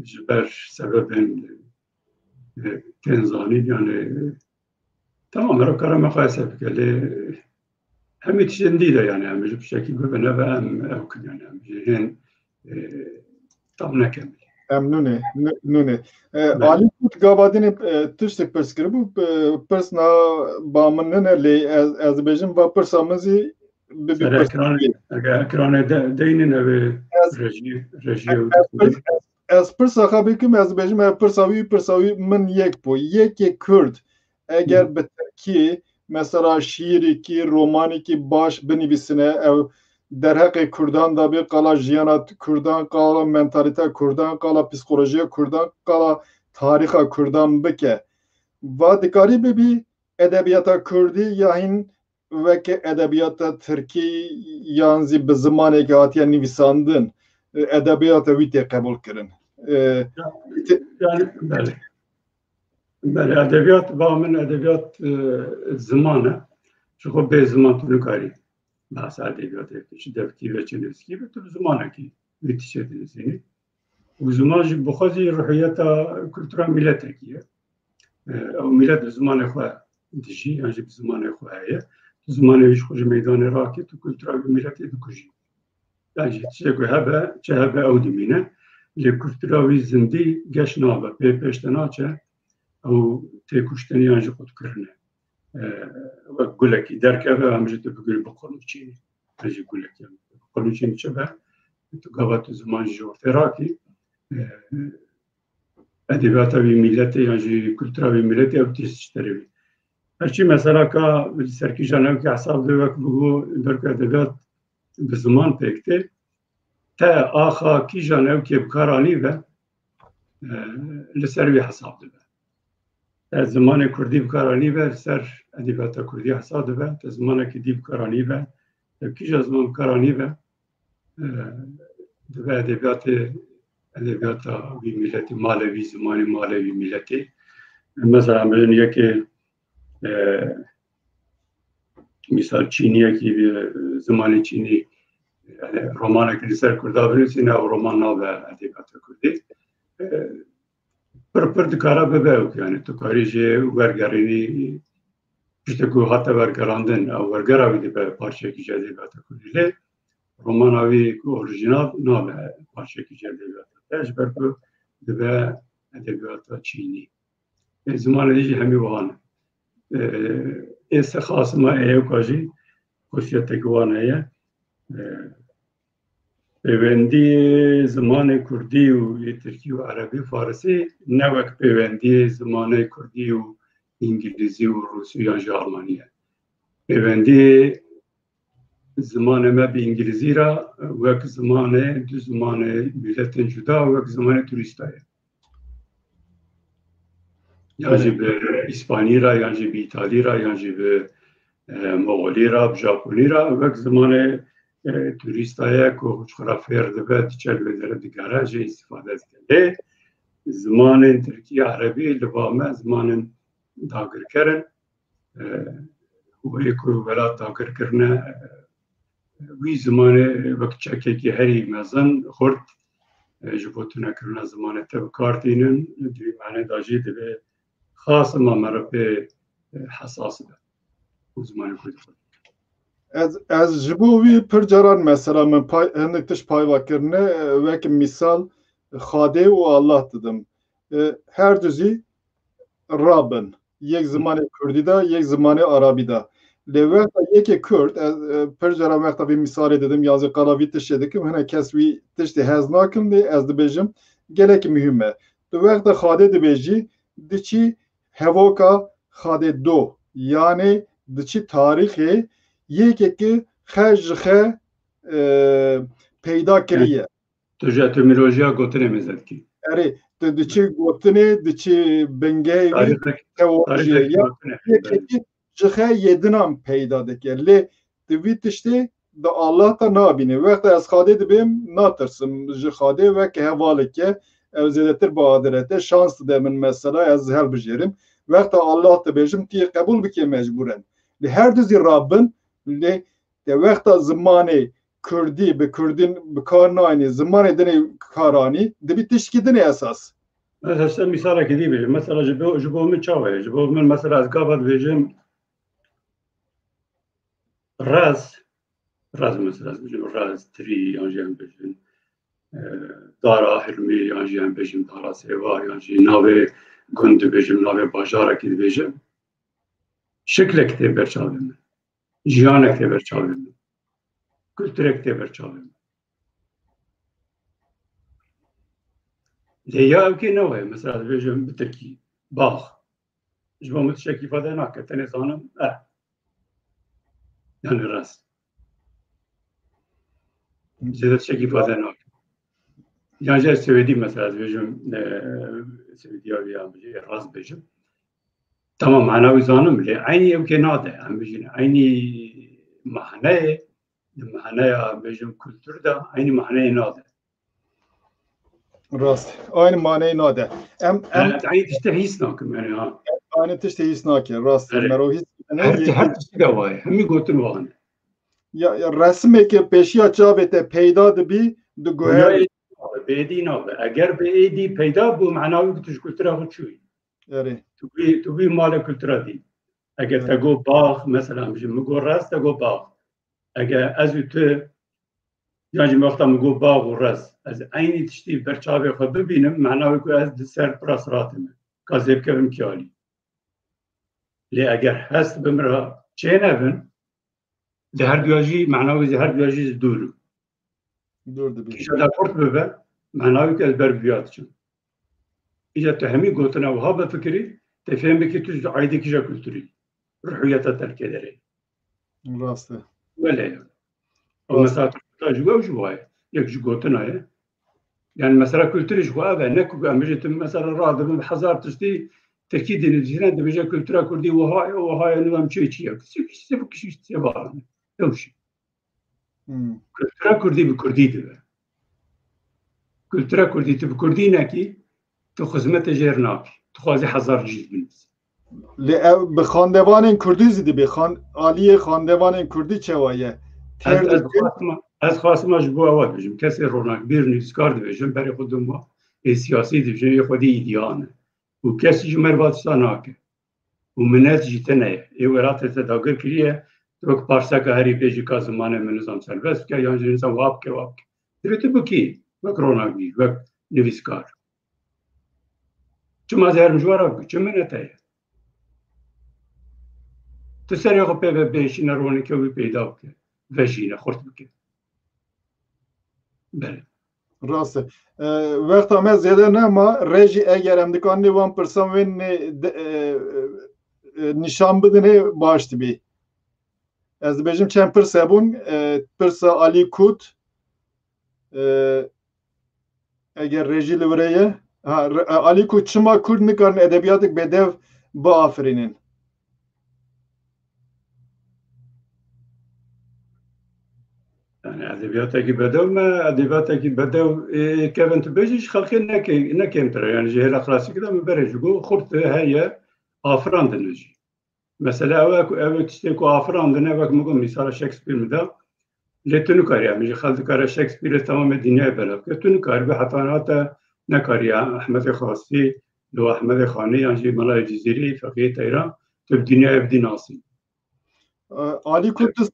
ji ber sebebên tên zanîn yani tamam her kara muqayese bike lê hemî tiştên dî de yani em ji piçekî bibine ve em ew kin yani em jî hên tam nekem. Emnûne nûne. Alî Kut gavadinê tiştek pirs kiribû pirs na ba min nene lê ez dibêjim va pirsa min zî ekranê deynên evê rejiyê ez pirsa xwe bikim ez dibêjim ev pirsa wî min yek bû yekê Kurd eger bi Tirkî mesela şîrekî romanekî baş binivîsine ev derheqê Kurdan da bê qala jiyana Kurdan qala mentalîteya Kurdan qala psîkolojiya Kurdan qala tarixa Kurdan bike va dikarî bibî edebiyata Kurdî ya hîn weke edebiyata Tirkî yan zî bi zimanekî hatiye nivîsandin edebiyata wî tê qebûl kirin. Yani belê edebiyat ba min edebiyat ziman e ji xwe bê ziman tu nikarî bahsa edebiyatê ji devkî ve çênivîskî ve tu bi zimanekî wî tişê dinivîsînî û ziman jî bi xwe zî ruhiyeta kultura milletekî ye ew millet bi zimanê xwe dijî yan jî bi zimanê xwe heye tu zimanê wî ji xwe ji meydanê rakî tu kultura wî milletê dikujî yan jî tişê ku hebe çi hebe ew dimîne lê kultura wî zindî geş nabe pê pêş te naçe ew têkuşteniyan ji xwe dikirine wek gulekî derkeve em jî tu bigirî bi qolûçînî ez jî gulekî qolûçînî çi be tu gava tu ziman ji ortê rakî edebiyata wî milletê yan jî kultura wî milletê ew tişterê wî هرچی مثلا که سرکی جانب که حساب دوک بگو درک ادبیات به زمان پکته تا آخا کی جانب که بکارانی و لسروی حساب دوک تا زمان کردی بکارانی و سر ادبیات کردی حساب دوک تا زمان که دی بکارانی و تا کی جا زمان بکارانی و دوک ادبیات وی ملتی مالوی زمان مالوی ملتی مثلا بجن یکی مثال چینیه که زمان چینی رمان که لسر کرده بنویسین او رمان نابه ادبیات کردی پر دکارا بباوک یعنی تو کاریجه ورگرینی پشتکو حتی ورگراندن او ورگراوی دی به پارچه که جده ادبیات کردی لی رمان آوی که اوریجینال نابه پارچه که جده ادبیات کردی برکو دی به ادبیات چینی زمان دیجی همی وانه ایسا خاص ما ایو کاجی خصوصیت گوانه ایه پیوندی زمان کردی و ترکی و عربی و فارسی نوک پیوندی زمان کردی و انگلیزی و روسی یا آلمانیه پیوندی زمان ما به انگلیزی را وک زمان دو زمان ملت جدا وک زمان توریستایه یعنی به اسپانی را یعنی به ایتالی را یعنی به مغولی را به ژاپنی را وقت زمان توریستای که خورا فرد بد چل بدر دیگره جه استفاده کرده زمان ترکی عربی لبامه زمان داگر کرن و یکو ولاد داگر کرنه وی زمان وقت چکه که هری مزن خورد جبوتونه کرنه زمان تبکارتینن دوی معنی داجی به خاص ما مربع حساس ده زمان کردی از جبوی پر جران مثلا من هندک تش پای وکرنه وک مثال خاده و الله dedim her düzi Rabın یک زمان کردی دا یک زمان عربی دا لوقت یکی کرد پر جران وقتا bir misal dedim yazı qaravi tiş dedim hene kesvi tiş de hez nakim de az de bejim gelek mühimme de vaqta xade de beji diçi hevoka xade do yani diçi tarihi yekeki xejxe peyda kiriye تو جا ترمینولوژیا گوتنه میزد کی اره diçi gotine diçi bengevi teoloji yekeki jxe yedinam peyda deke le divit işte da Allah da nabine vaqta az xade dibim natırsım jxade ve ke hevaleke evzedetir badirete şans demin mesela az hel bijerim vaqta Allah da bejim ti kabul bike mecburen li her düzi Rabbin li de vaqta zamanı Kürdi be Kürdin be karnani zamanı dene karani de bir tişkidine esas. Mesela misal ki diyeyim mesela jibom çavay jibom mesela az gavat vejim raz mesela raz tri yanjam bejim dara hirmi yanjam bejim dara seva yanjam nave gund bejim nave bajara ki bejim şeklek te berçavim jiyanek te berçavim kültürek te berçavim ليا كي نوع مثلا بيجم بتركي باخ جبا متشكي فدا ناك تاني صانم يعني راس زيادة شكي فدا ناك يعني جاي سويدي مثلا بيجم سويدي أبي بيجي راس بيجم تمام أنا وزانم لي عيني يمكن ناده عم بيجي عيني معناه بيجم كولتور ده عيني معناه ناده Rast. Aynı manayı nade. عيني تشتهيس ناكم يعني ها Aynı tişteyiz nake. Rast. Merohit. her tişte var. Hemi gotun var. Ya resme ki peşiya çabete peyda de bir de goher. Bedi nabe. Eğer bedi peyda bu manavi ki tuş kültüra hoçuy. Evet. Tu bi mala kültüra değil. Eğer te go bağ mesela bizim go rast te go bağ. Eğer az tu yani مثلا میگو باغ و رز از عینی تشتی برچاوی خود ببینم معناوی که از سر پراس راتمه کازیب کردم کیالی لی اگر هست بمرا چه نبن زهر بیاجی معناوی زهر بیاجی دورم Dur da bir. کیشا دا پورت ببه معناوی که از بر بیاد چون ایجا تو همی گوتنا و ها بفکری تفهم بکی توش عایده کیشا کلتوری روحيته تركيدري راسته ولا او مثلا تجوا جواي يك جوتنا يعني مثلا كولتور جوا هذا نك مثلا راد من حزار تشتي تركي دين الجيران دبجا كولتورا كردي وهاي نظام شيء كيف تبارن توشي كولتورا كردي بكردي دبا كولتورا كردي بكردي ناكي تو خدمت جيرناك تخوازي حزار جيد بنس به خاندوان کردی زدی به عالی خاندوان کردی چه وایه از خواستم جبو آواد بجم کسی رونق بیر نیزکار دبیجم برای خودم و سیاسی دبیجم یه خودی ایدیانه و کسی جو مرباط ساناکه و منت جیته نه ای ورات تداگر کریه تو که پارسا که هری پیجی که زمانه منظام سربست که یعنی انسان واب که درسته بکی وک رونق بیر وک نویسکار چه مازهرم جوارا چه منته تسری خو به بیشین رونی که وی پیدا بکه وجینه خورد بکه بله راسته وقت همه زیاده نه ما رژی اگر امدکان نیوان پرسان وین نشان بدنه باشت بی از بیجم چند پرسه بون پرسه علی کود اگر رژی لوریه علی کود چما کرد نکارن ادبیاتک بدو با آفرینین ادبیاتی که بدو کevin tu bêjî xelkê nekem tire yani ji hêla klasîkî de min berê ji got xurt heye afirandine jî mesela ew tiştê ku afirandine wek min got mîsala Shakespeare mi da lê tu nikarî em jî xel dikare Shakespeare temamê dinyayê belav bike tu nikarî heta hate nekarî Ehmedê Xastî li Ehmedê Xanî yan jî Melayê Cizîrî Feqîyê Teyran tu bi dinyayê bidî nasî Ali Kudüs'ü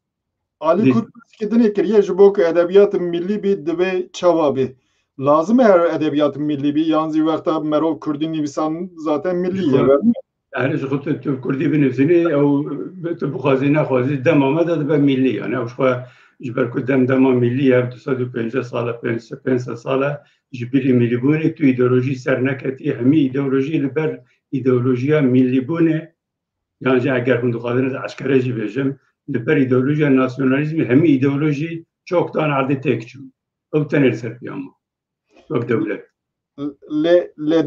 kiriye ji bo ku edebiyat millî bî dibe çawa bî. Lazım e her edebiyat millî bî yan zî wexta merov Kurdî nivîsan zaten millî ye. Yani ji xwe tu Kurdî binivîsînî ew tu bixwazî nexwazî dema de dibe millî yani ew ji xwe ji ber ku dema millî ye 250 sala 500 sala ji birî millîbûnê tu îdeolojî ser neketî hemî îdeolojî li ber îdeolojiya millîbûnê yan jî eger hûn dixwazin eşkere jî bêjim li ber îdeolojiya nasyonalîzmê hemî îdeolojî çoktan erdê têk çû ew tenê li ser piyama wek dewlet lê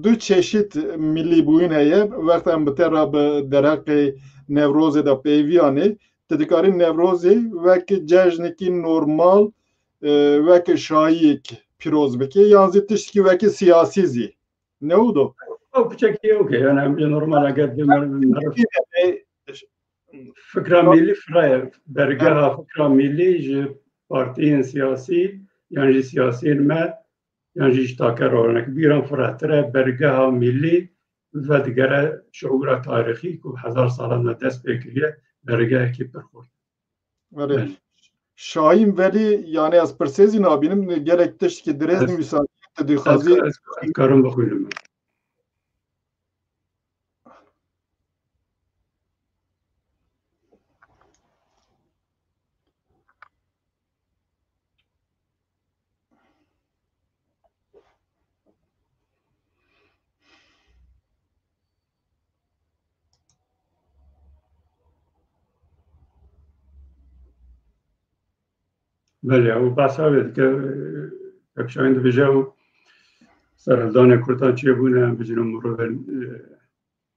du çeşit millîbûyîn heye wexta em bi te re bi dereqê Newrozê de pêviyanê tu dikarî Newrozê wek cejnekî normal wek şahiyek pîroz bike yan zî tiştekî wekî siyasî zî ne wilo ew piçekî okey yani em normal eger fikra millî firaya dergeha fikra millî ji partiyên siyasî yan jî siyasiyên me yan jî ji taker olarak bîran firehtir e bergeha millî ve digere şuura tarîxî ku hezar salan me dest pê kiriye bergehekî pir xurt Şahin Veli yani ez pirsêzî nabînim gelek tiştekî dirêz nivîsanî tu dixwazî ez karim bixwînim بله او بحثا بید که پکشاین دبیجه و سرالدان کردان چیه بونه بجنم مرو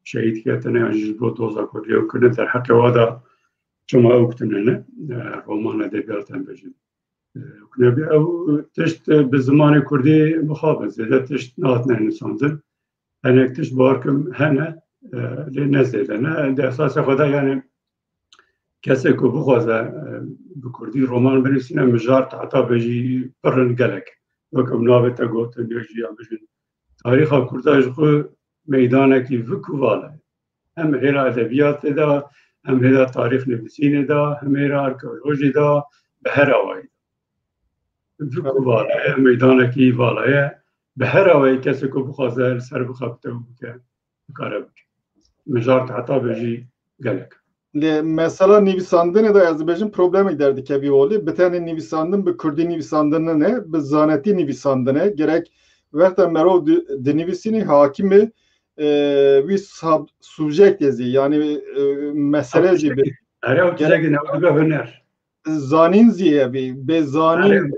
شهید که تنه انجیز بو دوزا کردیه و کنه در حق وادا چما او کتنه نه رومان ادبیات هم بجن کنه بی او تشت به زمان کردی مخابن زیده تشت نهات نه نسانزن هنه تشت بارکم هنه لی نزیده نه ده اساس خدا یعنی کسی که بخوازه به کردی رومان بنویسینه مجار حتی بجی پرن گلک وکم ناوه تا گوتن بیجی هم بجن تاریخ کرداش خو میدانه که وکو واله هم هیرا ادبیات دا هم هیرا تاریخ نویسینه دا هم هیرا ارکئولوژی دا به هر آوائی وکو واله میدانه که واله به هر آوائی کسی که بخوازه سر بخوابته بکه کاره بکه مجار حتی بجی گلک mesela nivîsandinê de ez dibêjim problemek derdikevî olî bi tenê nivîsandin bi Kurdî nivîsandin ne bi zanetî nivîsandinê gerek wexta merov dinivîsînî hakimê wî subject zî yani mesele zî Her o tizeki ne oldu hüner. zanîn zî hevî bê zanîn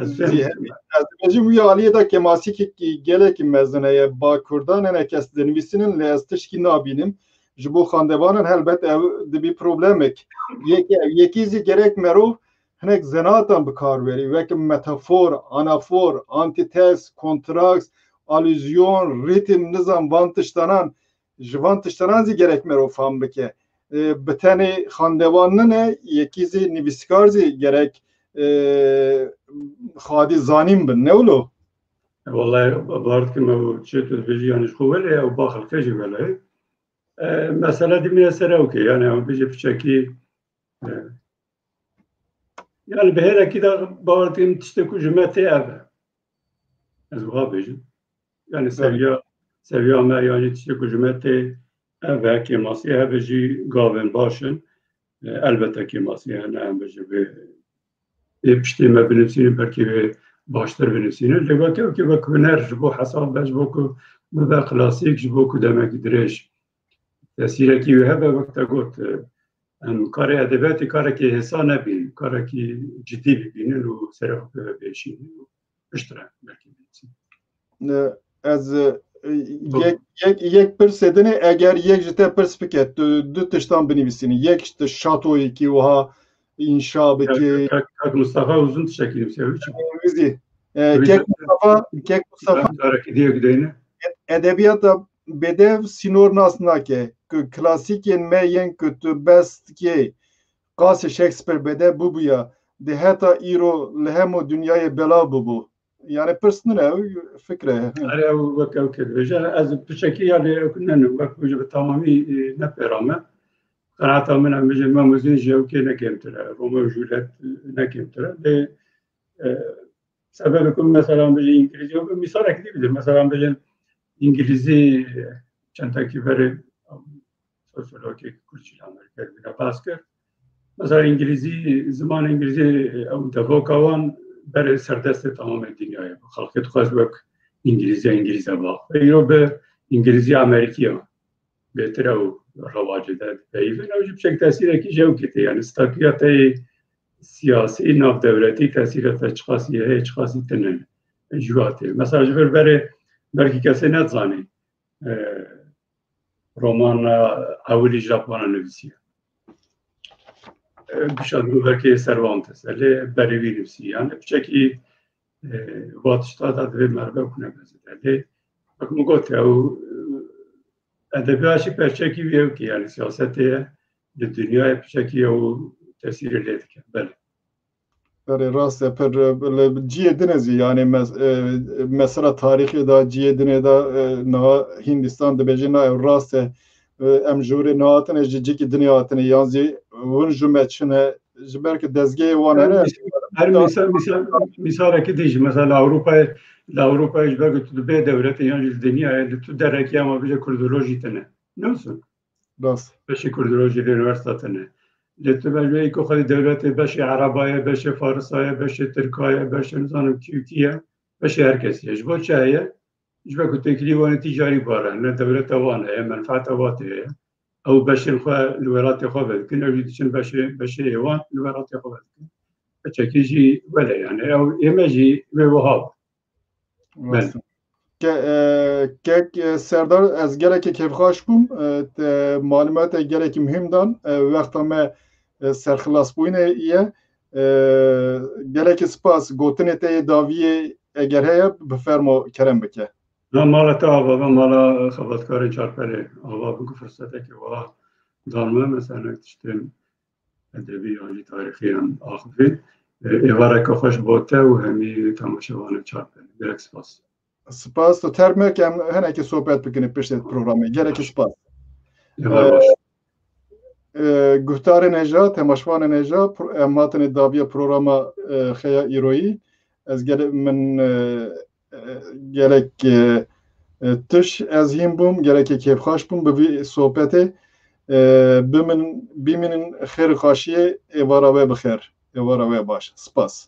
zî hevî. Ez dibêjim wî aliyê de kemasîkekî gelekî mezin heye Bakur'dan hinek kes dinivîsînin lê ez tişkî nabînim. Ji bo xandebanan helbet ev dibî problemek. Yekî zî gerek merov hinek zenatan bi kar werî wek metafor, anafor, antites, kontraks, alüzyon, ritim, nizam van tiştanan ji van tiştanan zî gerek merov fam bike. Bi tenê xandevan ne yekî zî nivîskar zî gerek xadî zanîn bin ne wilo? Vallahi bartkim o çeto biji yani xuvele ya baxil kejî vele. Mesela dimine serevke yani o biji piçekî yani bi herekî de bartkim tiştek ku ji me tê ev e. Ez wiha bêjim. Yani seviya me yani tiştek ku ji me tê ev e kêmasiya hebe jî gavên baş in. Elbette kêmasiya ne em biji vê piştê me binivîsînin belkî vê baştir binivîsînin. Lê weke ki wek huner ji bo hesab be ji bo ku bibe klasîk ji bo ku demekî dirêj tesîrekî wê hebe wek te got em karê edebiyatê karekî hêsa nebînin, karekî cidî bibînin û serexwe vebêjînin û piştre belkî binivîsînin. Ez yek pirs edinê eger yek ji te pirs bike du tiştan binivîsînî. Yek ji şatoyekî wiha înşa bike. Kak Mustafa uzun tiştekî nivîse wî Wî Kek Mustafa karekî diye gideyne. edebiyata bêdev sînor nas nake. Ku klasîkên me yên ku tu bestî qasê Shakespeare bêdev bûbûye di heta îro li hemû dunyayê belav bûbû. Yani pirs nine fikre. Are ew wek ew kedibêje ez piçekî ya lê nenim wek bi tamamî nepêrame. Qenata min em bijin me muzîn ji ew kê nekêmtir e. Romeo Juliet nekêmtir e. Lê sebebê ku mesela bijî İngilîzî misalekî dî bidir. Mesela bijin İngilîzî çentekî verê sosyologê Kurd ji Amerîkayê bîne bas kir. Mesela İngilîzî ziman İngilîzî ew devoka wan berê serdestê tamamê dinyayê bû. Xelkê dixwest wek İngilîze bax. Îro bi İngilîzî Amerîkî bêtir ew rewacê de dipeyivin. Ew jî bi tesîrekî ji ew ketê yani stakiya te siyasî navdewletî tesîra te çi qasî heye çi qasî tune ji watê. Mesela ji vir berê belkî kesê nezanî romana Hewilî ji Japona nivîsiye. Bişandî belkî Cervantes lê berê wî nivîsî yani piçekî watişta da divê merve ku nebezide. Lê wek min got ew edebiyat jî perçekî wî ew ki yani siyasetê ye li dunyayê piçekî ew tesîrê lê dike. Bele. Berê rast e pir ciyê din zî yani mesela tarîxê da ciyê dinê da niha Hindistan dibêje na ew rast e em ji orê nehatine ji cikî dinê hatine yan zî hûn ji me çine ji ber ku dezgehê wan hene Her misalekî dî jî mesela Avrupayê ji ber ku tu dibê dewletê yan ji dinyayê li tu derekî ama bije kurdolojî tune. Ne olsun? rast. Beşê kurdolojî lê üniversiteta tune. Lê tu belki ku xwedî dewletê beşê Erabayê, beşê Farisayê, beşê Tirkayê, beşê nizanim Tirkiye, beşê her kesî. Ji bo çi heye? Ji ber ku têkilî wanê tîcarî bare, ne dewleta wan heye, menfaeta watê heye. Ew beşên xwe li welatê xwe vedikin, ew jî diçin beşê wan li welatê xwe vedikin. Piçekî jî wele yani ew ême jî wê wiha bû. Kek Serdar ez gelekî kêfxweş bûm malûmatê gelekî muhîm dan wexta me serxilasbûyînê ye gelekî spas gotinê te yê daviyê eger heye bi fermo kerem bike. Mala te ava mala xebatkarên Çarpelê ava bû ku fursetekê wiha dan me mesela tiştên edebî yan jî tarîxî yan axivî êvareke xweş bo te û hemî temaşevanên Çarpelê. Gelek spas. Spas tu termek em hinekî sohbet bikin piştî programê gelekî spas. Guhtarên hêja temaşevanên hêja em hatine daviya programa xeya îroyî ez min gelek tiş ez hîn bûm gelekî kêfxweş bûm bi vî sohbetê bimînin xêr û xaşiyê êvara we bixêr êvara we baş spas.